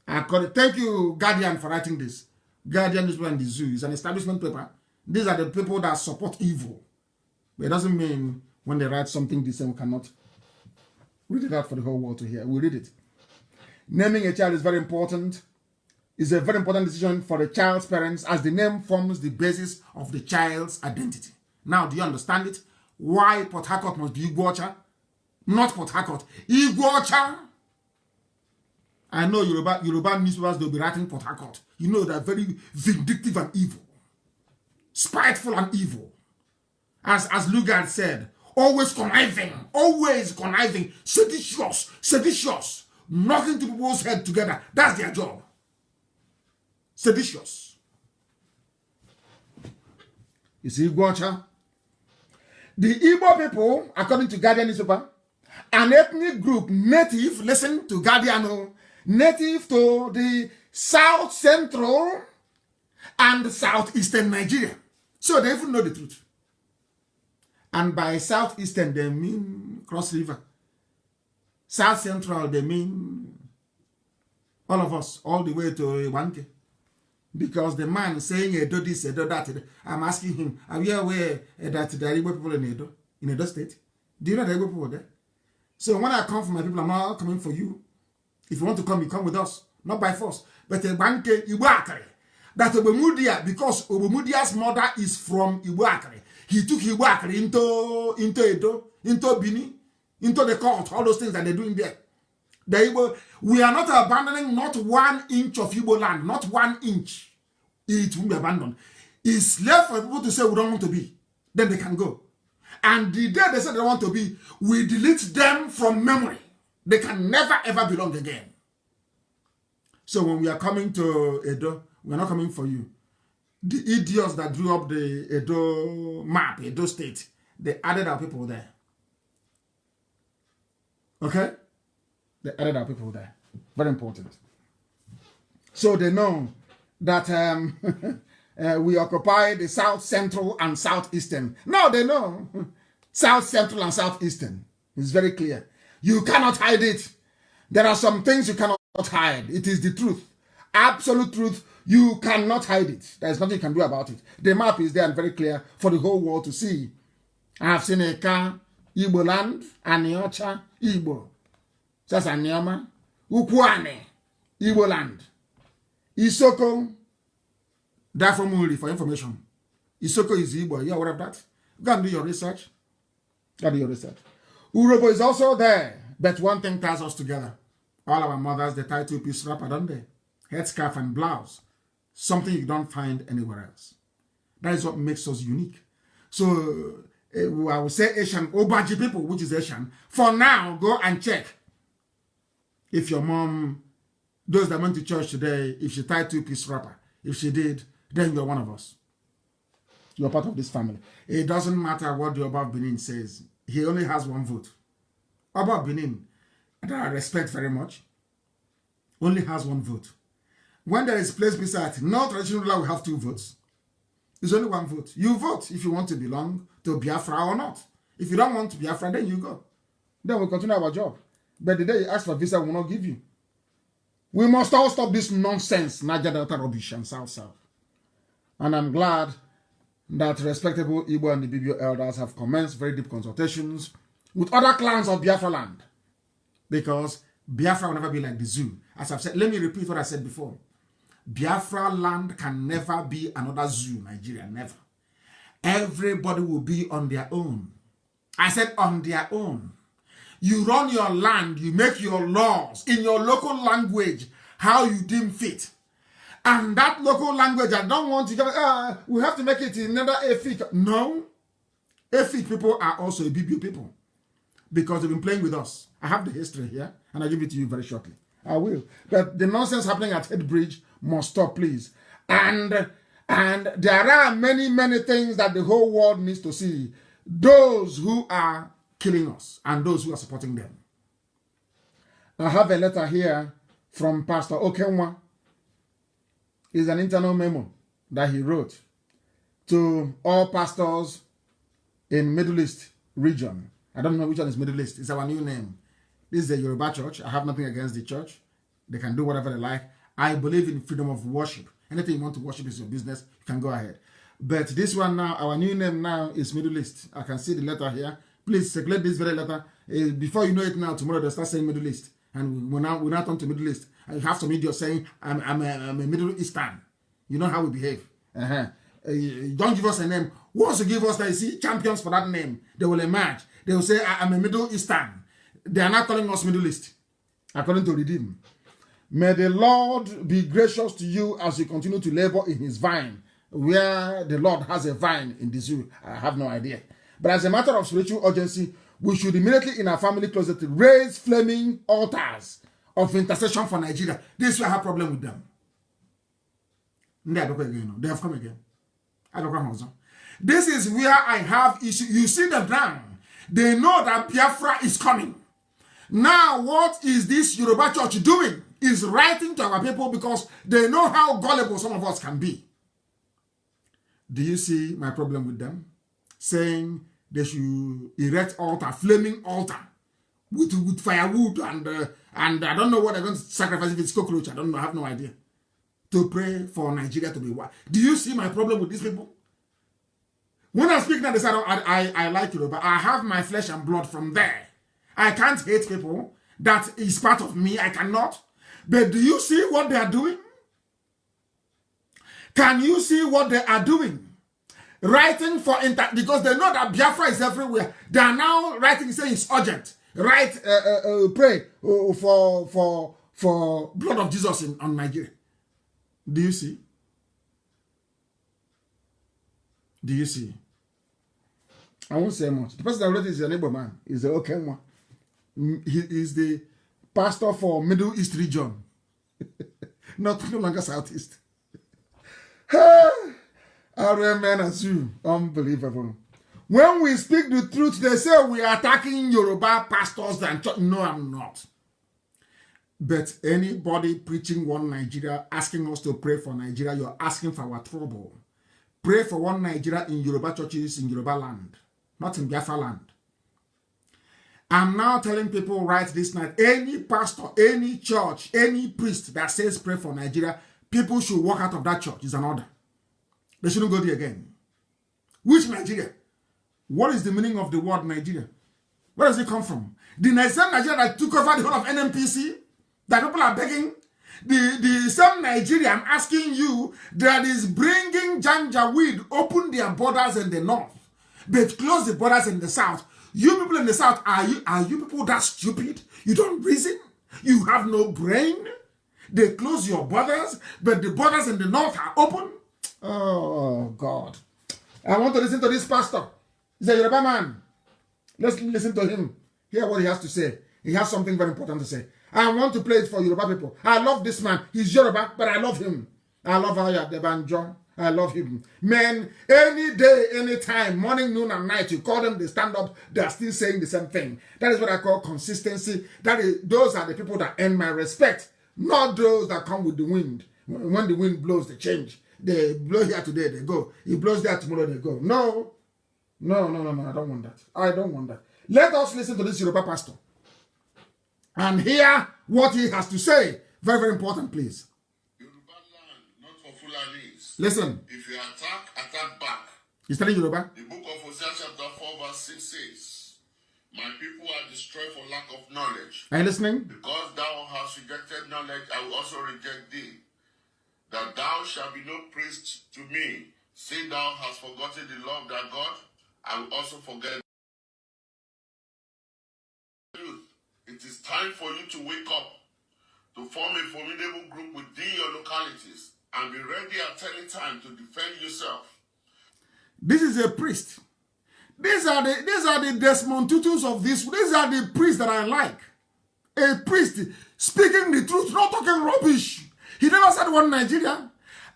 Thank you, Guardian, for writing this. Guardian newspaper and the Zoo is an establishment paper. These are the people that support evil. But it doesn't mean when they write something decent, we cannot read it out for the whole world to hear. We read it. Naming a child is very important. It's a very important decision for the child's parents as the name forms the basis of the child's identity. Now, do you understand it? Why Port Harcourt must be Igbocha? Not Port Harcourt. Igbocha. I know Yoruba newspapers, they'll be writing Port Harcourt. You know, they're very vindictive and evil. Spiteful and evil. As Lugard said, always conniving, seditious, knocking people's head together. That's their job. Seditious. You see, Igbocha? The Igbo people, according to Guardian newspaper, an ethnic group native, listen to Guardian, native to the South Central and Southeastern Nigeria. So they even know the truth. And by Southeastern, they mean Cross River. South Central, they mean all of us, all the way to Iwanke. Because the man saying Edo this, Edo that, I'm asking him, are you aware that there are Igbo people in Edo State? Do you know the Igbo people there? So when I come for my people, I'm not coming for you. If you want to come, you come with us. Not by force. But Iwanke, Iwakari. That Obemudia, because Obemudia's mother is from Iwakari. He took Iwakari into Edo, into Bini, into the court, all those things that they're doing there. We are not abandoning not 1 inch of Igbo land, not 1 inch. It will be abandoned. It's left for people to say we don't want to be. Then they can go. And the day they say they don't want to be, we delete them from memory. They can never ever belong again. So when we are coming to Edo, we're not coming for you. The idiots that drew up the Edo map, Edo State, they added our people there. Okay? They added our people there. Very important. So they know that we occupy the South Central and Southeastern. Now they know South Central and Southeastern. It's very clear. You cannot hide it. There are some things you cannot hide. It is the truth. Absolute truth. You cannot hide it. There is nothing you can do about it. The map is there and very clear for the whole world to see. I have seen a car, Igbo land, Aniocha, Igbo. That's Anioma, Ukwane, Igbo land. Isoko, that for information. Isoko is Igbo. You aware of that? Go and do your research. Go and do your research. Urobo is also there. But one thing ties us together. All our mothers, they tie 2-piece wrapper, don't they? Headscarf and blouse. Something you don't find anywhere else. That is what makes us unique. So, I will say Asian, Obaji people, which is Asian. For now, go and check. If your mom, those that went to church today, if she tied 2-piece wrapper, if she did, then you're one of us. You're part of this family. It doesn't matter what the Oba of Benin says. He only has 1 vote. Oba of Benin, that I respect very much, only has 1 vote. When there is place beside, no traditional ruler will have 2 votes. It's only 1 vote. You vote if you want to belong to Biafra or not. If you don't want to Biafra, then you go. Then we'll continue our job. But the day you ask for visa, we will not give you. We must all stop this nonsense, Niger Delta rubbish and South. And I'm glad that respectable Igbo and the BBO elders have commenced very deep consultations with other clans of Biafra land. Because Biafra will never be like the zoo. As I've said, let me repeat what I said before. Biafra land can never be another zoo, Nigeria, never. Everybody will be on their own. I said on their own. You run your land, you make your laws in your local language, how you deem fit. And that local language, I don't want to, we have to make it in another Efik. No. Efik people are also a BBO people because they've been playing with us. I have the history here, and I'll give it to you very shortly. I will. But the nonsense happening at Headbridge must stop, please. And there are many, many things that the whole world needs to see. Those who are killing us and those who are supporting them. I have a letter here from Pastor Okenwa. It's an internal memo that he wrote to all pastors in Middle East region. I don't know which one is Middle East. It's our new name. This is a Yoruba church. I have nothing against the church. They can do whatever they like. I believe in freedom of worship. Anything you want to worship is your business. You can go ahead. But this one now, our new name now is Middle East. I can see the letter here. Please circulate this very letter. Before you know it now, tomorrow they'll start saying Middle East. And we're now turn to Middle East. And you have some idiot saying, I'm a Middle Eastern. You know how we behave. Don't give us a name. Once you give us, they see champions for that name, they will emerge. They will say, I'm a Middle Eastern. They are not calling us Middle East, according to Redeem. May the Lord be gracious to you as you continue to labor in his vine. Where the Lord has a vine in the zoo, I have no idea. But as a matter of spiritual urgency, we should immediately in our family closet raise flaming altars of intercession for Nigeria. This is why I have a problem with them. They have come again. This is where I have issue. You see them now. They know that Biafra is coming. Now, what is this Yoruba church doing? Is writing to our people because they know how gullible some of us can be. Do you see my problem with them? Saying they should erect altar, flaming altar, with firewood and I don't know what they're going to sacrifice if it's cockroach. I don't know. I have no idea. To pray for Nigeria to be what? Do you see my problem with these people? When I speak now, they say I like Yoruba. I have my flesh and blood from there. I can't hate people. That is part of me. I cannot. But do you see what they are doing? Can you see what they are doing? Writing for because they know that Biafra is everywhere. They are now writing saying it's urgent. Write, pray for blood of Jesus on Nigeria. Do you see? Do you see? I won't say much. The person that wrote it is a neighbor man. He's the okay one. He is the pastor for Middle East region. No longer Southeast. RMN as you. Unbelievable. When we speak the truth, they say we are attacking Yoruba pastors and church. No, I'm not. But anybody preaching one Nigeria, asking us to pray for Nigeria, you're asking for our trouble. Pray for one Nigeria in Yoruba churches in Yoruba land, not in Biafra land. I'm now telling people right this night, any pastor, any church, any priest that says pray for Nigeria, people should walk out of that church. It's an order. They shouldn't go there again. Which Nigeria? What is the meaning of the word Nigeria? Where does it come from? The same Nigeria that took over the whole of NMPC, that people are begging, the same Nigeria, I'm asking you, that is bringing Janjaweed, open their borders in the north, but close the borders in the south. You people in the south, are you people that stupid? You don't reason? You have no brain? They close your borders, but the borders in the north are open? Oh, God. I want to listen to this pastor. He's a Yoruba man. Let's listen to him. Hear what he has to say. He has something very important to say. I want to play it for Yoruba people. I love this man. He's Yoruba, but I love him. I love Aya Debanjo. I love him. Men, any day, any time, morning, noon, and night, you call them, they stand up, they are still saying the same thing. That is what I call consistency. Those are the people that earn my respect, not those that come with the wind. When the wind blows, they change. They blow here today, they go. He blows there tomorrow, they go. No. I don't want that. I don't want that. Let us listen to this Yoruba pastor and hear what he has to say. Very, very important, please. Yoruba land, not for Fulanis. Listen. If you attack back. He's telling Yoruba. The book of Hosea chapter 4 verse 6 says, my people are destroyed for lack of knowledge. Are you listening? Because thou hast rejected knowledge, I will also reject thee. that thou shalt be no priest to me, seeing thou hast forgotten the law of thy God, I will also forget youth. It is time for you to wake up, to form a formidable group within your localities, and be ready at any time to defend yourself. This is a priest. These are the Desmond Tutus of this. These are the priests that I like. A priest speaking the truth, not talking rubbish. He never said one Nigeria.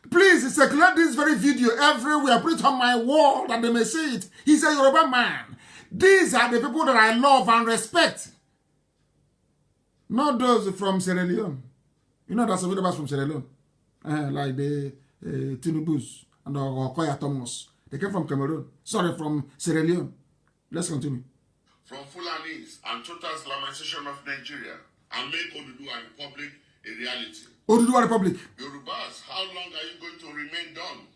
Please circulate this very video everywhere. Put it on my wall that they may see it. He's a Yoruba man. These are the people that I love and respect. Not those from Sierra Leone. You know, that's the Yorubas from Sierra Leone. Like the Tinubus and the Okoya Thomas. They came from Cameroon. Sorry, from Sierra Leone. Let's continue. From Fulanis and total Islamization of Nigeria, and make Oduduwa Republic a reality. Oduduwa Republic. Yorubas, how long are you going to remain dumb?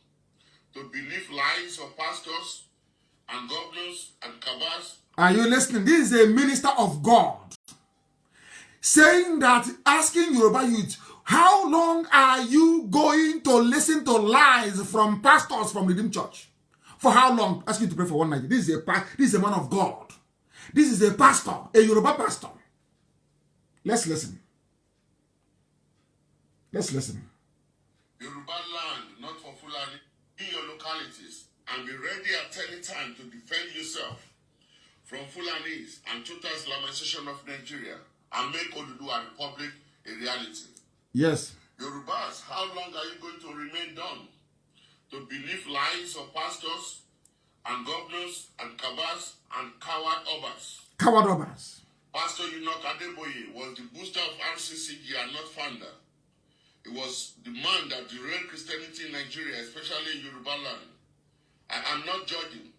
To believe lies of pastors and governors and cabals? Are you listening? This is a minister of God saying that, asking Yoruba youth, how long are you going to listen to lies from pastors from Redeemed Church? For how long? Ask you to pray for one night. This is a man of God. This is a pastor, a Yoruba pastor. Let's listen. Let's listen. Yoruba land, not for Fulani, in your localities, and be ready at any time to defend yourself from Fulanis and total Islamization of Nigeria, and make Oduduwa Republic a reality. Yes. Yorubas, how long are you going to remain dumb? To believe lies of pastors and governors and cabals and coward obas. Coward obas. Pastor Enoch Adeboye was the booster of RCCG and not founder. It was the man that derailed Christianity in Nigeria, especially in Yoruba land. I am not judging,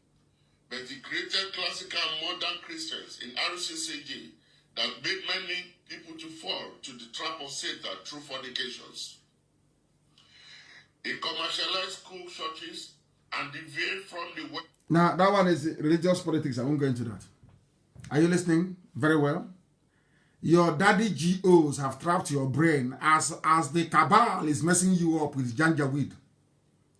but he created classical and modern Christians in RCCG that made many people to fall to the trap of Satan through fornications. He commercialized school churches and deviated from the way. Now, that one is religious politics. I won't go into that. Are you listening very well? Your daddy GOs have trapped your brain as the cabal is messing you up with janjaweed.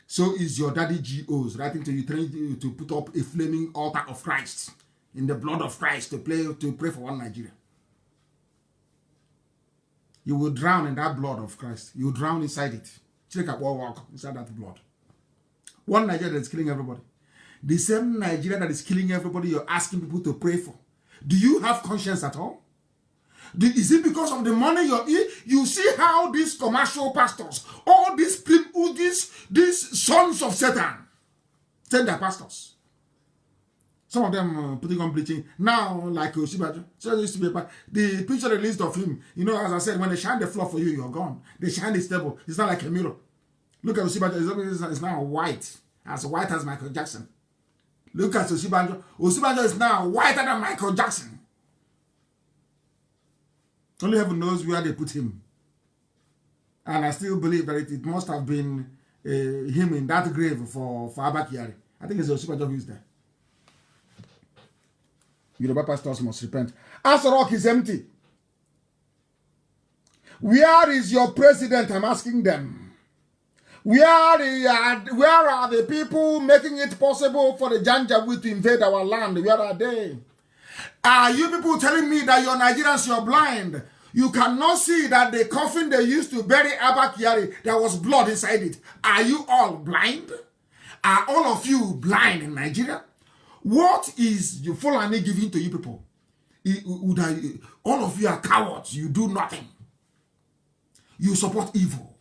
So is your daddy GOs writing to you, trying to put up a flaming altar of Christ in the blood of Christ to pray for one Nigeria. You will drown in that blood of Christ. You will drown inside it. Check out walk inside that blood. One Nigeria that is killing everybody. The same Nigeria that is killing everybody you're asking people to pray for. Do you have conscience at all? Is it because of the money you see how these commercial pastors, all these sons of Satan, send their pastors? Some of them putting on bleaching. Now, like Oshibajo, so used to be the picture released of him. You know, as I said, when they shine the floor for you, you're gone. They shine the table. It's not like a mirror. Look at Oshibajo. It's now white as Michael Jackson. Look at Oshibajo. Oshibajo is now whiter than Michael Jackson. Only heaven knows where they put him. And I still believe that it must have been him in that grave for Abba Kyari. I think it's Oshibajo who is there. Yoruba pastors must repent. Aso Rock is empty. Where is your president? I'm asking them. Where are the people making it possible for the Janjaweed to invade our land? Where are they? Are you people telling me that you're Nigerians, you're blind? You cannot see that the coffin they used to bury Abba Kyari, there was blood inside it. Are you all blind? Are all of you blind in Nigeria? What is the Fulani giving to you people? All of you are cowards. You do nothing. You support evil.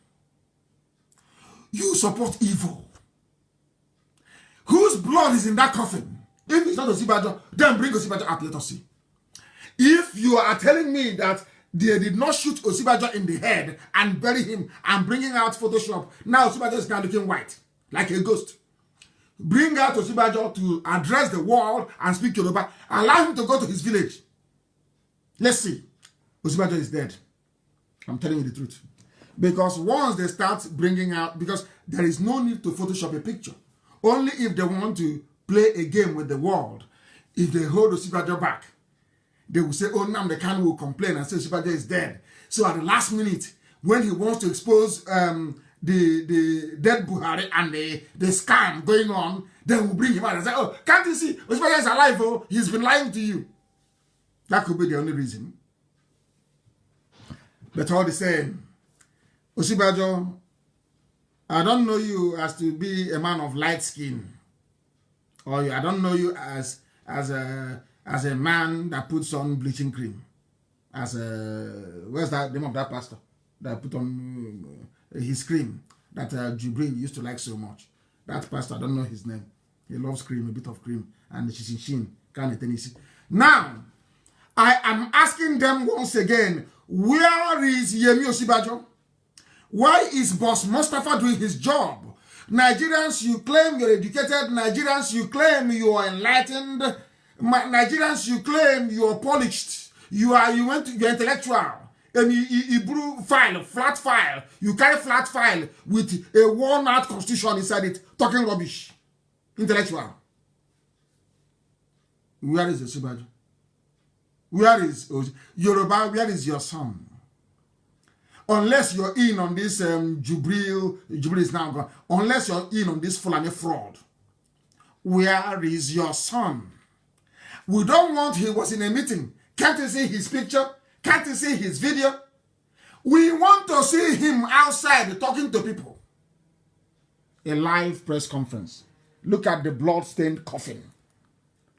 You support evil. Whose blood is in that coffin? If it's not Osibajo, then bring Osibajo out. Let us see. If you are telling me that they did not shoot Osibajo in the head and bury him and bringing out Photoshop, now Osibajo is now looking white, like a ghost. Bring out Osibajo to address the world and speak Yoruba. Allow him to go to his village. Let's see. Osibajo is dead. I'm telling you the truth. Because once they start bringing out, because there is no need to Photoshop a picture. Only if they want to play a game with the world. If they hold Osibajo back, they will say, oh, Nnamdi Kanu will complain and say Osibajo is dead. So at the last minute, when he wants to expose the dead Buhari and the scam going on, then we'll bring him out and say, oh, can't you see? Osibajo is alive, oh, he's been lying to you. That could be the only reason. But all the same, Osibajo, I don't know you as to be a man of light skin. Or I don't know you as a man that puts on bleaching cream. Where's that name of that pastor that put on his cream that Jubril used to like so much? That pastor, I don't know his name. He loves cream, a bit of cream, and shin, Tennessee. Now, I am asking them once again, where is Yemi Osibajo? Why is Boss Mustafa doing his job? Nigerians, you claim you're educated. Nigerians, you claim you are enlightened. Nigerians, you claim you're polished. You're intellectual. And you brew flat file. You carry flat file with a worn-out constitution inside it, talking rubbish. Intellectual. Where is Osibajo? Where is Yoruba? Where is your son? Unless you're in on this Jubril is now gone. Unless you're in on this Fulani fraud. Where is your son? We don't want he was in a meeting. Can't you see his picture? Can't you see his video? We want to see him outside talking to people. A live press conference. Look at the blood-stained coffin.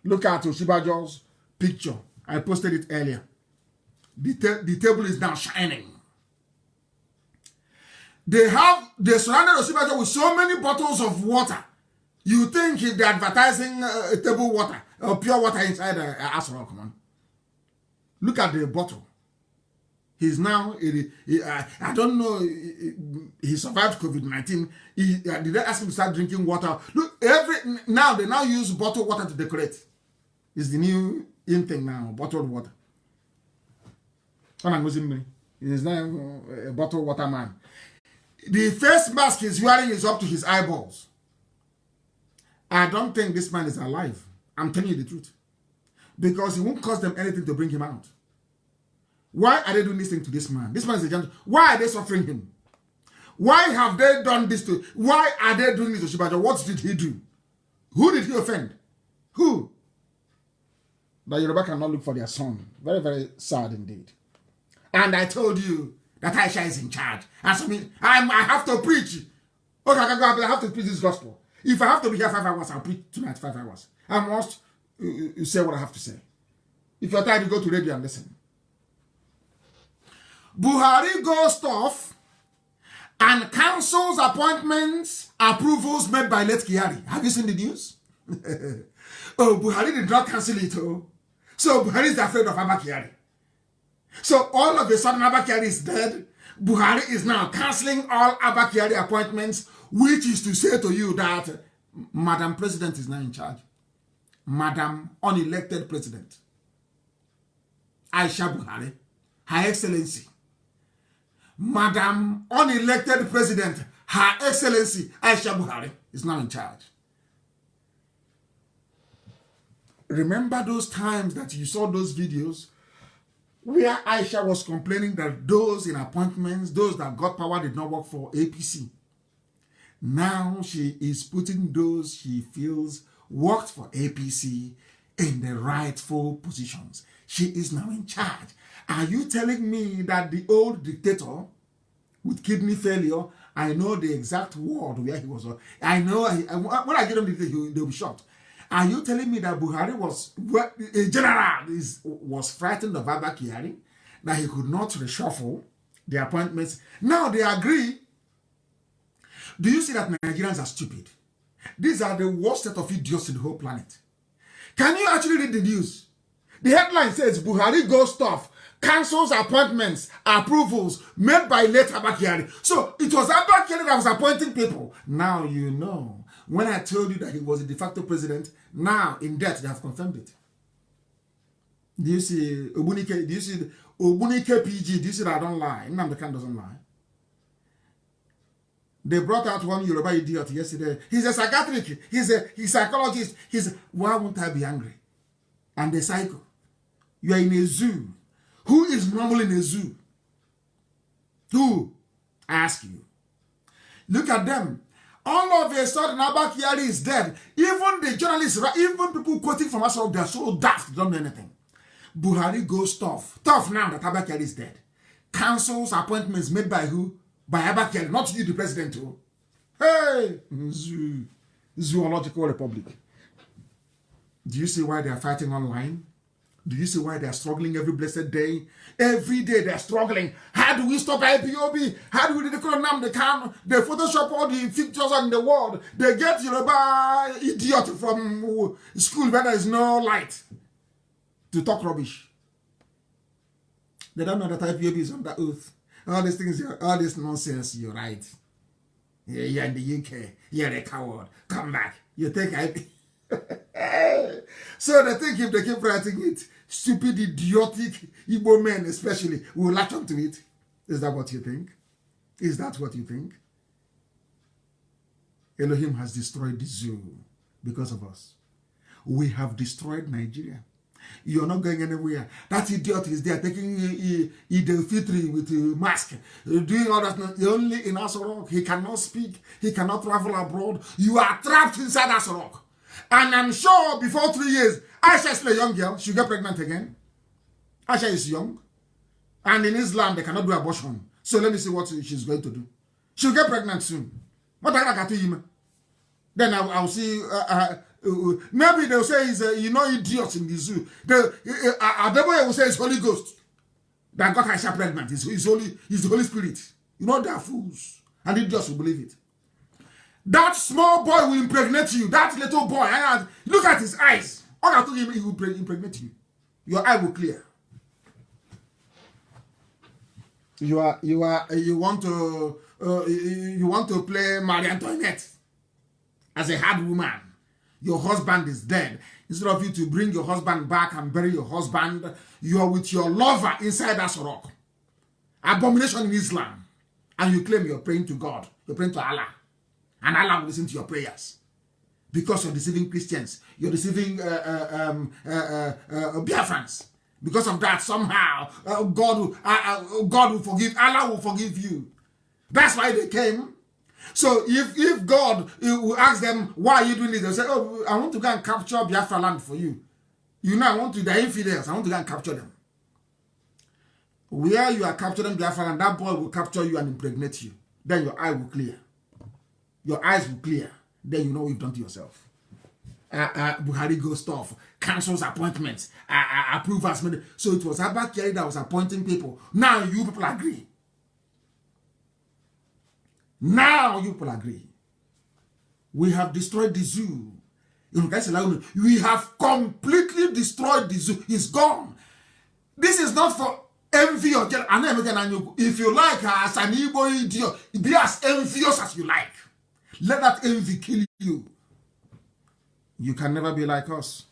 Look at Osibajo's picture. I posted it earlier. The table is now shining. They surrounded Osibajo with so many bottles of water. You think if they're advertising table water or pure water inside Asoro, come on. Look at the bottle. He's now, I don't know, he survived COVID-19. Did they ask him to start drinking water? Look, now they now use bottled water to decorate. It's the new in thing now, bottled water. He's now a bottled water man. The face mask he's wearing is up to his eyeballs. I don't think this man is alive. I'm telling you the truth. Because it won't cost them anything to bring him out. Why are they doing this thing to this man? This man is a gentleman. Why are they suffering him? Why have they done this to? Why are they doing this to Osibajo? What did he do? Who did he offend? Who? That Yoruba cannot look for their son. Very, very sad indeed. And I told you that Aisha is in charge. And so I have to preach. Okay, I have to preach this gospel. If I have to be here 5 hours, I'll preach tonight 5 hours. I must say what I have to say. If you're tired, you go to radio and listen. Buhari goes off and cancels appointments, approvals made by Let Kyari. Have you seen the news? Oh, Buhari did not cancel it. Oh. So Buhari is afraid of Abba Kyari. So all of a sudden Abba Kyari is dead. Buhari is now cancelling all Abba Kyari appointments, which is to say to you that Madam President is now in charge. Madam unelected President. Aisha Buhari, Her Excellency. Madam unelected President, Her Excellency Aisha Buhari is now in charge. Remember those times that you saw those videos where Aisha was complaining that those in appointments, those that got power did not work for APC. Now she is putting those she feels worked for APC in the rightful positions. She is now in charge. Are you telling me that the old dictator with kidney failure, I know the exact word where he was. I know, when I get him, they'll be shocked. Are you telling me that Buhari was, a general was frightened of Abba Kyari, that he could not reshuffle the appointments? Now they agree. Do you see that Nigerians are stupid? These are the worst set of idiots in the whole planet. Can you actually read the news? The headline says Buhari goes off, cancels appointments, approvals made by late Abba Kyari. So it was Abba Kyari that was appointing people. Now you know. When I told you that he was the de facto president, now in death they have confirmed it. Do you see Obunike? Do you see Obunike PG? Do you see that I don't lie? Nnamdi Kanu doesn't lie. They brought out one Yoruba idiot yesterday. He's a psychiatric. He's a psychologist. Why won't I be angry? And the psycho. You are in a zoo. Who is normal in a zoo? Who? I ask you. Look at them. All of a sudden, Abba Kyari is dead. Even the journalists, even people quoting from us, they are so daft, they don't know anything. Buhari goes tough. Tough now that Abba Kyari is dead. Cancels appointments made by who? By Abba Kyari, not you, the president. Too. Hey! Zoological Republic. Do you see why they are fighting online? Do you see why they are struggling every blessed day? Every day they are struggling. How do we stop IPOB? How do we ridicule Nnamdi Kanu? They Photoshop all the pictures in the world. They get Yoruba idiot from school where there is no light to talk rubbish. They don't know that IPOB is under oath. All these things, all this nonsense, you're right. You're in the UK. You're a coward. Come back. You take IP. So they think if they keep writing it, stupid, idiotic Igbo men especially will latch onto it. Is that what you think? Is that what you think? Elohim has destroyed the zoo because of us. We have destroyed Nigeria. You're not going anywhere. That idiot is there taking Eid Fitri with a mask, doing all that. Only in Asorok. He cannot speak. He cannot travel abroad. You are trapped inside Asorok. And I'm sure before 3 years, Aisha is a young girl. She'll get pregnant again. Aisha is young. And in Islam, they cannot do abortion. So let me see what she's going to do. She'll get pregnant soon. What I got to him? Then I'll see. Maybe they'll say he's idiots in the zoo. Adeboye will say it's Holy Ghost that got Aisha pregnant. He's the Holy Spirit. You know they are fools. And idiots will believe it. That small boy will impregnate you. That little boy. Look at his eyes. All I told him, he will impregnate you. Your eye will clear. You want to play Marie Antoinette as a hard woman. Your husband is dead. Instead of you to bring your husband back and bury your husband, you are with your lover inside Asorok. Abomination in Islam. And you claim you're praying to God. You're praying to Allah. And Allah will listen to your prayers. Because you're deceiving Christians. You're deceiving Biafrans. Because of that, somehow, God will forgive. Allah will forgive you. That's why they came. So if God will ask them, why are you doing this? They'll say, oh, I want to go and capture Biafra land for you. You know, they're infidels. I want to go and capture them. Where you are capturing Biafra land, that boy will capture you and impregnate you. Then your eye will clear. Your eyes will clear. Then you know what you've done to yourself. Buhari goes off, cancels appointments, approves. So it was Abba Kyari that was appointing people. Now you people agree. Now you people agree. We have destroyed the zoo. We have completely destroyed the zoo. It's gone. This is not for envy or jealousy. If you like as an Igbo idiot, be as envious as you like. Let that envy kill you. You can never be like us.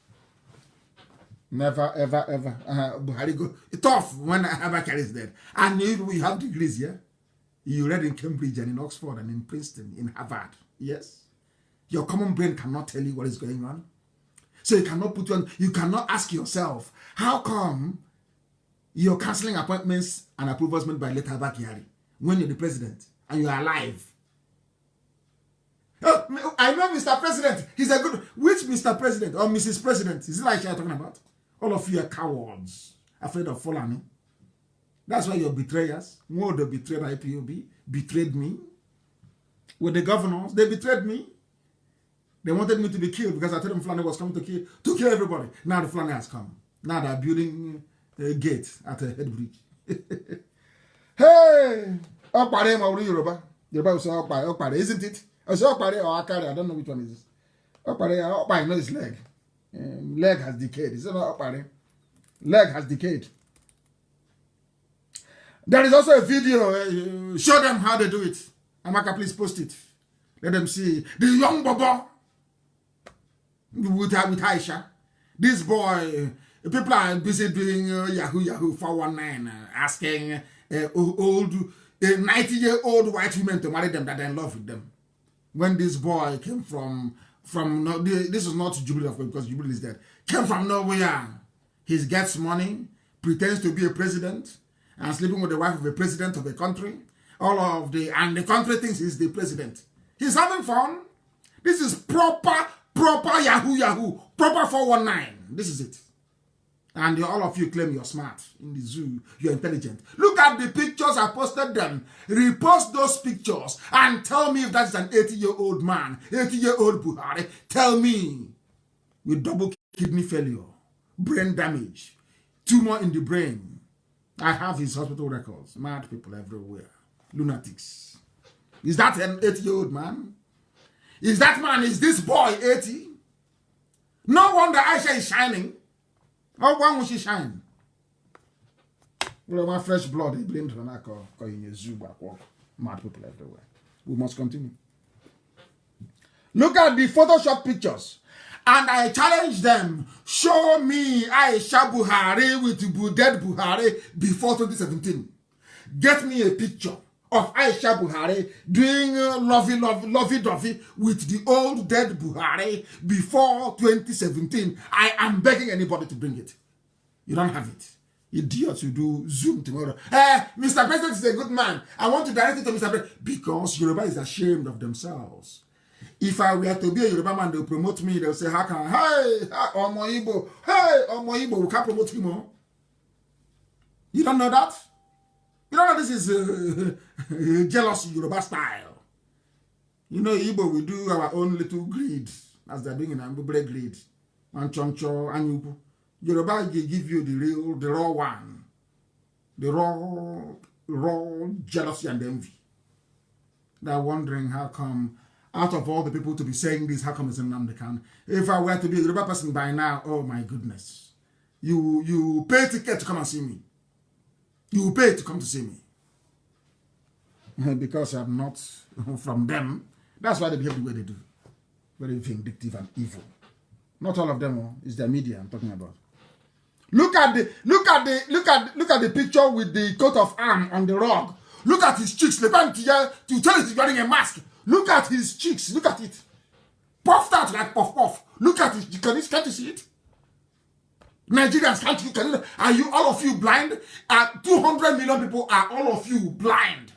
Never, ever, ever. Buhari go tough when Abba Kyari is dead. And we have degrees, yeah? You read in Cambridge and in Oxford and in Princeton, in Harvard. Yes? Your common brain cannot tell you what is going on. So you cannot you cannot ask yourself, how come you're cancelling appointments and approvals made by late Abba Kyari when you're the president and you're alive? Oh, I know Mr. President. He's a good... Which Mr. President or Mrs. President? Is it like you're talking about? All of you are cowards, afraid of falling. That's why you're betrayers. More they betrayed IPOB, betrayed me. With the governors, they betrayed me. They wanted me to be killed because I told them Fulani was coming to kill everybody. Now the Fulani has come. Now they're building a gate at a head bridge. Hey! Okpare ma uri Yoruba. Yoruba will say Okpare, isn't it? I say Okpare or Akari, I don't know which one is this. Okpare, I know his leg. Leg has decayed. Is it not Okpare? Leg has decayed. There is also a video. Show them how they do it. Amaka, please post it. Let them see. The young Bobo with Aisha. This boy, people are busy doing Yahoo 419, asking old 90-year-old white women to marry them, that they're in love with them. When this boy came from this is not Jubilee, of course, because Jubilee is dead. Came from nowhere. He gets money, pretends to be a president, and sleeping with the wife of a president of a country, and the country thinks he's the president. He's having fun. This is proper Yahoo, proper 419. This is it. And all of you claim you're smart in the zoo, you're intelligent. Look at the pictures, I posted them. Repost those pictures and tell me if that's an 80-year-old man, 80-year-old Buhari. Tell me, with double kidney failure, brain damage, tumor in the brain. I have his hospital records. Mad people everywhere. Lunatics. Is that an 80-year-old man? Is this boy 80? No wonder Aisha is shining. How when will she shine? Well, my fresh blood, they blamed her now in a zoo back walk. Mad people everywhere. We must continue. Look at the Photoshop pictures. And I challenge them. Show me Aisha Buhari with dead Buhari before 2017. Get me a picture of Aisha Buhari doing lovey-dovey with the old dead Buhari before 2017. I am begging anybody to bring it. You don't have it. Idiots, you do Zoom tomorrow. Mr. President is a good man. I want to direct it to Mr. President. Because Yoruba is ashamed of themselves. If I were to be a Yoruba man, they'll promote me. They'll say, how can, hey, Omo Igbo, we can't promote him more. You don't know that? You don't know this is jealous Yoruba style. You know, Igbo, we do our own little greed, as they're doing in Ambubre greed. And Choncho, and Yubu. Yoruba give you the raw one. The raw jealousy and envy. They're wondering how come, out of all the people to be saying this, how come it's Nnamdi Kanu? If I were to be a Yoruba person by now, oh my goodness. You pay ticket to come and see me. You pay to come to see me. Because I'm not from them. That's why they behave the way they do. Very vindictive and evil. Not all of them, it's the media I'm talking about. Look at the picture with the coat of arms on the rug. Look at his cheeks. To tell you he's wearing a mask. Look at his cheeks. Look at it. Puffed out like puff. Look at it. Can't you see it? Nigerians, are you all of you blind? 200 million people, are all of you blind?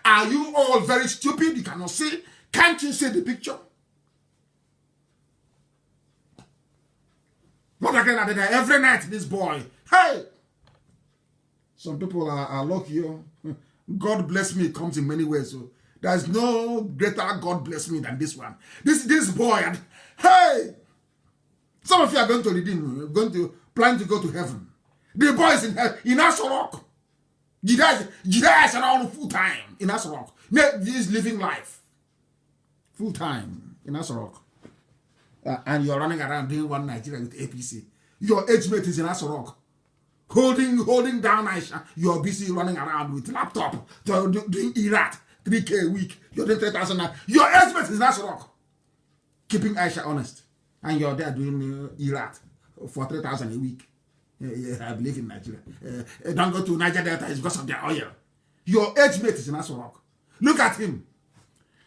Are you all very stupid? You cannot see? Can't you see the picture? Not again at the every night, this boy. Hey! Some people are lucky. God bless me comes in many ways. So there's no greater God bless me than this one. This boy. And, hey! Some of you are going to redeem, going to plan to go to heaven. The boy is in Asorok. Jidai is around full time in Asorok. He is living life. Full time in Asorok. And you're running around doing one Nigeria with APC. Your age mate is in Asorok. Holding down Aisha. You're busy running around with laptop. Doing Iraq. 3K a week. You're doing 3,000. Your age mate is in Asorok. Keeping Aisha honest. And you're there doing Iraq for 3,000 a week. I believe in Nigeria. Don't go to Niger Delta, it's because of their oil. Your age mate is in Asorok. Look at him.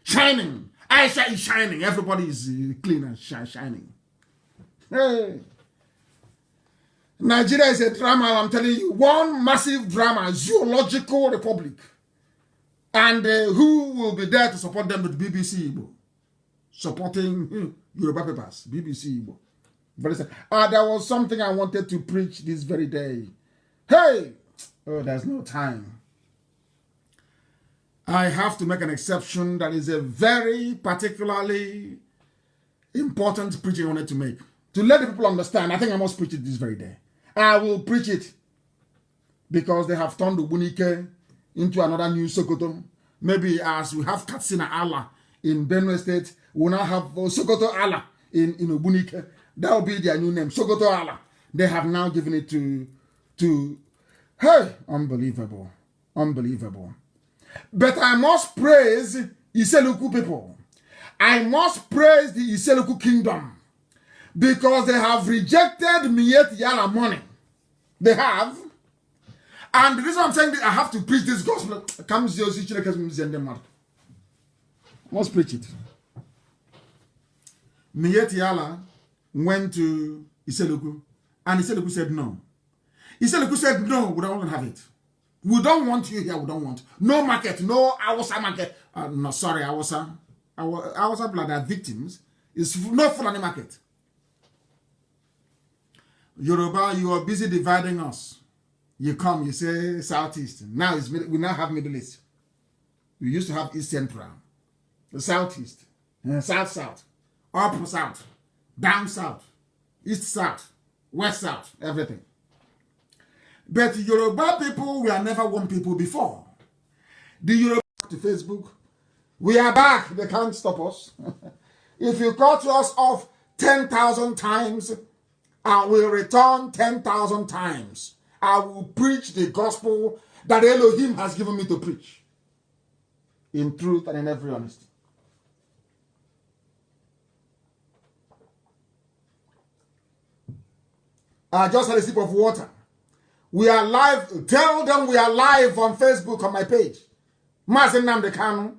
Shining. Aisha is shining. Everybody is clean and shining. Hey. Nigeria is a drama, I'm telling you. One massive drama, zoological republic. And who will be there to support them with BBC Igbo? Supporting Yoruba papers, BBC Igbo. There was something I wanted to preach this very day. Hey! Oh, there's no time. I have to make an exception. That is a very particularly important preaching I wanted to make. To let the people understand, I think I must preach it this very day. I will preach it because they have turned Ubunike into another new Sokoto. Maybe as we have Katsina Allah in Benue State, we'll now have Sokoto Allah in Ubunike. That will be their new name, Sokoto Allah. They have now given it to hey, unbelievable. But I must praise Iseluku people. I must praise the Iseluku kingdom because they have rejected Miet Yala money. They have. And the reason I'm saying that I have to preach this gospel. I must preach it. Miet Yala went to Iseluku and Iseluku said no. Iseluku said no, we don't want to have it. We don't want you here. We don't want. No market. No Hausa market. No, sorry, Hausa. Hausa blood are victims. It's no Fulani market. Yoruba, you are busy dividing us. You come, you say Southeast. Now we now have Middle East. We used to have East Central, the Southeast, South, up South, down South, East South, West South, everything. But Yoruba people were never one people before. The Yoruba to Facebook, we are back. They can't stop us. If you cut us off 10,000 times, I will return 10,000 times. I will preach the gospel that Elohim has given me to preach. In truth and in every honesty. I just had a sip of water. We are live. Tell them we are live on Facebook on my page. Nnamdi Kanu.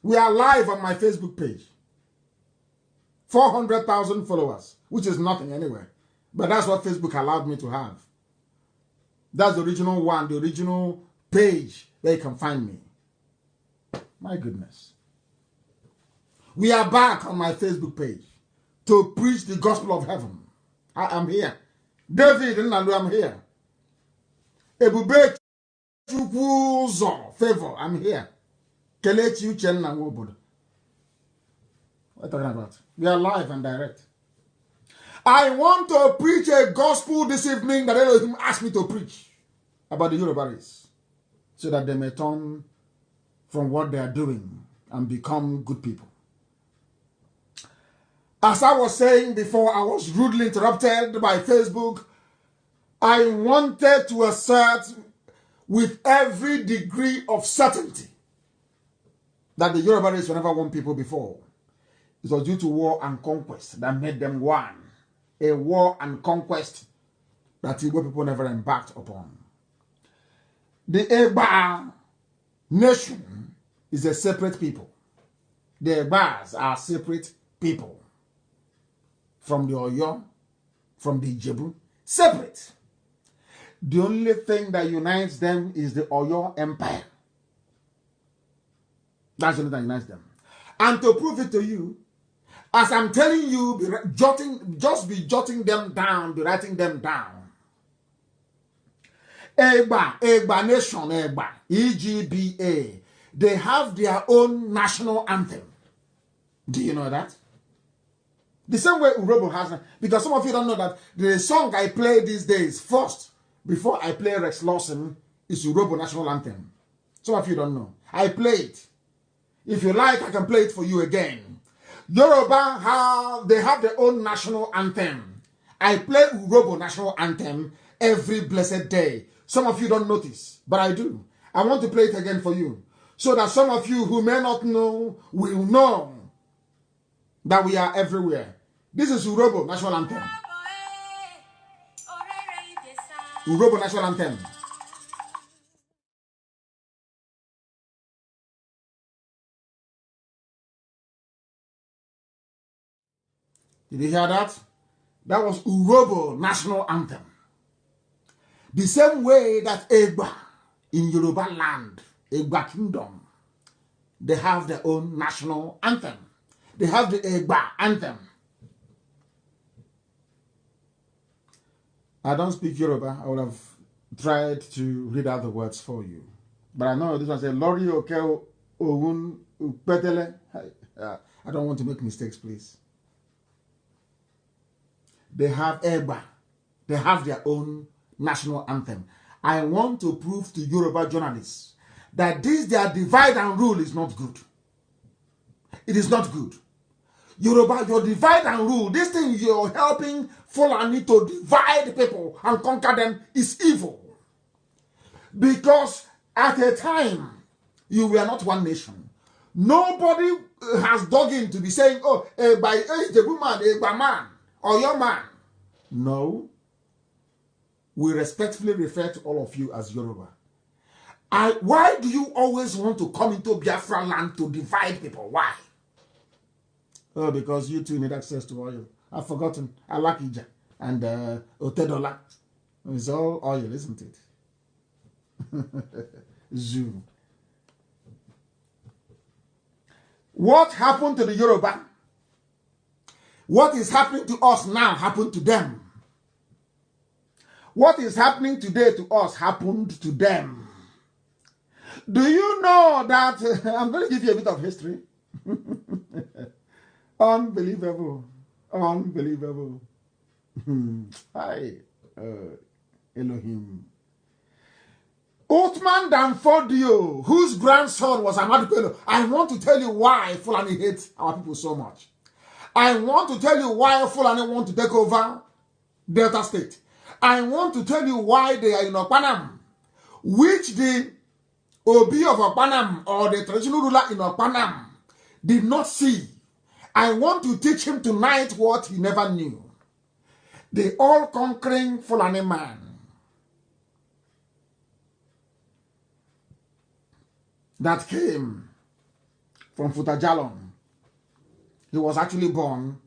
We are live on my Facebook page. 400,000 followers, which is nothing anyway. But that's what Facebook allowed me to have. That's the original one, the original page where you can find me. My goodness. We are back on my Facebook page to preach the gospel of heaven. I am here. David Nnamdi, I'm here. Ebube Chukwuzo, favor, I'm here. Kelechi Uchenna Nwobodo. What are you talking about? We are live and direct. I want to preach a gospel this evening that Elohim asked me to preach about the Yoruba race, so that they may turn from what they are doing and become good people. As I was saying before, I was rudely interrupted by Facebook. I wanted to assert with every degree of certainty that the Yoruba race were never one people before. It was due to war and conquest that made them one. A war and conquest that Igbo people never embarked upon. The Egba nation is a separate people. The Egbas are separate people. From the Oyo, from the Ijebu, separate. The only thing that unites them is the Oyo Empire. That's the only thing that unites them. And to prove it to you, as I'm telling you, just be jotting them down, be writing them down. Egba Nation, Egba, EGBA, they have their own national anthem. Do you know that? The same way Urobo has, because some of you don't know that the song I play these days first, before I play Rex Lawson, is Urobo national anthem. Some of you don't know. I play it. If you like, I can play it for you again. Yoruba they have their own national anthem. I play Urobo national anthem every blessed day. Some of you don't notice, but I do. I want to play it again for you, so that some of you who may not know will know that we are everywhere. This is Urobo national anthem. Urobo national anthem. Did you hear that? That was Urobo national anthem. The same way that Egba in Yoruba land, Egba kingdom, they have their own national anthem. They have the Egba anthem. I don't speak Yoruba. I would have tried to read out the words for you. But I know this one says, Lori Oke Ogun Upetele. I don't want to make mistakes, please. They have Egba. They have their own national anthem. I want to prove to Yoruba journalists that this their divide and rule is not good. It is not good. Yoruba, your divide and rule, this thing you're helping Fulani to divide people and conquer them is evil. Because at a time, you were not one nation. Nobody has dug in to be saying, oh, by the woman, by man, or your man. No. We respectfully refer to all of you as Yoruba. Why do you always want to come into Biafra land to divide people? Why? Oh, because you two need access to oil. I've forgotten. Alakija and Otedola. It's all oil, isn't it? Zoo. What happened to the Yoruba? What is happening to us now happened to them. What is happening today to us happened to them. Do you know that? I'm going to give you a bit of history. Unbelievable. Unbelievable. Hi, Elohim. Othman Danfodio, whose grandson was Nnamdi Kanu. I want to tell you why Fulani hates our people so much. I want to tell you why Fulani want to take over Delta State. I want to tell you why they are in Okpanam, which the Obi of Okpanam or the traditional ruler in Okpanam did not see. I want to teach him tonight what he never knew. The all-conquering Fulani man that came from Futajalon. He was actually born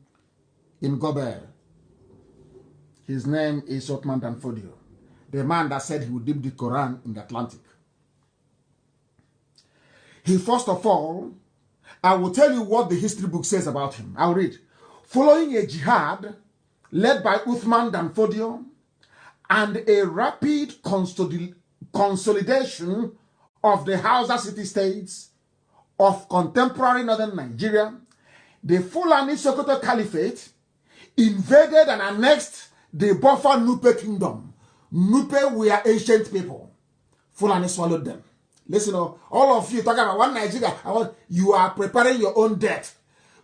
in Gober. His name is Othman Danfodio, the man that said he would dip the Quran in the Atlantic. He, first of all, I will tell you what the history book says about him. I'll read. Following a jihad led by Othman Danfodio and a rapid consolidation of the Hausa city-states of contemporary northern Nigeria, the Fulani Sokoto Caliphate invaded and annexed the Buffer Nupe kingdom. Nupe were ancient people. Fulani swallowed them. Listen, all of you talking about one Nigeria, you are preparing your own death.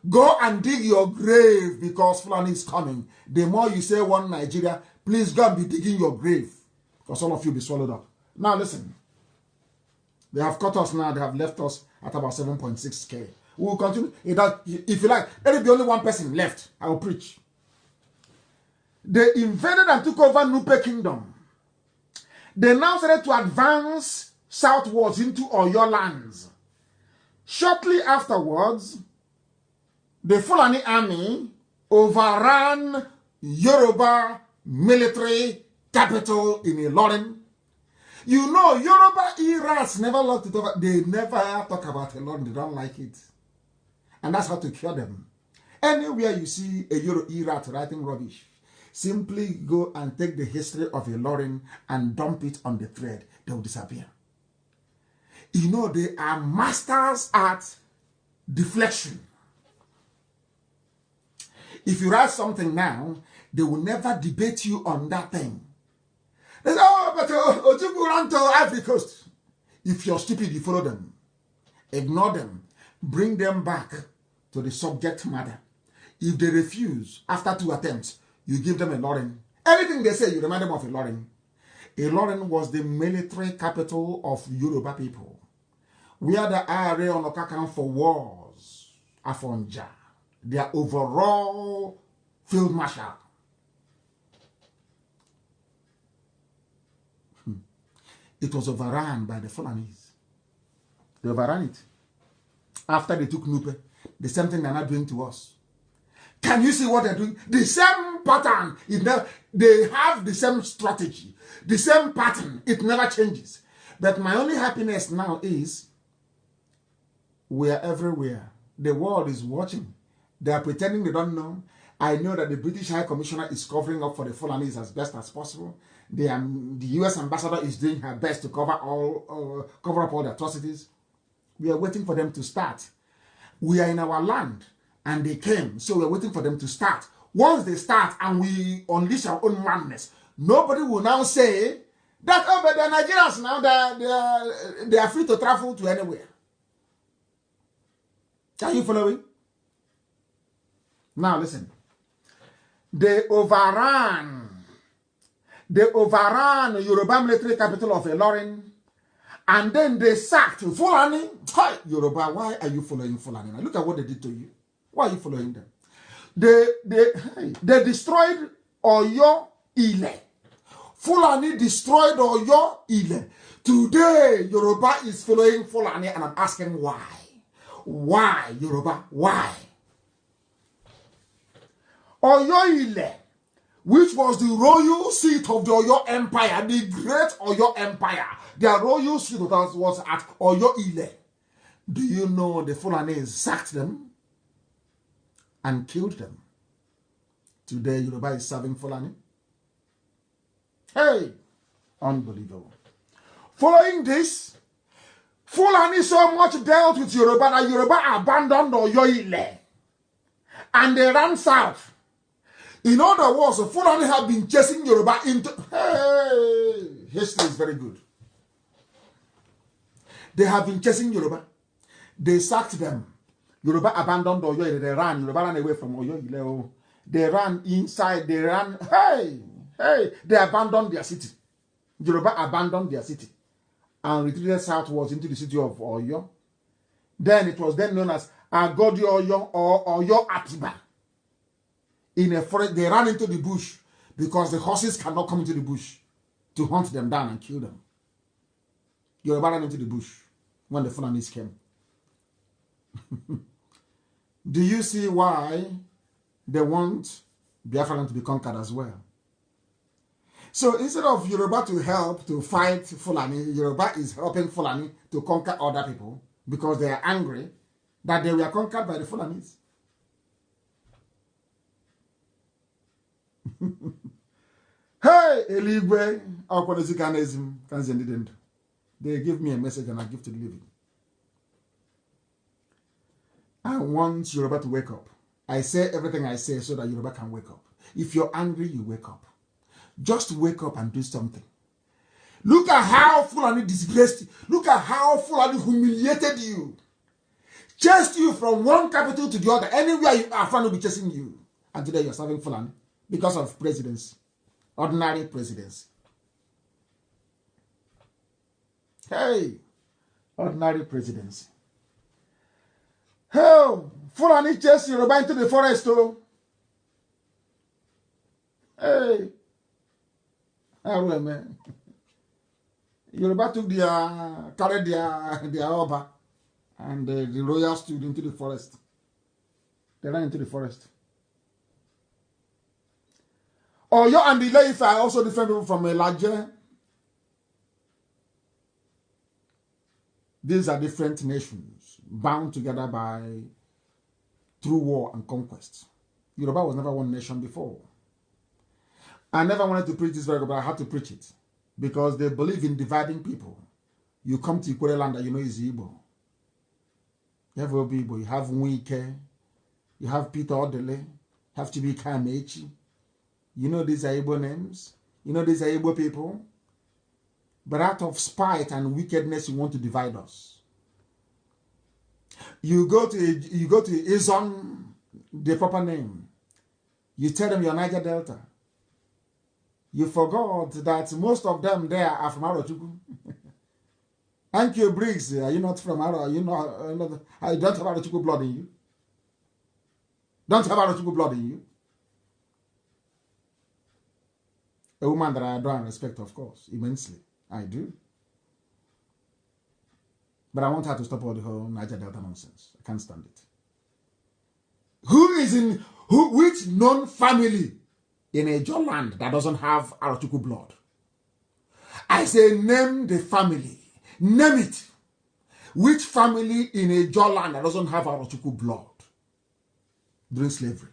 Go and dig your grave because Fulani is coming. The more you say one Nigeria, please go and be digging your grave because all of you will be swallowed up. Now listen. They have cut us now. They have left us at about 7.6K. We will continue. If you like, there will be only one person left. I will preach. They invaded and took over Nupe Kingdom. They now started to advance southwards into Oyo lands. Shortly afterwards, the Fulani army overran Yoruba military capital in Ilorin. You know, Yoruba Irats never looked it over. They never talk about Ilorin. They don't like it. And that's how to cure them. Anywhere you see a Yoruba Irat writing rubbish, simply go and take the history of Ilorin and dump it on the thread. They will disappear. You know, they are masters at deflection. If you write something now, they will never debate you on that thing. They say, oh, but Ojukwu ran to Ivory Coast. If you're stupid, you follow them. Ignore them. Bring them back to the subject matter. If they refuse, after 2 attempts, you give them Ilorin. Anything they say, you remind them of Ilorin. Ilorin was the military capital of Yoruba people, where the IRA on Okakan for wars, Afonja, their overall field marshal. It was overrun by the Fulanis. They overran it. After they took Nupe, the same thing they're not doing to us. Can you see what they're doing? The same pattern. They have the same strategy. The same pattern. It never changes. But my only happiness now is we are everywhere. The world is watching. They are pretending they don't know. I know that the British High Commissioner is covering up for the Fulanis as best as possible. The U.S. ambassador is doing her best to cover up all the atrocities. We are waiting for them to start. We are in our land, and they came, so we are waiting for them to start. Once they start and we unleash our own madness, nobody will now say that, oh, but the Nigerians now, they are free to travel to anywhere. Are you following? Now listen. They overran Yoruba military capital of Ilorin, and then they sacked Fulani. Hi, Yoruba, why are you following Fulani? Now look at what they did to you. Why are you following them? They destroyed Oyo Ile. Fulani destroyed Oyo Ile. Today, Yoruba is following Fulani, and I'm asking why. Why, Yoruba? Why? Oyo Ile, which was the royal seat of the Oyo Empire, the great Oyo Empire. Their royal seat was at Oyo Ile. Do you know the Fulanese sacked them and killed them? Today, Yoruba is serving Fulani. Hey, unbelievable. Following this, Fulani so much dealt with Yoruba that Yoruba abandoned Oyo Ile and they ran south. In other words, Fulani have been chasing Yoruba into... Hey, history is very good. They have been chasing Yoruba. They sacked them. Yoruba abandoned Oyo Ile. They ran. Yoruba ran away from Oyo Ile. They ran inside. They ran. Hey. They abandoned their city. Yoruba abandoned their city and retreated southwards into the city of Oyo. Then it was then known as Agodi Oyo or Oyo Atiba. In a forest, they ran into the bush because the horses cannot come into the bush to hunt them down and kill them. Yoruba ran into the bush when the Fulanis came. Do you see why they want Biafra to be conquered as well? So instead of Yoruba to help to fight Fulani, Yoruba is helping Fulani to conquer other people because they are angry that they were conquered by the Fulanis. Hey, Eligwe, they give me a message and I give to the living. I want Yoruba to wake up. I say everything I say so that Yoruba can wake up. If you're angry, you wake up. Just wake up and do something. Look at how Fulani disgraced you. Look at how Fulani humiliated you. Chased you from one capital to the other. Anywhere you are, Fulani will be chasing you. And today you're serving Fulani because of presidency. Ordinary presidency. Hey, ordinary presidency. Oh, Fulani chased Yoruba into the forest, oh. Hey. Oh, man. Yoruba took carried their Oba and the royal stood into the forest. They ran into the forest. Oyo and the Ile-Ife are also different people from Elijah. These are different nations bound together through war and conquest. Yoruba was never one nation before. I never wanted to preach this very good, but I had to preach it because they believe in dividing people. You come to Ikwere land that you know is Igbo. You have Igbo, you have Nwike, you have Peter Odele, you have Chibika Amechi. You know these are Igbo names. You know these are Igbo people. But out of spite and wickedness, you want to divide us. You go to Izon, the proper name. You tell them you're Niger Delta. You forgot that most of them there are from Arochukwu. Thank you, Briggs. Are you not from Aro? You don't have Arochukwu blood in you. Don't have Arochukwu blood in you. A woman that I adore and respect, of course, immensely. I do. But I want her to stop all the whole Niger Delta nonsense. I can't stand it. Which known family in a John land that doesn't have Arochukwu blood? I say name the family. Name it. Which family in a John land that doesn't have Arochukwu blood during slavery?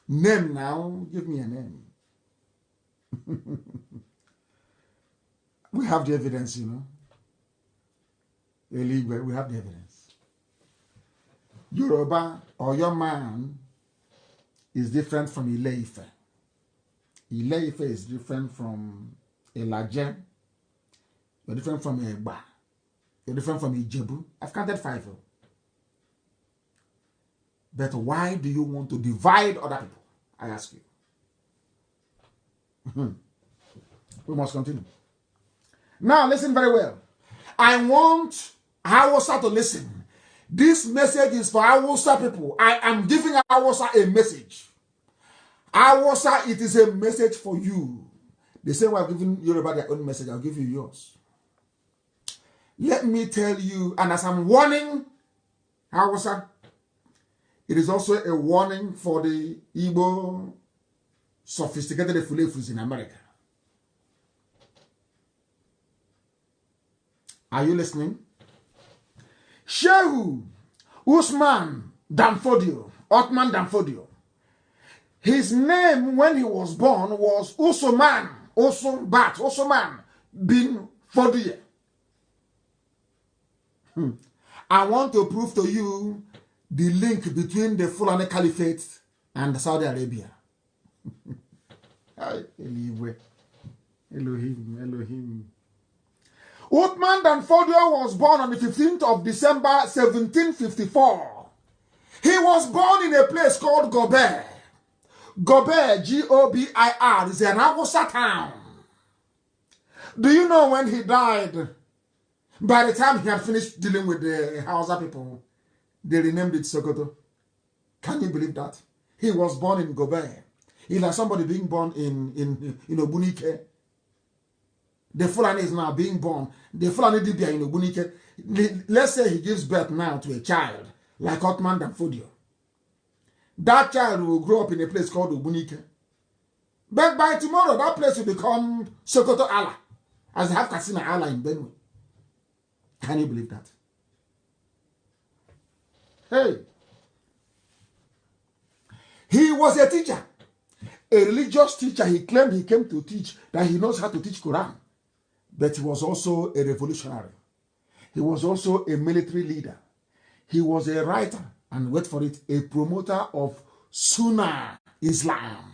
Name now. Give me a name. We have the evidence, you know. Illegal, we have the evidence. Yoruba or your man is different from Ile-Ife. Ile-Ife is different from Elaje. You're different from Egba. You're different from Ijebu. I've counted 5. But why do you want to divide other people? I ask you. We must continue. Now listen very well. I want Hausa to listen. This message is for Hausa people. I am giving Hausa a message. Hausa, it is a message for you. The same way I've given Yoruba their own message, I'll give you yours. Let me tell you, and as I'm warning Hausa, it is also a warning for the Igbo sophisticated Fulefus in America. Are you listening? Shehu Usman Danfodio, Otman Danfodio. His name when he was born was Usman bin Fodio. I want to prove to you the link between the Fulani Caliphate and Saudi Arabia. Elohim. Uthman Danfodio was born on the 15th of December 1754. He was born in a place called Gobir. Gobir, G-O-B-I-R, is an Hausa town. Do you know when he died? By the time he had finished dealing with the Hausa people, they renamed it Sokoto. Can you believe that? He was born in Gobir. It's like somebody being born in Obunike. The Fulani is now being born. The Fulani Dibia in Obunike. Let's say he gives birth now to a child, like Otman Danfodio. That child will grow up in a place called Obunike. But by tomorrow, that place will become Sokoto Allah, as they have Katsina Allah in Benue. Can you believe that? Hey. He was a teacher. A religious teacher. He claimed he came to teach, that he knows how to teach Quran. But he was also a revolutionary. He was also a military leader. He was a writer, and wait for it, a promoter of Sunni Islam.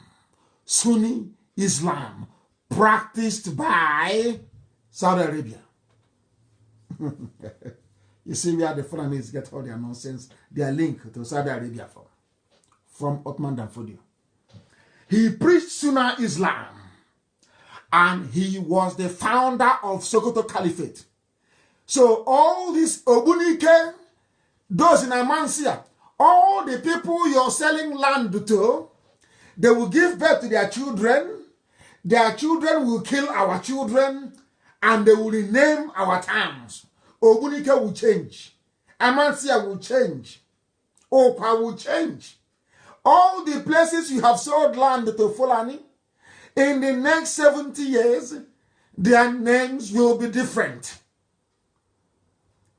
Sunni Islam, practiced by Saudi Arabia. You see where the Fulanis get all their nonsense, their link to Saudi Arabia from Otman Danfodio. He preached Sunni Islam, and he was the founder of Sokoto Caliphate. So all these Obunike, those in Amansia, all the people you're selling land to, they will give birth to their children will kill our children, and they will rename our towns. Obunike will change. Amansia will change. Opa will change. All the places you have sold land to Fulani, in the next 70 years, their names will be different.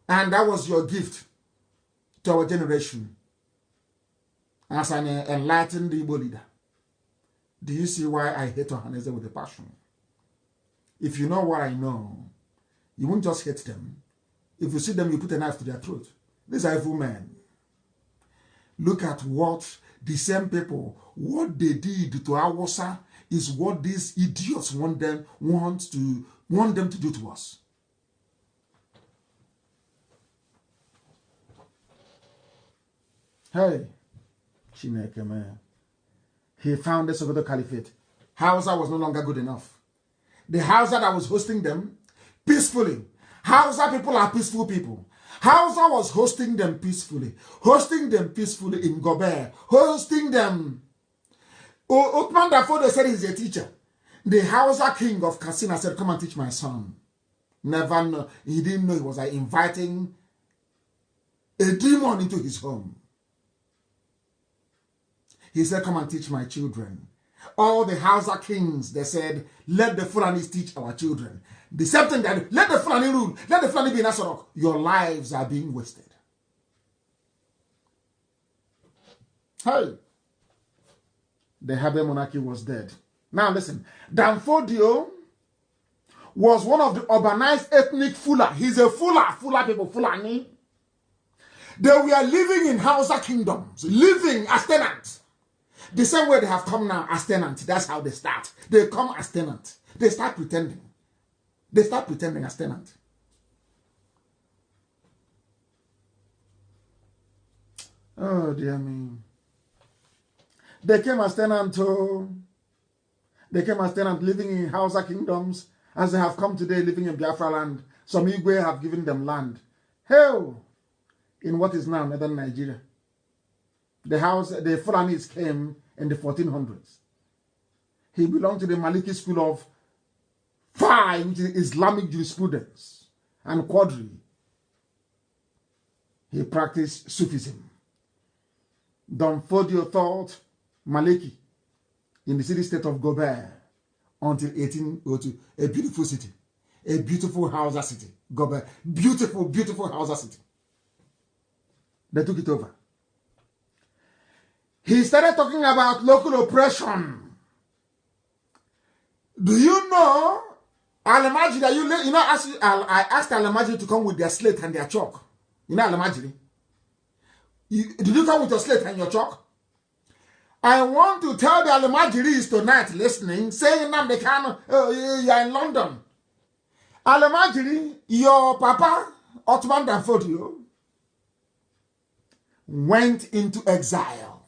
And that was your gift to our generation as an enlightened Igbo leader. Do you see why I hate Ohaneze with a passion? If you know what I know, you won't just hate them. If you see them, you put a knife to their throat. These are evil men. Look at what the same people, what they did to Awasa is what these idiots want them to do to us. Hey, Chineke, man. He founded Sokoto Caliphate. Hausa was no longer good enough. The Hausa that was hosting them peacefully. Hausa people are peaceful people. Hausa was hosting them peacefully in Gobert, hosting them. Uthman Danfodio said he's a teacher. The Hausa king of Katsina said, come and teach my son. Never know. He didn't know he was inviting a demon into his home. He said, come and teach my children. All the Hausa kings, they said, let the Fulanis teach our children. The same thing that, let the Fulani rule, let the Fulani be in Asorok. Your lives are being wasted. Hey, the Habe monarchy was dead. Now listen, Danfodio was one of the urbanized ethnic Fula. He's a Fula people, Fulani. They were living in Hausa kingdoms, living as tenants. The same way they have come now as tenants. That's how they start. They come as tenants. They start pretending. They start pretending as tenants. Oh, dear me. They came as tenants. They came as tenants living in Hausa kingdoms, as they have come today living in Biafra land. Some Igwe have given them land. Hell, in what is now northern Nigeria. The Fulanis came in the 1400s. He belonged to the Maliki school of Fiqh, which is Islamic jurisprudence, and Qadri. He practiced Sufism. Danfodio thought Maliki in the city-state of Gobert until 1802. A beautiful city. A beautiful Hausa city. Gobert. Beautiful, beautiful Hausa city. They took it over. He started talking about local oppression. Do you know, Alamajiri, you know, I asked Alamajiri to come with their slate and their chalk. You know Alamajiri? Did you come with your slate and your chalk? I want to tell the Alamajiris tonight listening, saying Nnamdi Kanu, you are in London. Alamajiri, your papa, Ottoman Danfodio, went into exile.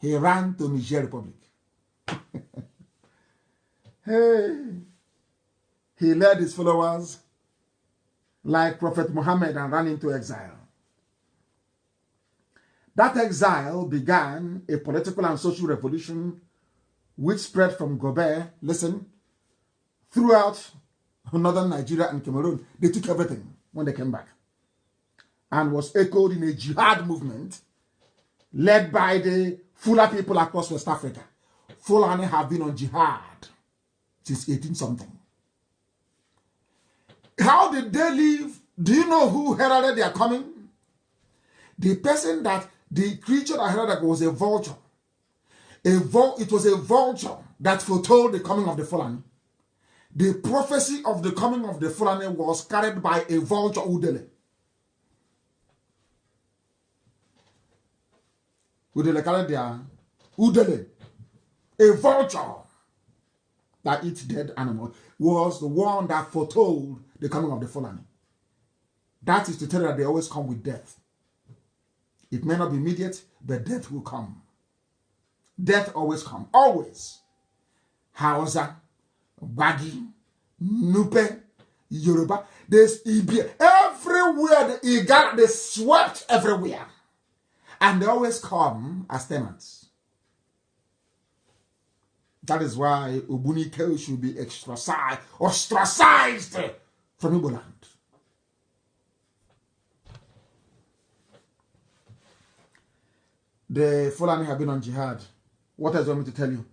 He ran to Niger Republic. Hey, he led his followers like Prophet Muhammad and ran into exile. That exile began a political and social revolution which spread from Gobert, listen, throughout northern Nigeria and Cameroon. They took everything when they came back and was echoed in a jihad movement led by the Fula people across West Africa. Fulani have been on jihad since 18-something. How did they live? Do you know who heralded their coming? The person that, the creature that heralded was a vulture. It was a vulture that foretold the coming of the Fulani. The prophecy of the coming of the Fulani was carried by a vulture Udele. Udele carried their Udele. A vulture that eats dead animals was the one that foretold the coming of the Fulani. That is to tell you that they always come with death. It may not be immediate, but death will come. Death always comes. Always. Hausa, Bagi, Nupe, Yoruba. There's Ibia. Everywhere, the Igala, they swept everywhere. And they always come as tenants. That is why Ubunike should be ostracized from Igbo land. The Fulani have been on jihad. What else do you want me to tell you?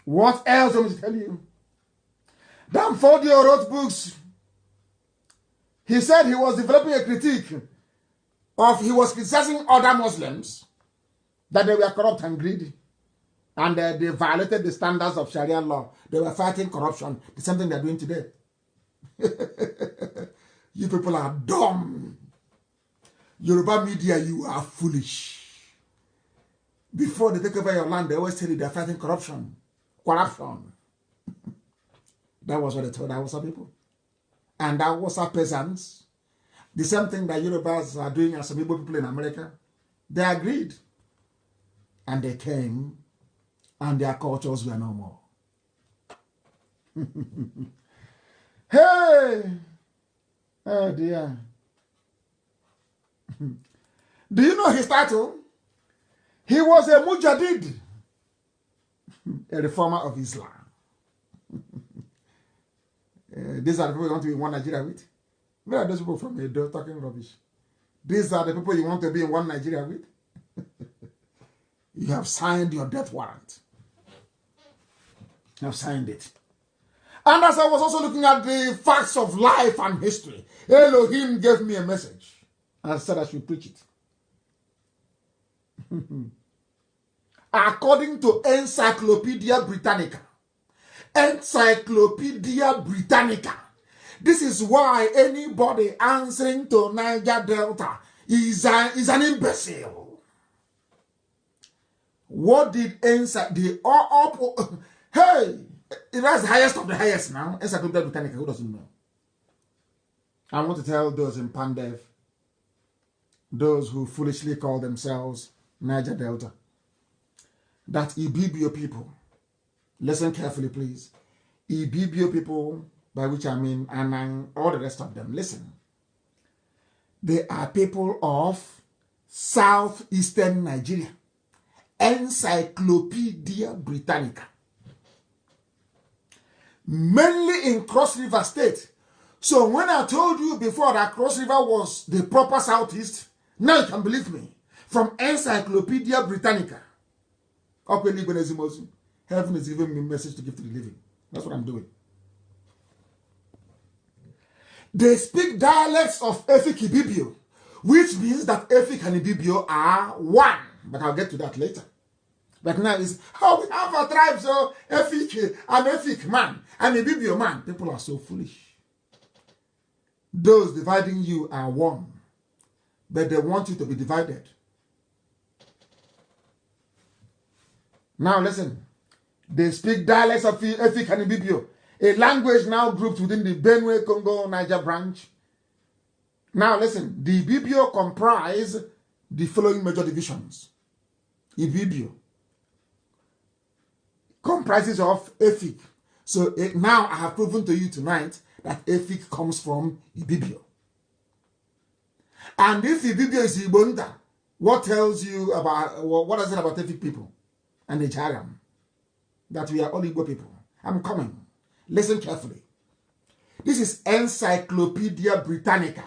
What else do you want me to tell you? Danfodio wrote books. He said he was developing a critique of, he was criticizing other Muslims that they were corrupt and greedy. And they violated the standards of Sharia law. They were fighting corruption. The same thing they're doing today. You people are dumb. Yoruba media, you are foolish. Before they take over your land, they always tell you they're fighting corruption. Corruption. That was what they told Hausa people. And Hausa peasants, the same thing that Yorubas are doing as some Igbo people in America, they agreed. And they came, and their cultures were no more. Hey! Oh dear. Do you know his title? He was a Mujahid, a reformer of Islam. These are the people you want to be in one Nigeria with. Where are those people from Edo talking rubbish? These are the people you want to be in one Nigeria with. You have signed your death warrant. You have signed it. And as I was also looking at the facts of life and history, Elohim gave me a message. And I said I should preach it. According to Encyclopedia Britannica. Encyclopedia Britannica. This is why anybody answering to Niger Delta is an imbecile. What did hey, that's the highest of the highest now. Encyclopedia Britannica, who doesn't know? I want to tell those in Pandev, those who foolishly call themselves Niger Delta, that Ibibio people, listen carefully please, Ibibio people, by which I mean Anang, all the rest of them, listen. They are people of southeastern Nigeria. Encyclopedia Britannica. Mainly in Cross River State. So when I told you before that Cross River was the proper southeast, now you can believe me. From Encyclopedia Britannica. Heaven is giving me a message to give to the living. That's what I'm doing. They speak dialects of Efik Ibibio, which means that Efik and Ibibio are one. But I'll get to that later. But now it's how we have a tribe, so Efik, I'm Efik man, I'm Ibibio man. People are so foolish. Those dividing you are one, but they want you to be divided. Now listen, they speak dialects of Efik and Ibibio, a language now grouped within the Benue, Congo, Niger branch. Now listen, the Ibibio comprise the following major divisions. Ibibio comprises of Efik. So now I have proven to you tonight that Efik comes from Ibibio. And if Ibibio is Ibonda, what tells you about, what does it about Efik people and the Charam? That we are all Igbo people. I'm coming. Listen carefully. This is Encyclopedia Britannica.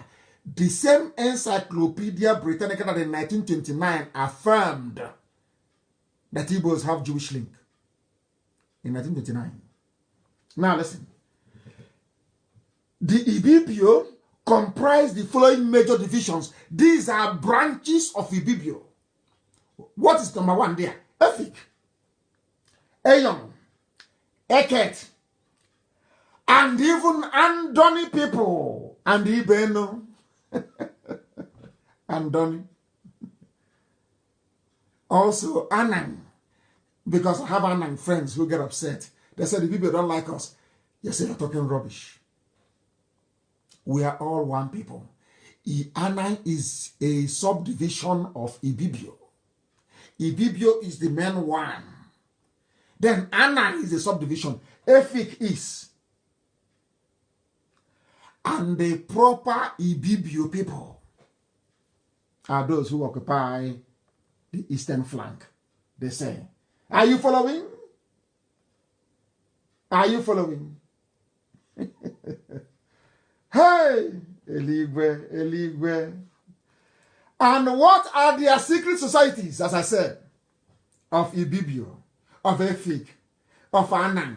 The same Encyclopedia Britannica that in 1929 affirmed that Igbos have Jewish link. In 1929. Now listen. The Ibibio comprise the following major divisions. These are branches of Ibibio. What is number one there? Efik, Eyong, Eket, and even Andoni people. And Ibeno. Andoni. Also Anang. Because I have Anang friends who get upset. They say the people don't like us. You say you're talking rubbish. We are all one people. Anang is a subdivision of Ibibio. Ibibio is the main one. Then Anang is a subdivision. Efik is. And the proper Ibibio people are those who occupy the eastern flank. They say. Are you following? Are you following? Hey, Eligwe, Eligwe. And what are their secret societies, as I said, of Ibibio, of Efik, of Anang,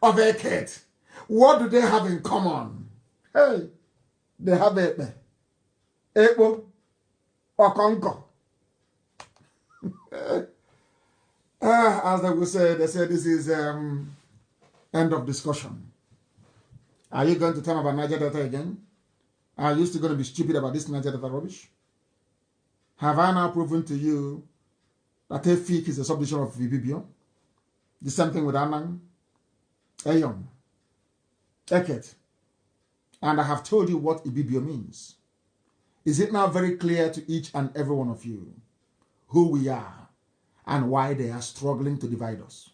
of Eket? What do they have in common? Hey, they have Epe, Epo, Okonko. As they will say, they say this is end of discussion. Are you going to tell me about Niger Delta again? Are you still going to be stupid about this Niger Delta rubbish? Have I now proven to you that Efik is a subdivision of Ibibio? The same thing with Anang, Eyong, Eket. And I have told you what Ibibio means. Is it now very clear to each and every one of you who we are and why they are struggling to divide us?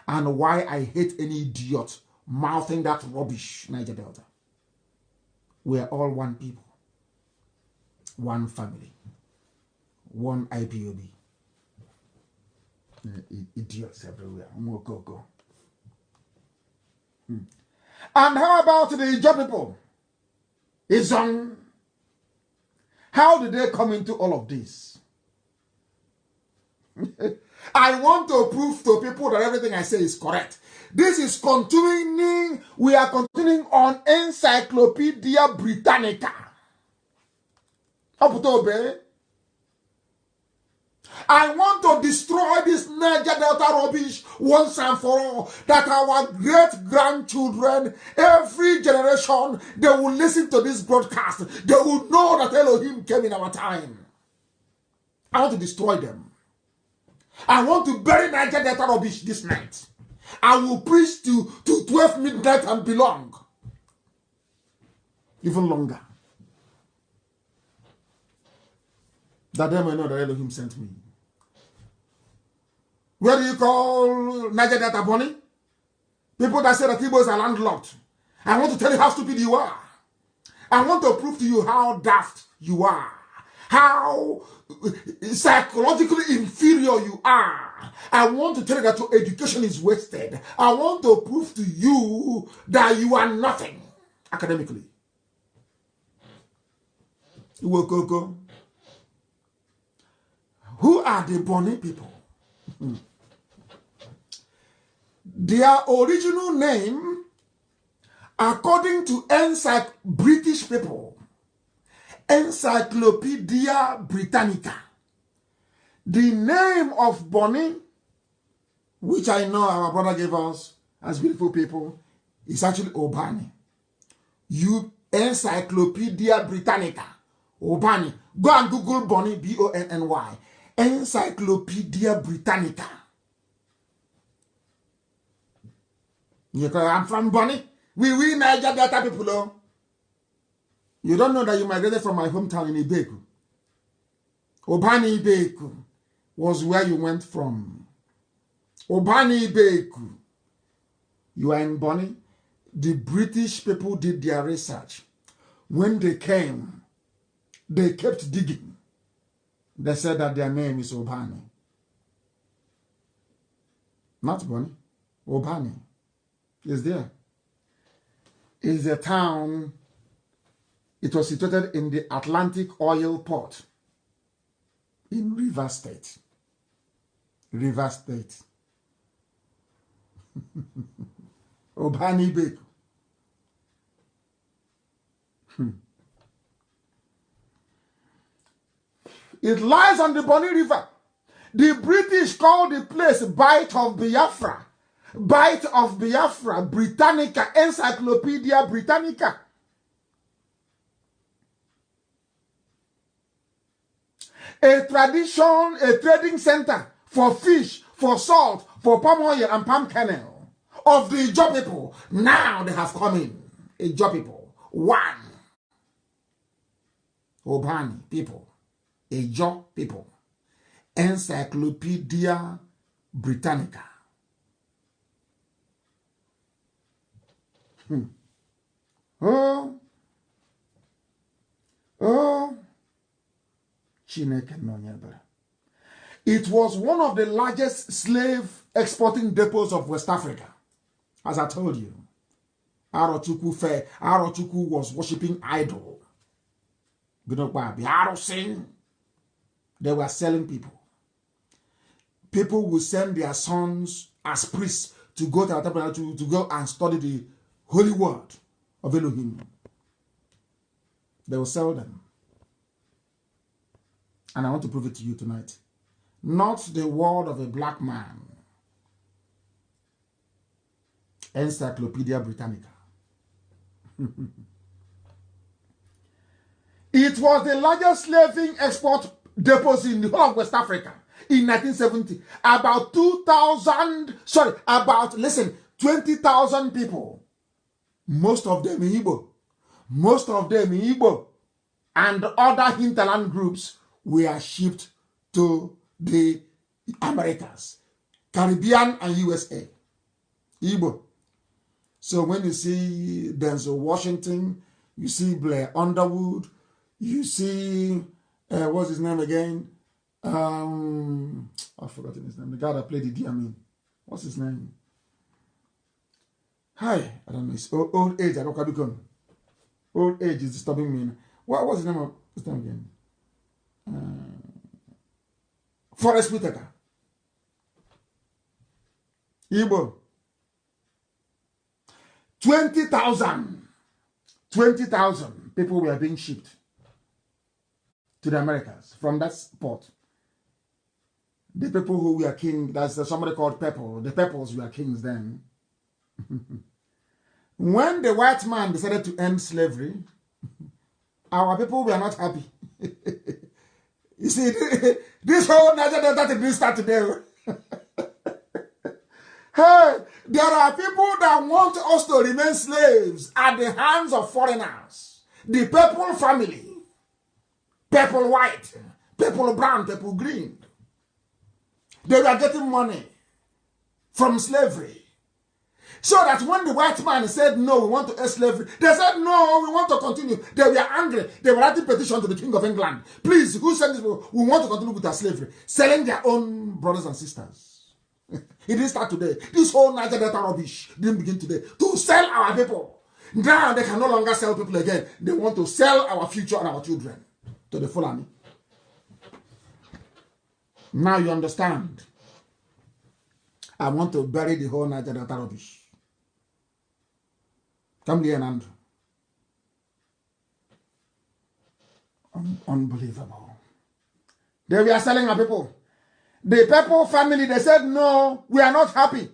And why I hate any idiot mouthing that rubbish, Niger Delta. We are all one people, one family, one IPOB. Idiots everywhere. Go. And how about the Ijaw people? Izong. How did they come into all of this? I want to prove to people that everything I say is correct. This is continuing. We are continuing on Encyclopedia Britannica. I want to destroy this Niger Delta rubbish once and for all. That our great-grandchildren, every generation, they will listen to this broadcast. They will know that Elohim came in our time. I want to destroy them. I want to bury Niger Delta rubbish this night. I will preach to 12 midnight and belong. Even longer. That they may know that Elohim sent me. Where do you call Niger Delta Bonnie? People that say that Igbos are landlocked. I want to tell you how stupid you are. I want to prove to you how daft you are. How psychologically inferior you are. I want to tell you that your education is wasted. I want to prove to you that you are nothing academically. Who are the Bonny people? Their original name, according to British people, Encyclopedia Britannica, the name of Bonnie, which I know our brother gave us as beautiful people, is actually Obani. Encyclopedia Britannica, Obani. Go and Google Bonnie, B-O-N-N-Y. Encyclopedia Britannica. I'm from Bonnie. We Niger Delta people. Oh. You don't know that you migrated from my hometown in Ibeku. Obani Ibeku was where you went from. Obani Ibeku. You are in Bonnie. The British people did their research. When they came, they kept digging. They said that their name is Obani. Not Bonnie. Obani is there. It's a town. It was situated in the Atlantic Oil Port in Rivers State. Rivers State. Obani Beku. It lies on the Bonny River. The British called the place Bight of Biafra. Bight of Biafra, Britannica, Encyclopedia Britannica. A trading center for fish, for salt, for palm oil and palm kernel of the Ijaw people. Now they have come in. Ijaw people. One. Obani people. Ijaw people. Encyclopedia Britannica. Oh. Chineke no nyebere. It was one of the largest slave exporting depots of West Africa. As I told you, Arochukwu was worshipping idol. They were selling people. People would send their sons as priests to go to the temple to go and study the holy word of Elohim. They will sell them. And I want to prove it to you tonight. Not the word of a black man. Encyclopedia Britannica. It was the largest slaving export depot in the whole of West Africa in 1970. About 20,000 people. Most of them in Igbo. And other hinterland groups were shipped to the Americas, Caribbean and USA. Igbo. So when you see Denzel Washington, you see Blair Underwood, you see, what's his name again? I've forgotten his name. The guy that played the Diamin. What's his name? Hi, I don't know. It's old age. I don't know become. Old age is disturbing me. What's the name of his name again? Forest Whitaker. Igbo. 20,000 people were being shipped to the Americas from that port. The people who were king, that's somebody called Pepple. The Pepples were kings then. When the white man decided to end slavery, our people were not happy. You see, this whole Niger Delta didn't start today. Hey, there are people that want us to remain slaves at the hands of foreigners. The Pepple family. Pepple white, Pepple brown, Pepple green. They were getting money from slavery. So that when the white man said, no, we want to end slavery, they said, no, we want to continue. They were angry. They were writing petition to the King of England. Please, who sent this? We want to continue with our slavery. Selling their own brothers and sisters. It didn't start today. This whole Niger Delta rubbish didn't begin today. To sell our people. Now they can no longer sell people again. They want to sell our future and our children to the Fulani. Now you understand. I want to bury the whole Niger Delta rubbish. Come here, Nnamdi. Unbelievable. They were selling our people. The people family, they said, no, we are not happy.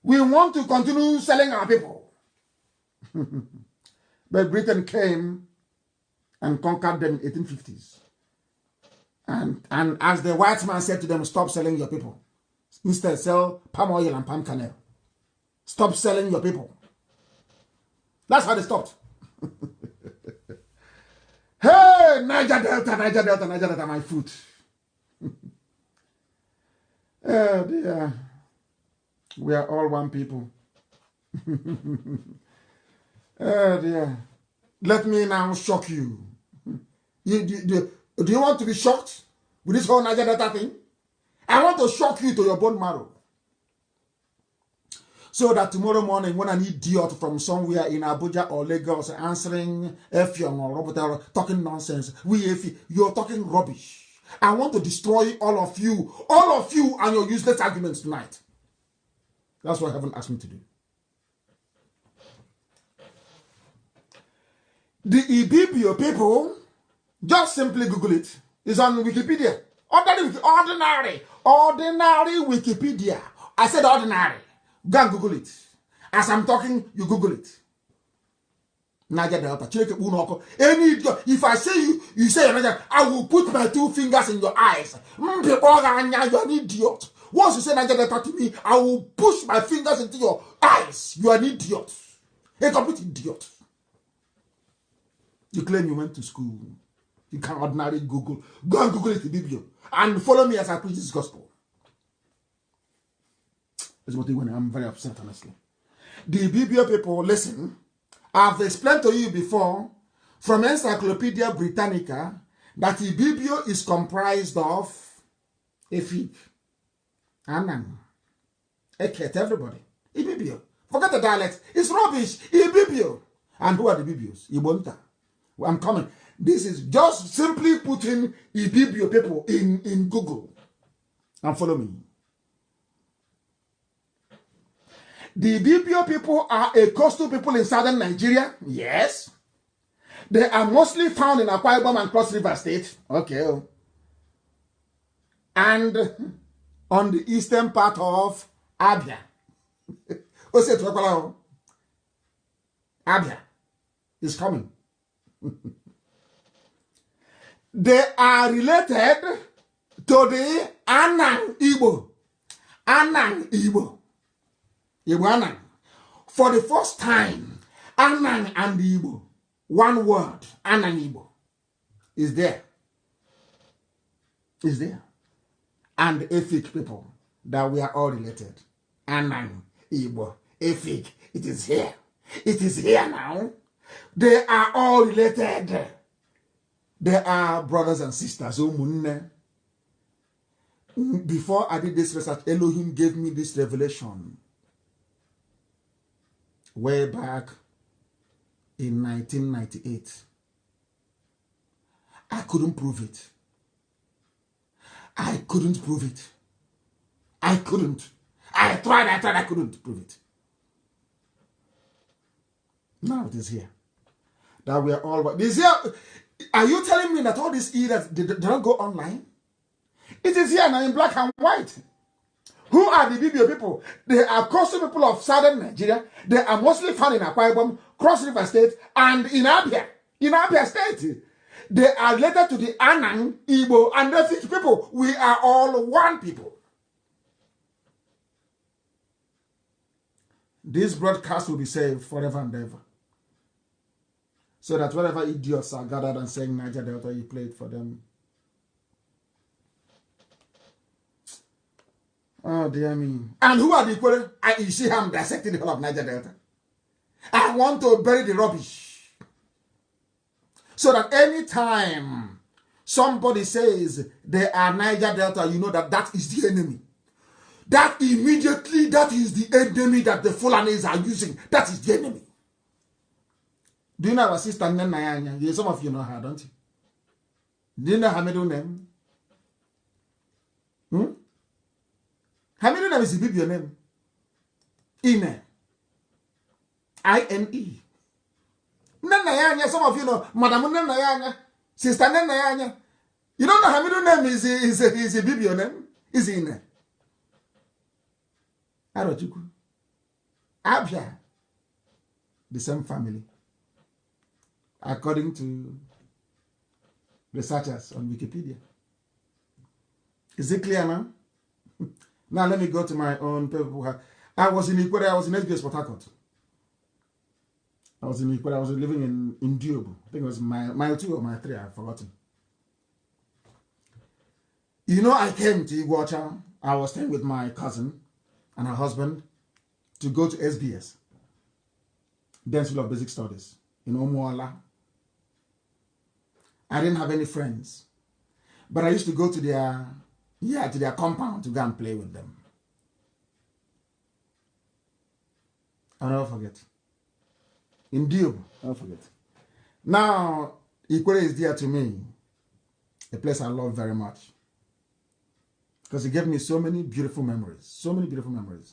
We want to continue selling our people. But Britain came and conquered them in 1850s. And as the white man said to them, stop selling your people. Instead, sell palm oil and palm kernel. Stop selling your people. That's how they stopped. Hey, Niger Delta, Niger Delta, Niger Delta, my foot. Oh dear. We are all one people. Oh dear. Let me now shock you. Do you want to be shocked with this whole Niger Delta thing? I want to shock you to your bone marrow. So that tomorrow morning, when an idiot from somewhere in Abuja or Lagos answering Effiong or Robert talking nonsense, you're talking rubbish. I want to destroy all of you and your useless arguments tonight. That's what heaven asked me to do. The Ibibio people, just simply Google it. It's on Wikipedia. Ordinary Wikipedia. I said ordinary. Go and Google it. As I'm talking, you Google it. Niger Delta. Any idiot. If I say you say Niger, I will put my 2 fingers in your eyes. You're an idiot. Once you say Niger Delta to me, I will push my fingers into your eyes. You are an idiot. A complete idiot. You claim you went to school. You can ordinarily Google. Go and Google it, Ibibio. And follow me as I preach this gospel. That's what when I'm very upset, honestly. The Ibibio people, listen. I've explained to you before from Encyclopedia Britannica that Ibibio is comprised of Efik, Anang, Eket, everybody. Ibibio. Forget the dialect. It's rubbish. Ibibio. And who are the Ibibios? Ibonta. Well, I'm coming. This is just simply putting Ibibio people in Google. And follow me. The Ibibio people are a coastal people in southern Nigeria. Yes. They are mostly found in Akwa Ibom and Cross River State. Okay. And on the eastern part of Abia. Abia is coming. They are related to the Anang Igbo. Anang Igbo. Igbo Anang. For the first time, Anang and Igbo, one word, Anang Igbo, is there. Is there. And Efik people, that we are all related. Anang, Igbo, Efik, it is here. It is here now. They are all related. They are brothers and sisters. Before I did this research, Elohim gave me this revelation way back in 1998. I couldn't prove it. I couldn't prove it. I couldn't. I tried, I couldn't prove it. Now it is here. That we are all... This here, are you telling me that all these eras they don't go online? It is here now in black and white. Who are the Ibibio people? They are coastal people of southern Nigeria. They are mostly found in Akwa Ibom, Cross River State, and in Abia. In Abia State. They are related to the Anang, Igbo, and Efik people. We are all one people. This broadcast will be saved forever and ever. So that wherever idiots are gathered and saying Niger Delta, you play it for them. Oh, dear me. And who are the equal? You see how I'm dissecting the whole of Niger Delta. I want to bury the rubbish. So that anytime somebody says they are Niger Delta, you know that that is the enemy. That immediately, that is the enemy that the Fulanis are using. That is the enemy. Do you know our sister Nnenna? Some of you know her, don't you? Do you know her middle name? Her middle name is Ibibio name. Ine. I-N-E. Nenayanya, some of you know, Madam Nenayanya, Sister Nenayanya. You don't know her middle name is a Biblian name? Is Ine. Arojuku. Abia. The same family. According to researchers on Wikipedia. Is it clear now? Now let me go to my own people. I was in Ecuador, I was in SBS Port Harcourt. I was in Ecuador, I was living in Diobo. I think it was mile 2 or mile 3, I've forgotten. You know, I came to Iguacha. I was staying with my cousin and her husband to go to SBS, Dance School of Basic Studies, in Omuala. I didn't have any friends, but I used to go to their compound to go and play with them. I'll never forget. In Diob, I'll never forget. Now, Ikwere is dear to me, a place I love very much, because it gave me so many beautiful memories. So many beautiful memories.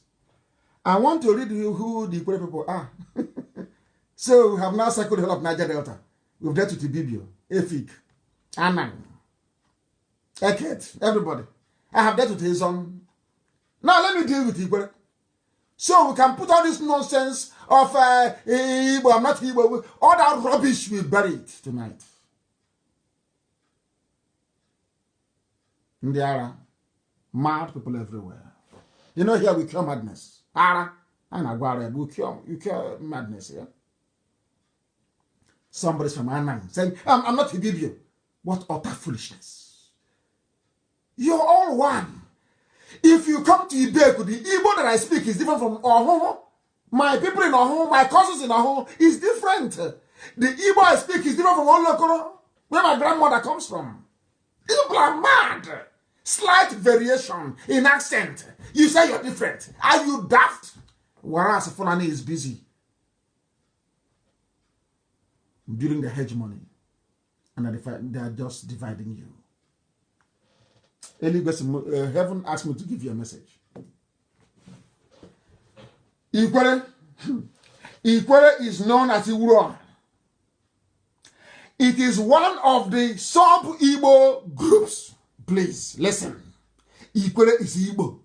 I want to read you who the Ikwere people are. So we have now circled the whole of Niger Delta. We've dealt with Ibibio, Efik, Anang, Eket, everybody. I have dealt with his own. Now let me deal with Ikwere. So we can put all this nonsense of Igbo, I'm not Igbo, all that rubbish we bury it tonight. There are mad people everywhere. You know, here we cure madness. Ara, and Aguare, we cure madness here. Somebody's from Anang saying, I'm not Ibibio. What utter foolishness. You're all one. If you come to Ibeku, the Igbo that I speak is different from Oho. My people in Oho, my cousins in Oho is different. The Igbo I speak is different from Olokoro, where my grandmother comes from. People are mad. Slight variation in accent. You say you're different. Are you daft? Whereas Fulani is busy building the hegemony, and they are just dividing you. Heaven asked me to give you a message. Ikwere is known as Iwuro. It is one of the sub-Igbo groups. Please, listen. Ikwere is Igbo.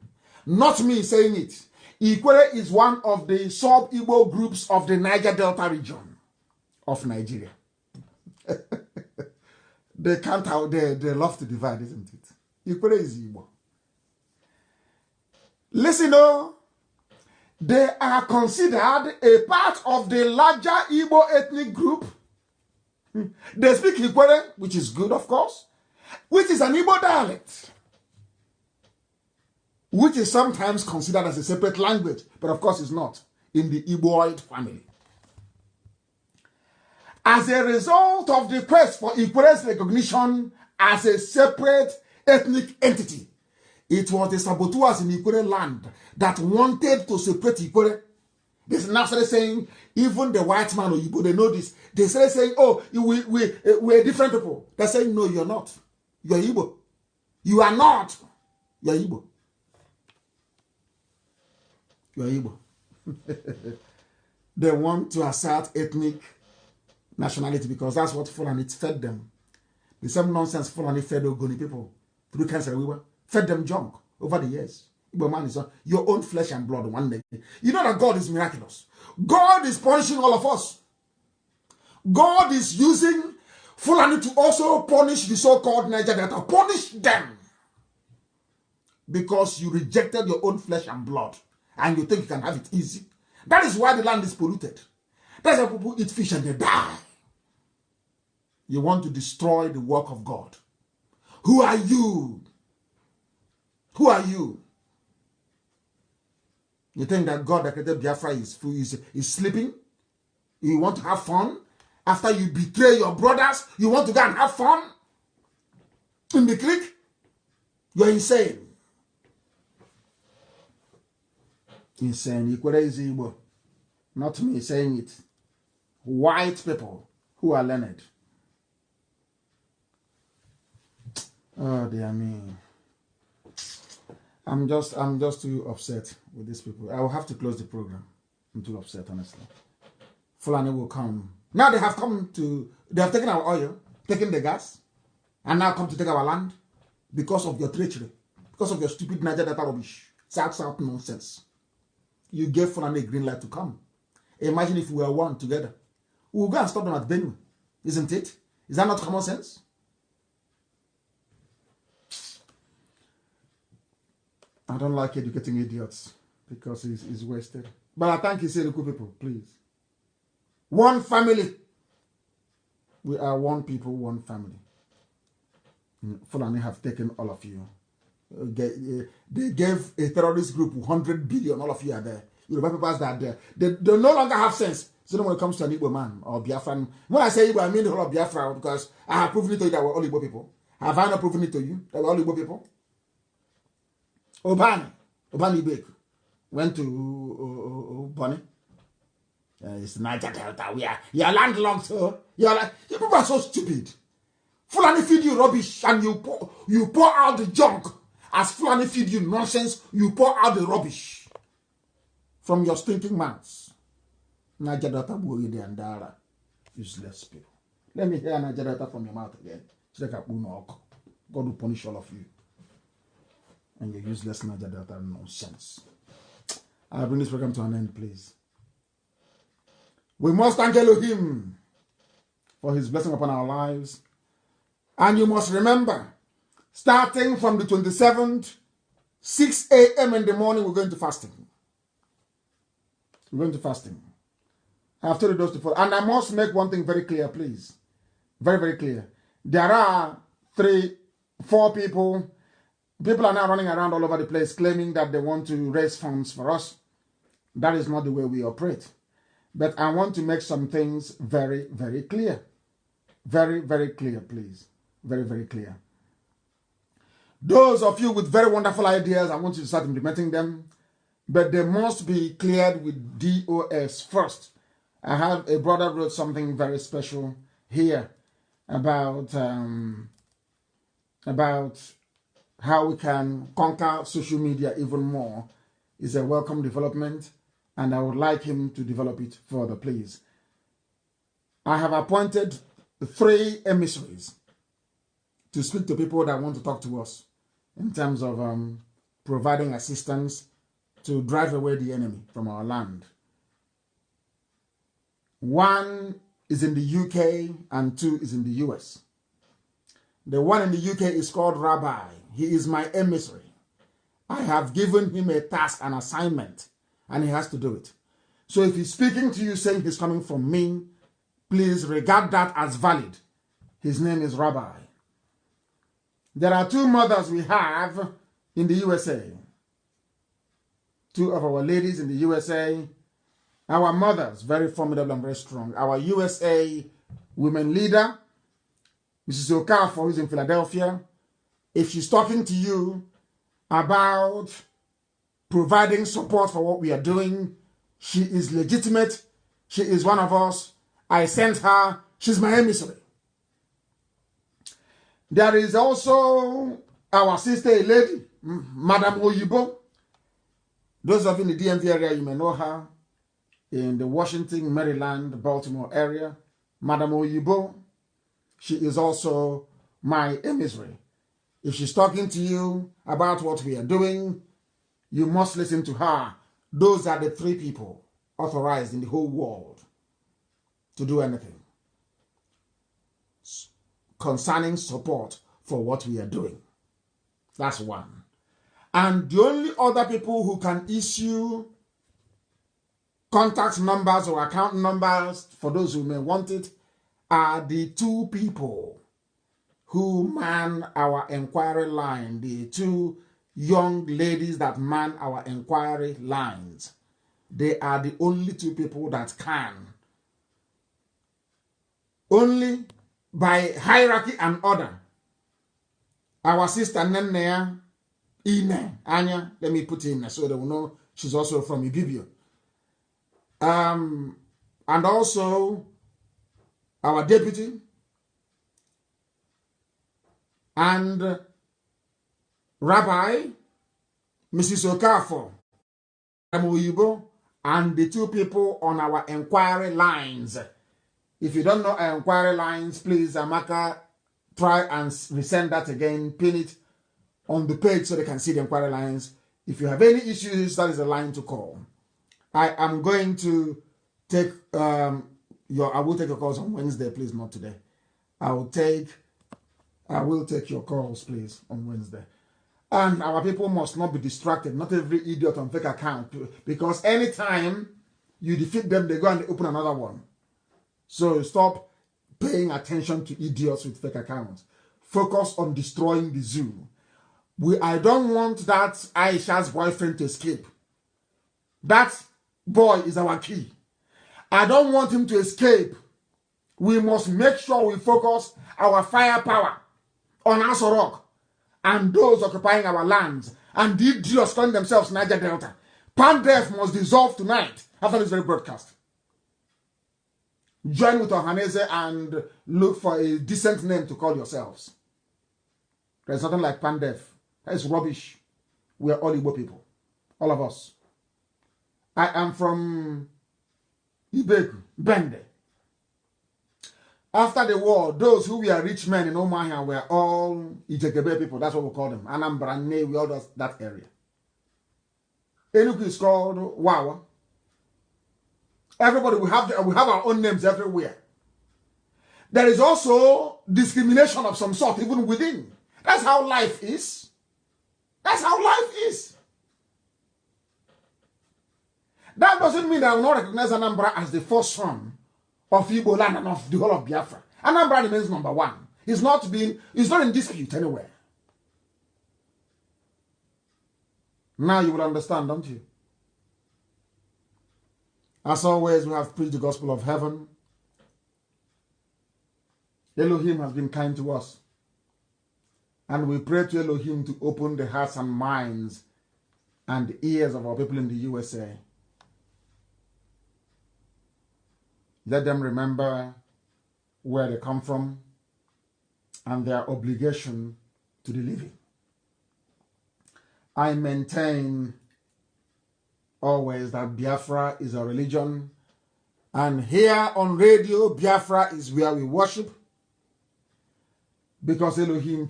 Not me saying it. Ikwere is one of the sub-Igbo groups of the Niger Delta region of Nigeria. They can't out there. They love to divide, isn't it? Ikwere is Igbo. Listen, they are considered a part of the larger Igbo ethnic group. They speak Ikwere, which is good, of course, which is an Igbo dialect, which is sometimes considered as a separate language, but of course it's not in the Igboid family. As a result of the quest for Ikwere's recognition as a separate ethnic entity, it was the saboteurs in Ikwere land that wanted to separate Ikwere. They now started saying, even the white man or Igbo, they know this. They started saying, oh, we're different people. They're saying, no, you're not. You're Igbo. You are not. You're Igbo. You're Igbo. They want to assert ethnic nationality because that's what Fulani fed them. The same nonsense Fulani fed Ogoni people through cancer. We fed them junk over the years. Igbo man is your own flesh and blood one day. You know that God is miraculous. God is punishing all of us. God is using Fulani to also punish the so-called Niger Delta. Punish them. Because you rejected your own flesh and blood. And you think you can have it easy. That is why the land is polluted. That's why people eat fish and they die. You want to destroy the work of God. Who are you? Who are you? You think that God that created Biafra is sleeping? You want to have fun? After you betray your brothers, you want to go and have fun? In the clique? You're insane. Insane. Ikwere is Igbo. Not me saying it. White people who are learned. Oh, dear me. I'm just too upset with these people. I will have to close the program. I'm too upset, honestly. Fulani will come. Now they have taken our oil, taken the gas, and now come to take our land because of your treachery, because of your stupid Niger data rubbish. South nonsense. You gave Fulani a green light to come. Imagine if we were one together. We will go and stop them at Benue. Isn't it? Is that not common sense? I don't like educating idiots because it's wasted. But I thank you, Seruku people, please. One family. We are one people, one family. Fulani have taken all of you. They gave a terrorist group 100 billion. All of you are there. Yoruba people are there. They no longer have sense. So when it comes to an Igbo man or Biafran, when I say Igbo, I mean the whole of Biafra because I have proven it to you that we're all Igbo people. Have I not proven it to you that we're all Igbo people? Obani Ibek went to Bonny. It's Niger Delta. You're landlocked, so you people are so stupid. Fulani feed you rubbish and you pour out the junk. As Fulani feed you nonsense, you pour out the rubbish from your stinking mouths. Niger Delta and Dara. Useless people. Let me hear Niger Delta from your mouth again. God will punish all of you. And your useless Niger Delta nonsense. I'll bring this program to an end, please. We must thank Elohim for his blessing upon our lives. And you must remember, starting from the 27th, 6 a.m. in the morning, we're going to fasting. We're going to fasting. I have told you those before. And I must make one thing very clear, please. Very, very clear. There are 4 people. People are now running around all over the place claiming that they want to raise funds for us. That is not the way we operate. But I want to make some things very, very clear. Very, very clear, please. Very, very clear. Those of you with very wonderful ideas, I want you to start implementing them. But they must be cleared with DOS first. I have a brother wrote something very special here about how we can conquer social media even more. It's a welcome development, and I would like him to develop it further, please. I have appointed 3 emissaries to speak to people that want to talk to us in terms of providing assistance to drive away the enemy from our land. 1 is in the UK and 2 is in the US. The one in the UK is called Rabbi. He is my emissary. I have given him a task, an assignment, and he has to do it. So if he's speaking to you saying he's coming from me, please regard that as valid. His name is Rabbi. There are 2 mothers we have in the USA. 2 of our ladies in the USA. Our mothers, very formidable and very strong. Our USA women leader, Mrs. Okafor, who's in Philadelphia. If she's talking to you about providing support for what we are doing, she is legitimate. She is one of us. I sent her. She's my emissary. There is also our sister, a lady, Madam Oyibo. Those of you in the DMV area, you may know her. In the Washington, Maryland, Baltimore area, Madam Oyibo, she is also my emissary. If she's talking to you about what we are doing, you must listen to her. Those are the 3 people authorized in the whole world to do anything concerning support for what we are doing. That's 1. And the only other people who can issue contact numbers or account numbers for those who may want it are the 2 people who man our inquiry line, the 2 young ladies that man our inquiry lines. They are the only 2 people that can. Only by hierarchy and order. Our sister Nnea, Anya, let me put in so they will know she's also from Ibibio. And also our deputy and Rabbi Mrs. Okafor, and the two people on our inquiry lines. If you don't know our inquiry lines, please, Amaka, try and resend that again, pin it on the page so they can see the inquiry lines. If you have any issues, that is the line to call. I am going to take I will take your calls on Wednesday, please, not today. I will take your calls, please, on Wednesday. And our people must not be distracted. Not every idiot on fake account, because anytime you defeat them, they go and they open another one. So stop paying attention to idiots with fake accounts. Focus on destroying the zoo. I don't want that Aisha's boyfriend to escape. That boy is our key. I don't want him to escape. We must make sure we focus our firepower on Aso Rock and those occupying our lands and the idiots calling themselves Niger Delta. Pandef must dissolve tonight after this very broadcast. Join with Ohanese and look for a decent name to call yourselves. There's nothing like Pandef. That is rubbish. We are all Igbo people. All of us. I am from Ibeku, Bende. After the war, those who were rich men in Omahia were all Ijekebe people. That's what we call them. Anambra, Ne, we all that area. Enugu is called Wawa. Everybody, we have our own names everywhere. There is also discrimination of some sort, even within. That's how life is. That's how life is. That doesn't mean that I will not recognize Anambra as the first son of Igbo land and of the whole of Biafra. Anambra remains number one. It's not in dispute anywhere. Now you will understand, don't you? As always, we have preached the gospel of heaven. Elohim has been kind to us. And we pray to Elohim to open the hearts and minds and ears of our people in the USA. Let them remember where they come from and their obligation to the living. I maintain always that Biafra is a religion, and here on radio, Biafra is where we worship, because Elohim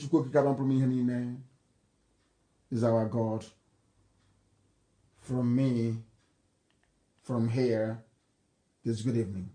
is our God. From me, from here, this good evening.